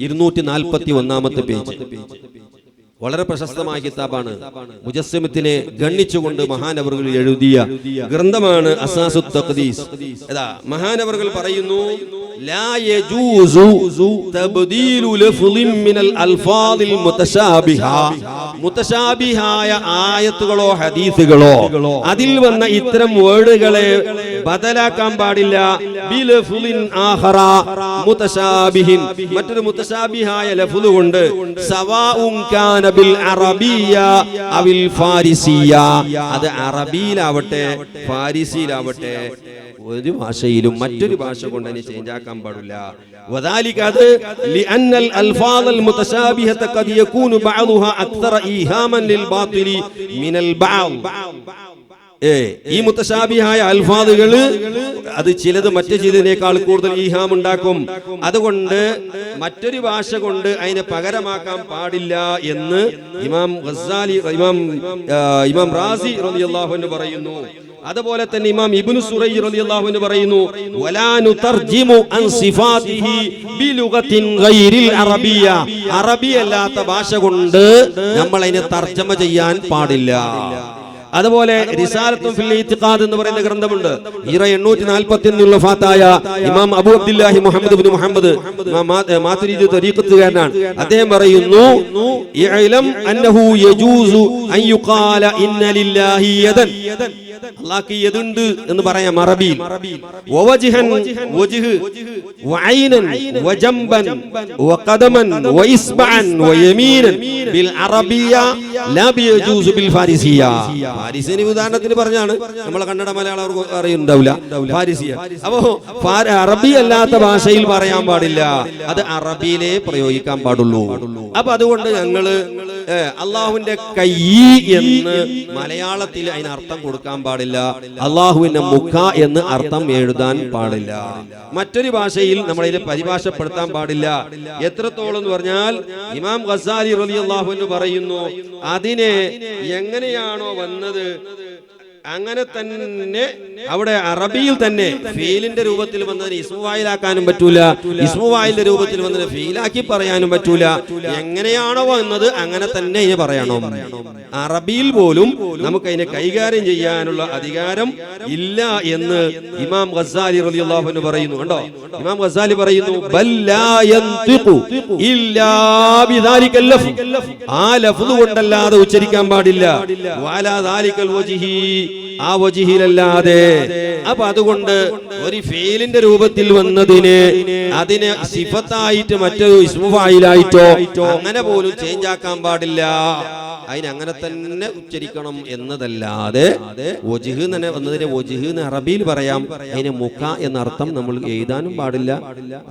241-ാമത്തെ പേജ്, വളരെ പ്രശസ്തമായ കിതാബാണ്. മുജസ്സിമത്തിനെ ഗണ്ണിച്ചുകൊണ്ട് മഹാനവറുകൾ എഴുതിയ ഗ്രന്ഥമാണ് അസാസു തഖ്ദീസ്. മഹാനവറുകൾ പറയുന്നു, ലാ യജൂസു തബ്ദീലു ലഫ്ളിൻ മിനൽ അൽഫാദിൽ മുതശാബിഹ, മുതശാബിഹായ ആയത്തുകളോ ഹദീസുകളോ അതിൽ വന്ന ഇത്തരം വേർഡുകളെ ബദലാക്കാൻ പാടില്ല. ബിലഫ്ളിൻ ആഖറ മുതശാബിഹിൻ, മറ്റൊരു മുതശാബിഹായ ലഫ്ള് കൊണ്ട്, സവാഉൻ കാന ബിൽ അറബിയ്യ അവിൽ ഫാരിസിയ്യ, അത് അറബിയിലാവട്ടെ ഫാരിസിയിലാവട്ടെ ഒരു ഭാഷയിലും മറ്റൊരു ഭാഷ കൊണ്ട് അതിനെ ചേഞ്ച് ആക്കാൻ പാടില്ല. വദാലിക, അത് ലിഅന്നൽ അൽഫാദൽ മുതശാബിഹത ഖദ് യകൂനു ബഅദുഹാ അക്തറ ഈഹാമൻ ലിൽ ബാത്തിലി മിനൽ ബഅദ്. ഈ മുതശാബിഹായ അൽഫാദുകൾ അത് ചിലത് മറ്റു ചിലതിനേക്കാൾ കൂടുതൽ ഈഹാം ഉണ്ടാക്കും. അതുകൊണ്ട് മറ്റൊരു ഭാഷ കൊണ്ട് അതിനെ പകരമാക്കാൻ പാടില്ല എന്ന് ഇമാം റാസി റളിയല്ലാഹു അൻഹു പറയുന്നു. അതുപോലെ തന്നെ ഇമാം ഇബ്നു സുറൈജ് റളിയല്ലാഹു അൻഹു പറയുന്നു, വലാ നുതർജിമു അൻ സിഫാതിഹി ബിലുഗത്തിൻ ഗൈരിൽ അറബിയ്യ, അറബിയല്ലാത്ത ഭാഷ കൊണ്ട് നമ്മൾ അതിനെ തർജ്ജമ ചെയ്യാൻ പാടില്ല. അതുപോലെ റിസാലത്തുൻ ഫിൽ ഇത്തിഖാദ് എന്ന് പറയുന്ന ഗ്രന്ഥമുണ്ട്. 841 ഫാത്തായ ഇമാം അബൂ അബ്ദുല്ലാഹി മുഹമ്മദ് ഇബ്നു മുഹമ്മദ് മാതുരിദി തരീഖത്തുകാരനാണ്. അദ്ദേഹം പറയുന്നു, ഇഅലം അന്നഹു യജൂസു അൻ യുഖാല ഇന്ന ലില്ലാഹി യദൻ, അല്ലാഹുക്ക് യദുണ്ട് എന്ന് പറയാം അറബിയിൽ. വവജ്ഹൻ, വജ്ഹ്, വഐനൻ, വജംബൻ, വഖദമൻ, വഇസ്ബഅൻ, വയമീനൻ ബിൽ അറബിയ്യ ലാ യജൂസു ബിൽ ഫാരിസിയ്യ. ഫാരിസിനെ ഉദാഹരണത്തിന് പറഞ്ഞാണ്, നമ്മളെ കന്നഡ മലയാളം അവർക്ക് അറിയുന്നുണ്ടാവില്ല ഫാരിസിയ. അപ്പോ അറബി അല്ലാത്ത ഭാഷയിൽ പറയാൻ പാടില്ല, അത് അറബിയിലേ പ്രയോഗിക്കാൻ പാടുള്ളൂ. അപ്പൊ അതുകൊണ്ട് ഞങ്ങള് അള്ളാഹുവിന്റെ കൈ എന്ന് മലയാളത്തിൽ അതിന് അർത്ഥം കൊടുക്കാൻ പാടില്ല, അള്ളാഹുവിന്റെ മുഖ എന്ന് അർത്ഥം എഴുതാൻ പാടില്ല. മറ്റൊരു ഭാഷയിൽ നമ്മളതിനെ പരിഭാഷപ്പെടുത്താൻ പാടില്ല. എത്രത്തോളം എന്ന് പറഞ്ഞാൽ ഇമാം ഗസാലി റളിയല്ലാഹു അൻഹു പറയുന്നു, അതിനെ എങ്ങനെയാണോ വന്നത് അങ്ങനെ തന്നെ അവിടെ അറബിയിൽ തന്നെ ഫീലിന്റെ രൂപത്തിൽ വന്നതിന് ഇസ്മുവായിലാക്കാനും പറ്റൂല, ഇസ്മുവായിലിന്റെ രൂപത്തിൽ വന്നതിന് ഫീലാക്കി പറയാനും പറ്റൂല. എങ്ങനെയാണോ വന്നത് അങ്ങനെ തന്നെ ഇതിനെ പറയണം. അറബിയിൽ പോലും നമുക്ക് അതിനെ കൈകാര്യം ചെയ്യാനുള്ള അധികാരം ഇല്ല എന്ന് ഇമാം ഗസാലി റളിയല്ലാഹു അൻഹു പറയുന്നു. കണ്ടോ, ഇമാം ഗസാലി പറയുന്നു, ബല്ലാ യൻതിഖു ഇല്ലാ ബിദാലികൽ ലഫ്ദ്, ആ ലഫ്ദ് കൊണ്ടല്ലാതെ ഉച്ചരിക്കാൻ പാടില്ല. വലാ ദാലികൽ വജ്ഹി, ആ വജ്ഹിലല്ലാതെ. അപ്പൊ അതുകൊണ്ട് ഒരു ഫീലിന്റെ രൂപത്തിൽ വന്നതിന് അതിനെ സിഫത്തായിട്ട് മറ്റൊരു ഇസ്മു ഫായിലായിട്ടോ അങ്ങനെ പോലും ചേഞ്ച് ആക്കാൻ പാടില്ല, അതിനങ്ങനെ തന്നെ ഉച്ചരിക്കണം എന്നതല്ലാതെ വജ്ഹ് തന്നെ വന്നതിനെ വജ്ഹ് എന്ന് അറബിയിൽ പറയാം, അതിന് മുഖ എന്നർത്ഥം നമ്മൾ എഴുതാനും പാടില്ല,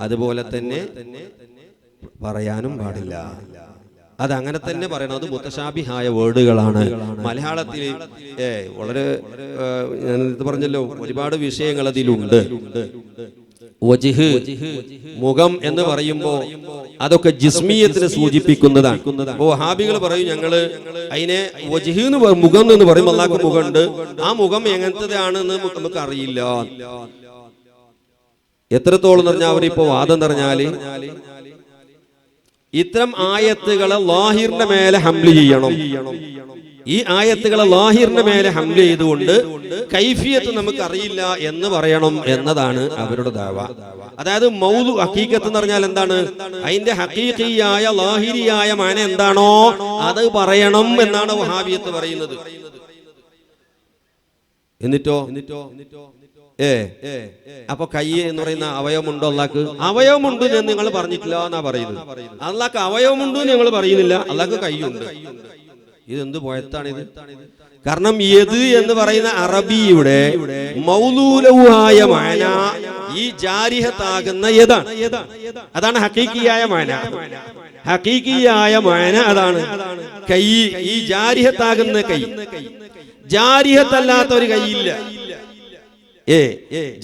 അതുപോലെ തന്നെ പറയാനും പാടില്ല. അതങ്ങനെ തന്നെ പറയണം. അത് മുതശാബിഹായ വേർഡുകളാണ്. മലയാളത്തിൽ വളരെ ഞാൻ ഇത് പറഞ്ഞല്ലോ, ഒരുപാട് വിഷയങ്ങൾ അതിലുണ്ട്. വജ്ഹ്, മുഖം എന്ന് പറയുമ്പോൾ അതൊക്കെ ജിസ്മിയത്തിനെ സൂചിപ്പിക്കുന്നതാണ്. അപ്പോ വഹാബികൾ പറയും, ഞങ്ങള് അതിനെ വജ്ഹ് എന്ന് മുഖം എന്ന് പറയുമ്പോൾ അല്ലാഹുക്ക് മുഖമുണ്ട്, ആ മുഖം എങ്ങനത്തേതാണെന്ന് നമുക്ക് അറിയില്ല. എത്രത്തോളം പറഞ്ഞാൽ അവരിപ്പോ വാദം പറഞ്ഞാല് ഇത്തരം ആയത്തുകളെ ലാഹിറിന്റെ മേലെ ഹംല് ചെയ്യണം. ഈ ആയത്തുകളെ ലാഹിറിന്റെ മേലെ ഹംല് ചെയ്തുകൊണ്ട് കൈഫിയത്ത് നമുക്ക് അറിയില്ല എന്ന് പറയണം എന്നതാണ് അവരുടെ ദഅവ. അതായത് മൗദു ഹഖീഖത്ത് എന്ന് പറഞ്ഞാൽ എന്താണ്, അതിന്റെ ഹഖീഖിയായ ലാഹിരിയായ മാന എന്താണോ അത് പറയണം എന്നാണ് വഹാബിയത്ത് പറയുന്നത്. എന്നിട്ടോ അപ്പൊ കൈ എന്ന് പറയുന്ന അവയവമുണ്ടോ അല്ലാഹ്ക്ക്? അവയവമുണ്ട് എന്ന് നിങ്ങൾ പറഞ്ഞിട്ടില്ല എന്നാ പറയുന്നത്. അല്ലാഹ്ക്ക് അവയവമുണ്ട് എന്ന് നിങ്ങൾ പറയുന്നില്ല, അല്ലാഹ്ക്ക് കൈയുണ്ട്. ഇതെന്ത് പോയത്താണിത്? കാരണം യദ് എന്ന് പറയുന്ന അറബിയുടെ മൗലൂലവുമായ മാന ഈ ജാരിഹത്താകുന്ന യദാണ്. അതാണ് ഹഖീഖിയായ മാന. ഹഖീഖിയായ മാന അതാണ് കൈ, ഈ ജാരിഹത്താകുന്ന കൈ. ജാരിഹത്തല്ലാത്ത ഒരു കൈയില്ല.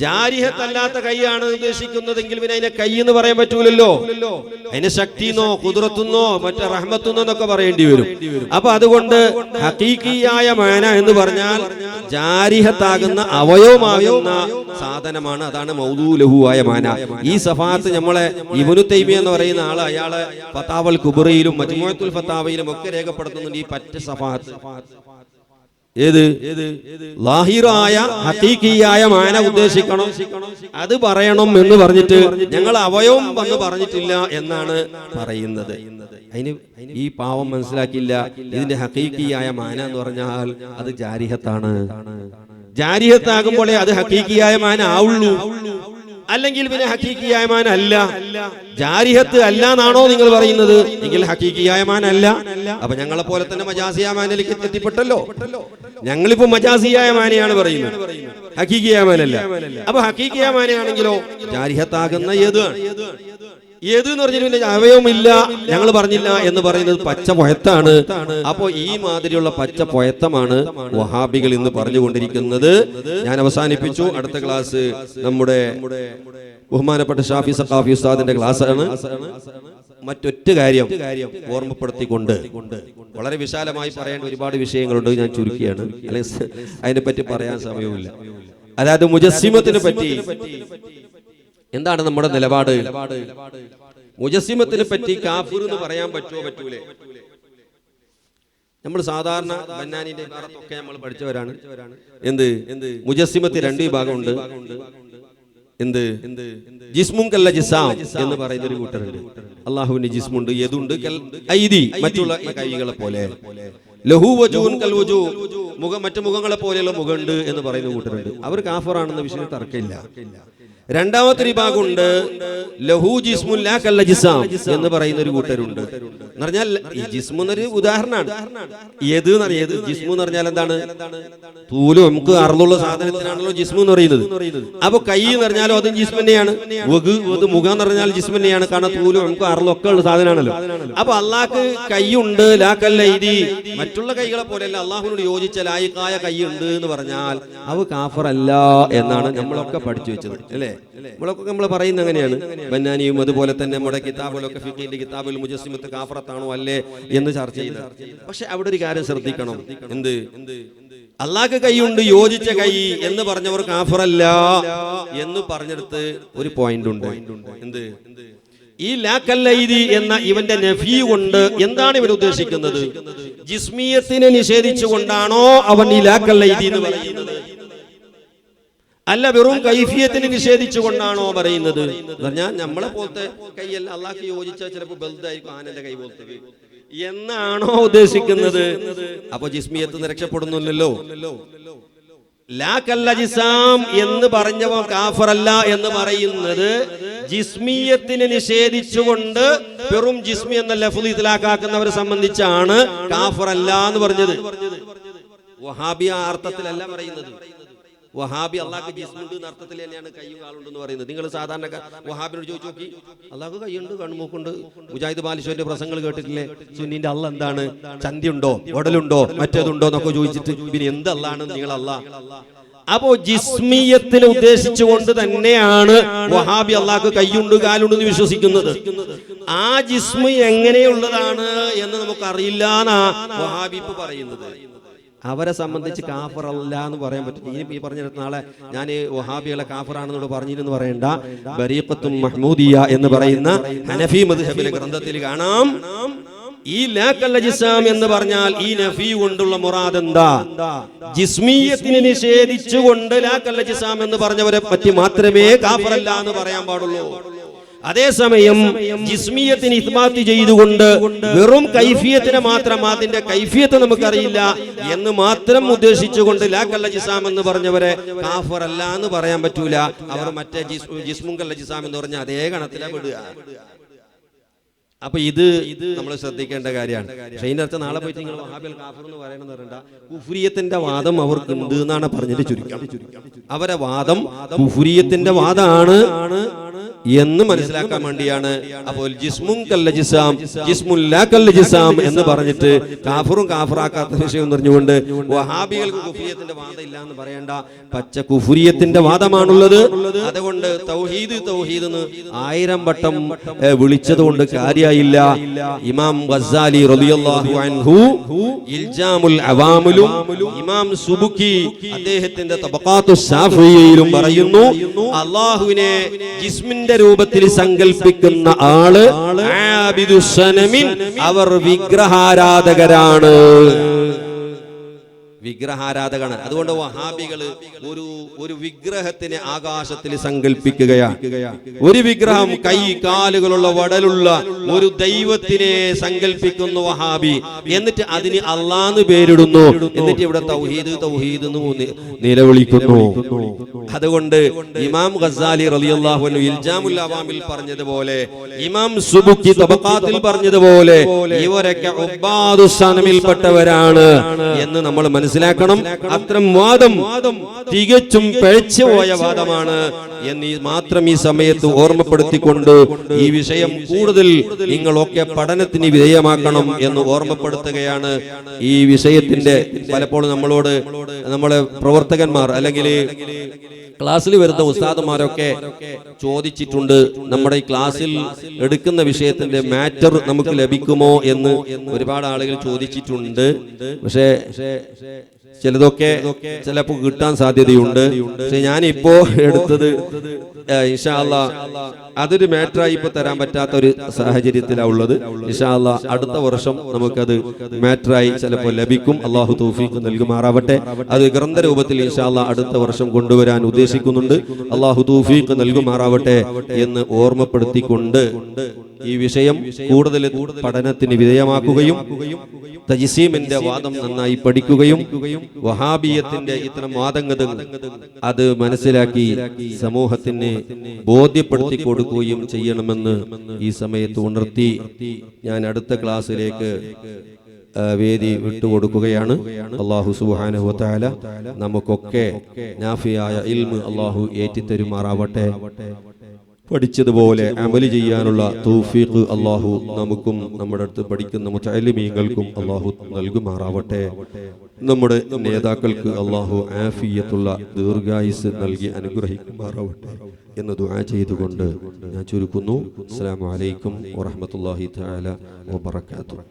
ജാരിഹത്തല്ലാത്ത കൈയാണ് ഉദ്ദേശിക്കുന്നതെങ്കിൽ പിന്നെ അതിനെ കൈ എന്ന് പറയാൻ പറ്റൂലല്ലോ. അതിന് ശക്തിന്നോ കുദ്റത്തുന്നോ മറ്റേ റഹ്മത്തുന്നോ എന്നൊക്കെ പറയേണ്ടി വരും. അപ്പൊ അതുകൊണ്ട് ഹഖീഖിയായ മാന എന്ന് പറഞ്ഞാൽ ജാരിഹത്താകുന്ന അവയവമാകുന്ന സാധനമാണ്. അതാണ് മൗദൂലഹുവായ മാന. ഈ സഫാത്ത് നമ്മളെ ഇബ്നു തൈമിയ എന്ന് പറയുന്ന ആള് അയാളെ ഫതാവൽ കുബ്രയിലും മജ്മുഅത്തുൽ ഫതാവയിലും ഒക്കെ രേഖപ്പെടുത്തുന്നുണ്ട് ഈ പറ്റ സഫാത്ത്. ഏത് ലാഹിറായ ഹഖീഖിയായ മാന ഉദ്ദേശിക്കണം, അത് പറയണം എന്ന് പറഞ്ഞിട്ട് ഞങ്ങൾ അവയവം വന്ന് പറഞ്ഞിട്ടില്ല എന്നാണ് പറയുന്നത്. അതിന് ഈ പാവം മനസ്സിലാക്കില്ല ഇതിന്റെ ഹഖീഖിയായ മാന എന്ന് പറഞ്ഞാൽ അത് ജാരിഹത്താണ്. ജാരിഹത്താകുമ്പോഴേ അത് ഹഖീഖിയായ മാന ആവുള്ളൂ. അല്ലെങ്കിൽ പിന്നെ ഹഖീഖിയായ മാന അല്ല. ജാരിഹത്ത് അല്ല എന്നാണോ നിങ്ങൾ പറയുന്നത്? എങ്കിൽ ഹഖീഖിയായ മാന അല്ല. അപ്പൊ ഞങ്ങളെ പോലെ തന്നെ മജാസിയായ മാനയിലേക്ക് എത്തിപ്പെട്ടല്ലോ. ഞങ്ങളിപ്പോ മജാസിയായ മാനയാണ് പറയുന്നത്, ഹഖീഖിയായ മാനല്ല. അപ്പൊ ഹഖീഖിയായ മാനയാണെങ്കിലോ ജാരിഹത്താകുന്ന ഏത് എന്ന് പറഞ്ഞിട്ട് പിന്നെ അവയവമില്ല ഞങ്ങൾ പറഞ്ഞില്ല എന്ന് പറയുന്നത് പച്ച പൊയത്താണ്. അപ്പോ ഈ മാതിരിയുള്ള പച്ച പൊയത്തമാണ് വഹാബികൾ ഇന്ന് പറഞ്ഞുകൊണ്ടിരിക്കുന്നത്. ഞാൻ അവസാനിപ്പിച്ചു. അടുത്ത ക്ലാസ് നമ്മുടെ ബഹുമാനപ്പെട്ട ഷാഫി സഖാഫി ഉസ്താദിന്റെ ക്ലാസ് ആണ്. മറ്റൊറ്റ കാര്യം ഓർമ്മപ്പെടുത്തിക്കൊണ്ട് വളരെ വിശാലമായി പറയേണ്ട ഒരുപാട് വിഷയങ്ങളുണ്ട്, ഞാൻ ചുരുക്കിയാണ്, അല്ലെങ്കിൽ അതിനെപ്പറ്റി പറയാൻ സമയവുമില്ല. അതായത് മുജസ്സിമത്തിനെ പറ്റി എന്താണ് നമ്മുടെ നിലപാട്? മുജസ്സിമത്തിനെ പറ്റി കാഫിർ എന്ന് പറയാൻ പറ്റുമോ പറ്റൂലേ? നമ്മൾ സാധാരണ ബന്നാനിന്റെ ഇബാറത്തൊക്കെ നമ്മൾ പഠിച്ചവരാണ്. മുജസ്സിമത്തിൽ രണ്ട് വിഭാഗമുണ്ട്. ജിസ്മുൻ കല്ല ജിസാം എന്ന് പറയുന്ന ഒരു കൂട്ടരുണ്ട്. അള്ളാഹുവിന്റെ ജിസ്മുണ്ട്, യദുണ്ട് കൽ ഐദി, മറ്റുള്ള കൈകളെ പോലെ. ലഹു വജൂൻ കൽ വജൂ, മുഖം മറ്റു മുഖങ്ങളെ പോലെയുള്ള മുഖമുണ്ട് എന്ന് പറയുന്ന കൂട്ടരുണ്ട്. അവർ കാഫറാണെന്ന വിഷയം തർക്കമില്ല. രണ്ടാമത്തെ വിഭാഗമുണ്ട് ലഹു ജിസ്മുൻ ലാ കൽ ജിസാം എന്ന് പറയുന്ന ഒരു കൂട്ടരുണ്ട്. എന്ന് പറഞ്ഞാൽ ഈ ജിസ്മു എന്നൊരു ഉദാഹരണമാണ്. ഏത് എന്നറിയത് ജിസ്മു എന്ന് പറഞ്ഞാൽ എന്താണ്? തൂലും നമുക്ക് അറുള്ള സാധനത്തിനാണല്ലോ ജിസ്മു എന്ന് പറയുന്നത്. അപ്പൊ കൈ എന്ന് പറഞ്ഞാലും അതും ജിസ്മു തന്നെയാണ്. മുഖം എന്ന് പറഞ്ഞാൽ ജിസ്മു തന്നെയാണ്. കാരണം തൂലും നമുക്ക് അറുള്ള ഒക്കെ ഉള്ള സാധനമാണല്ലോ. അപ്പൊ അള്ളാഹ്ക്ക് കൈയുണ്ട്, ലാ കൽ ഐദി, മറ്റുള്ള കൈകളെ പോലെയല്ല, അള്ളാഹുവിനോട് യോജിച്ച ലായിക്കായ കൈയുണ്ട് എന്ന് പറഞ്ഞാൽ അവ കാഫറല്ല എന്നാണ് നമ്മളൊക്കെ പഠിച്ചു വെച്ചത്, അല്ലേ? നമ്മൾ പറയുന്നത് അങ്ങനെയാണ്. ബന്നാനിയും അതുപോലെ തന്നെ നമ്മുടെ കിതാബുകളൊക്കെ ഫിഖിന്റെ കിതാബുൽ മുജസ്സിമത്ത് കാഫറത്താണോ അല്ലേ എന്ന് ചർച്ച ചെയ്ത്. പക്ഷെ അവിടെ ഒരു കാര്യം ശ്രദ്ധിക്കണം. അള്ളാഹ്ക്ക് കൈയുണ്ട്, യോജിച്ച കൈ എന്ന് പറഞ്ഞവർ കാഫറല്ല എന്ന് പറഞ്ഞെടുത്ത് ഒരു പോയിന്റ് ഉണ്ട്. ഈ ലാ കൽ ഐദി എന്ന ഇവന്റെ നഫി കൊണ്ട് എന്താണ് ഇവൻ ഉദ്ദേശിക്കുന്നത്? ജിസ്മിയത്തിനെ നിഷേധിച്ചുകൊണ്ടാണോ അവൻ ഈ ലാ കൽ ഐദി എന്ന് പറയുന്നത്? അല്ല, വെറും കൈഫിയത്തിനെ നിഷേധിച്ചുകൊണ്ടാണോ പറയുന്നത്? പറഞ്ഞാൽ നമ്മളെ പോലത്തെ കൈയല്ല, അള്ളാഹ്ക്ക് യോജിച്ച ചിലപ്പോൾ ബൽദായിരിക്കും, ആനന്റെ കൈ പോലത്തെ എന്നാണോ ഉദ്ദേശിക്കുന്നത്? അപ്പൊ ജിസ്മിയത്ത് രക്ഷപ്പെടുന്നില്ലല്ലോ. ലാ കൽ ജിസാം എന്ന് പറഞ്ഞവൻ കാഫറല്ല എന്ന് പറയുന്നത് ജിസ്മിയത്തിനെ നിഷേധിച്ചുകൊണ്ട് വെറും ജിസ്മി എന്ന ലഫ്ള് ഇത്ലാഖാക്കുന്നവരെ സംബന്ധിച്ചാണ് കാഫറല്ല എന്ന് പറഞ്ഞത്. വഹാബി ആ അർത്ഥത്തിലല്ല പറയുന്നത്. വഹാബി അള്ളാഹ്ക്ക് ജിസ്മുണ്ട് എന്ന അർത്ഥത്തിൽ തന്നെയാണ് കയ്യും കാലുണ്ടെന്ന് പറയുന്നത്. നിങ്ങൾ സാധാരണ വഹാബിനോട് ചോദിച്ചു നോക്കി, അള്ളാഹ്ക്ക് കൈയുണ്ട്, കൺമൂക്കുണ്ട്. മുജാഹിദ് ബാലിഷോന്റെ പ്രസംഗങ്ങൾ കേട്ടിട്ടില്ലേ? സുന്നിന്റെ അള്ള എന്താണ്? ചന്തിയുണ്ടോ, ഉടലുണ്ടോ, മറ്റേതുണ്ടോ എന്നൊക്കെ ചോദിച്ചിട്ട് പിന്നെ എന്ത് അള്ളാണ് നിങ്ങൾ അള്ളാഹ്? അപ്പോ ജിസ്മിയത്തിനെ ഉദ്ദേശിച്ചുകൊണ്ട് തന്നെയാണ് വഹാബി അള്ളാഹ്ക്ക് കൈയുണ്ട് കാലുണ്ട് എന്ന് വിശ്വസിക്കുന്നത്. ആ ജിസ്മി എങ്ങനെയുള്ളതാണ് എന്ന് നമുക്കറിയില്ല എന്നാ വഹാബി ഇപ്പൊ പറയുന്നത്. അവരെ സംബന്ധിച്ച് കാഫറല്ല എന്ന് പറയാൻ പറ്റും. ഈ പറഞ്ഞിടത്ത് നാളെ ഞാൻ വഹാബികളെ കാഫറാണെന്നോട് പറഞ്ഞിരുന്നു പറയണ്ട. ബരീഖത്തും മഹ്മൂദിയ എന്ന് പറയുന്ന ഹനഫി മദ്ഹബിലെ ഗ്രന്ഥത്തിൽ കാണാം, ഈ ലാ കൽ ജിസാം എന്ന് പറഞ്ഞാൽ ഈ നഫി കൊണ്ടുള്ള മുറാദ് എന്താ? ജിസ്മിയത്തിനെ നിഷേധിച്ചുകൊണ്ട് ലാ കൽ ജിസാം എന്ന് പറഞ്ഞവരെ പറ്റി മാത്രമേ കാഫറല്ല എന്ന് പറയാൻ പാടുള്ളൂ. അതേസമയം ജിസ്മിയത്തിന് ഇസ്ബാത്ത് ചെയ്തുകൊണ്ട് വെറും കൈഫിയത്തിനെ മാത്രം, അതിന്റെ കൈഫിയത്ത് നമുക്കറിയില്ല എന്ന് മാത്രം ഉദ്ദേശിച്ചുകൊണ്ട് ലാ കൽ ജിസാം എന്ന് പറഞ്ഞവരെ കാഫറല്ല എന്ന് പറയാൻ പറ്റൂല. അവർ മറ്റേ ജിസ്മുൻ കൽ ജിസാം എന്ന് പറഞ്ഞ അതേ ഗണത്തിലാണ് വിടുക. അപ്പൊ ഇത് നമ്മൾ ശ്രദ്ധിക്കേണ്ട കാര്യമാണ്. പക്ഷെ അതിന്റെ അർത്ഥം നാളെ പോയിട്ട് നിങ്ങൾ വഹാബിൽ കാഫർ എന്ന് പറയണമെന്ന് പറയണ്ട. കുഫ്രിയത്തിന്റെ വാദം അവർക്ക് ഉണ്ട് എന്നാണ് പറഞ്ഞിട്ട് ചുരുക്കം. അവരെ വാദം കുഫ്രിയത്തിന്റെ വാദമാണ്. എന്ന് മനസ്സിലാക്കാൻ വേണ്ടിയാണ്. അപ്പോൾ ജിസ്മുൻ കൽ ജിസാം ജിസ്മുൻ ലാ കൽ ജിസാം എന്ന് പറഞ്ഞിട്ട് കാഫറും കാഫറാക്കാത്ത വിഷയം പറഞ്ഞുകൊണ്ട് വഹാബികൾക്ക് കുഫ്രിയത്തിന്റെ വാദം ഇല്ല എന്ന് പറയേണ്ട, പച്ച കുഫ്രിയത്തിന്റെ വാദമാണുള്ളത്. അതുകൊണ്ട് തൗഹീദ് തൗഹീദ് എന്ന് 1000 വട്ടം വിളിച്ചതുകൊണ്ട് കാര്യമായില്ല. ഇമാം ഗസ്സാലി റളിയല്ലാഹു അൻഹു ഇൽജാമുൽ അവാമിലും ഇമാം സുബുക്കി അദ്ദേഹത്തിന്റെ തബഖാത്തുസ് ശാഫിയിലും പറയുന്നു, അല്ലാഹുവിനെ ജിസ്മിന്റെ രൂപത്തിൽ സങ്കല്പിക്കുന്ന ആള് ആബിദുസ് സനമിൻ, അവർ വിഗ്രഹാരാധകരാണ്. വിഗ്രഹാരാധകനാണ്. അതുകൊണ്ട് വഹാബികള് ഒരു വിഗ്രഹത്തിനെ ആകാശത്തിൽ സങ്കല്പിക്കുകയാണ്. ഒരു വിഗ്രഹം, കൈ കാലുകളുള്ള വടലുള്ള ഒരു ദൈവത്തിനെ സങ്കല്പിക്കുന്നു വഹാബി. എന്നിട്ട് അതിന് അള്ളാന്ന് പേരിടുന്നു. എന്നിട്ട് ഇവിടെ തൗഹീദ് തൗഹീദ് എന്ന് നിലവിളിക്കുന്നു. അതുകൊണ്ട് ഇമാം ഗസ്സാലി റളിയല്ലാഹു അൻഹു ഇൽജാമുൽ അവാമിൽ പറഞ്ഞതുപോലെ, ഇമാം സുബുക്കി തബഖാത്തിൽ പറഞ്ഞതുപോലെ ഇവരൊക്കെ ഉബ്ബാദുസ് സനമിൽപ്പെട്ടവരാണ് എന്ന് നമ്മൾ മനസ്സിലാക്കണം. അത്തരം വാദം തികച്ചും പിഴച്ചുപോയ വാദമാണ് എന്ന് മാത്രം ഈ സമയത്ത് ഓർമ്മപ്പെടുത്തിക്കൊണ്ട് ഈ വിഷയം കൂടുതൽ നിങ്ങളൊക്കെ പഠനത്തിന് വിധേയമാക്കണം എന്ന് ഓർമ്മപ്പെടുത്തുകയാണ്. ഈ വിഷയത്തിന്റെ പലപ്പോഴും നമ്മളോട് നമ്മളെ പ്രവർത്തകന്മാർ അല്ലെങ്കിൽ ക്ലാസ്സിൽ വരുന്ന ഉസ്താദുമാരൊക്കെ ചോദിച്ചിട്ടുണ്ട്, നമ്മുടെ ഈ ക്ലാസ്സിൽ എടുക്കുന്ന വിഷയത്തിന്റെ മാറ്റർ നമുക്ക് ലഭിക്കുമോ എന്ന് ഒരുപാട് ആളുകൾ ചോദിച്ചിട്ടുണ്ട്. പക്ഷേ ചിലതൊക്കെ ചിലപ്പോൾ കിട്ടാൻ സാധ്യതയുണ്ട്. പക്ഷെ ഞാനിപ്പോ എടുത്തത് ഇൻഷാ അല്ലാഹ് അതൊരു മാറ്ററായി ഇപ്പൊ തരാൻ പറ്റാത്ത ഒരു സാഹചര്യത്തിലാണ് ഉള്ളത്. ഇൻഷാ അല്ലാഹ് അടുത്ത വർഷം നമുക്കത് മാറ്ററായി ചിലപ്പോൾ ലഭിക്കും. അള്ളാഹു തൗഫീഖ് നൽകുമാറാവട്ടെ. അത് ഗ്രന്ഥ രൂപത്തിൽ ഇൻഷാ അല്ലാഹ് അടുത്ത വർഷം കൊണ്ടുവരാൻ ഉദ്ദേശിക്കുന്നുണ്ട്. അള്ളാഹു തൗഫീഖ് നൽകുമാറാവട്ടെ എന്ന് ഓർമ്മപ്പെടുത്തിക്കൊണ്ട് ഈ വിഷയം കൂടുതൽ പഠനത്തിന് വിധേയമാക്കുകയും തജ്സീമിന്റെ വാദം നന്നായി പഠിക്കുകയും വഹാബിയത്തിന്റെ ഇത്തരം വാദങ്ങൾ അത് മനസ്സിലാക്കി സമൂഹത്തിന് ബോധ്യപ്പെടുത്തി കൊടുക്കുകയും ചെയ്യണമെന്ന് ഈ സമയത്ത് ഉണർത്തി ഞാൻ അടുത്ത ക്ലാസ്സിലേക്ക് വേദി വിട്ടുകൊടുക്കുകയാണ്. അല്ലാഹു സുബ്ഹാനഹു വ തആല നമുക്കൊക്കെ നാഫിയായ ഇൽമ് അല്ലാഹു ഏറ്റിത്തരുമാറാവട്ടെ. പഠിച്ചതുപോലെ അമല് ചെയ്യാനുള്ള തൗഫീഖ് അല്ലാഹു നമുക്കും നമ്മുടെ അടുത്ത് പഠിക്കുന്ന മുതഅല്ലിമീങ്ങൾക്കും അല്ലാഹു നൽകുമാറാവട്ടെ. നമ്മുടെ നേതാക്കൾക്ക് അല്ലാഹു ആഫിയത്തുള്ള ദീർഘായുസ് നൽകി അനുഗ്രഹിക്കുമാറാവട്ടെ എന്ന് ദുആ ചെയ്തുകൊണ്ട് ഞാൻ ചുരുക്കുന്നു. അസ്സലാമു അലൈക്കും വറഹ്മത്തുള്ളാഹി തആല വബറകാതുഹു.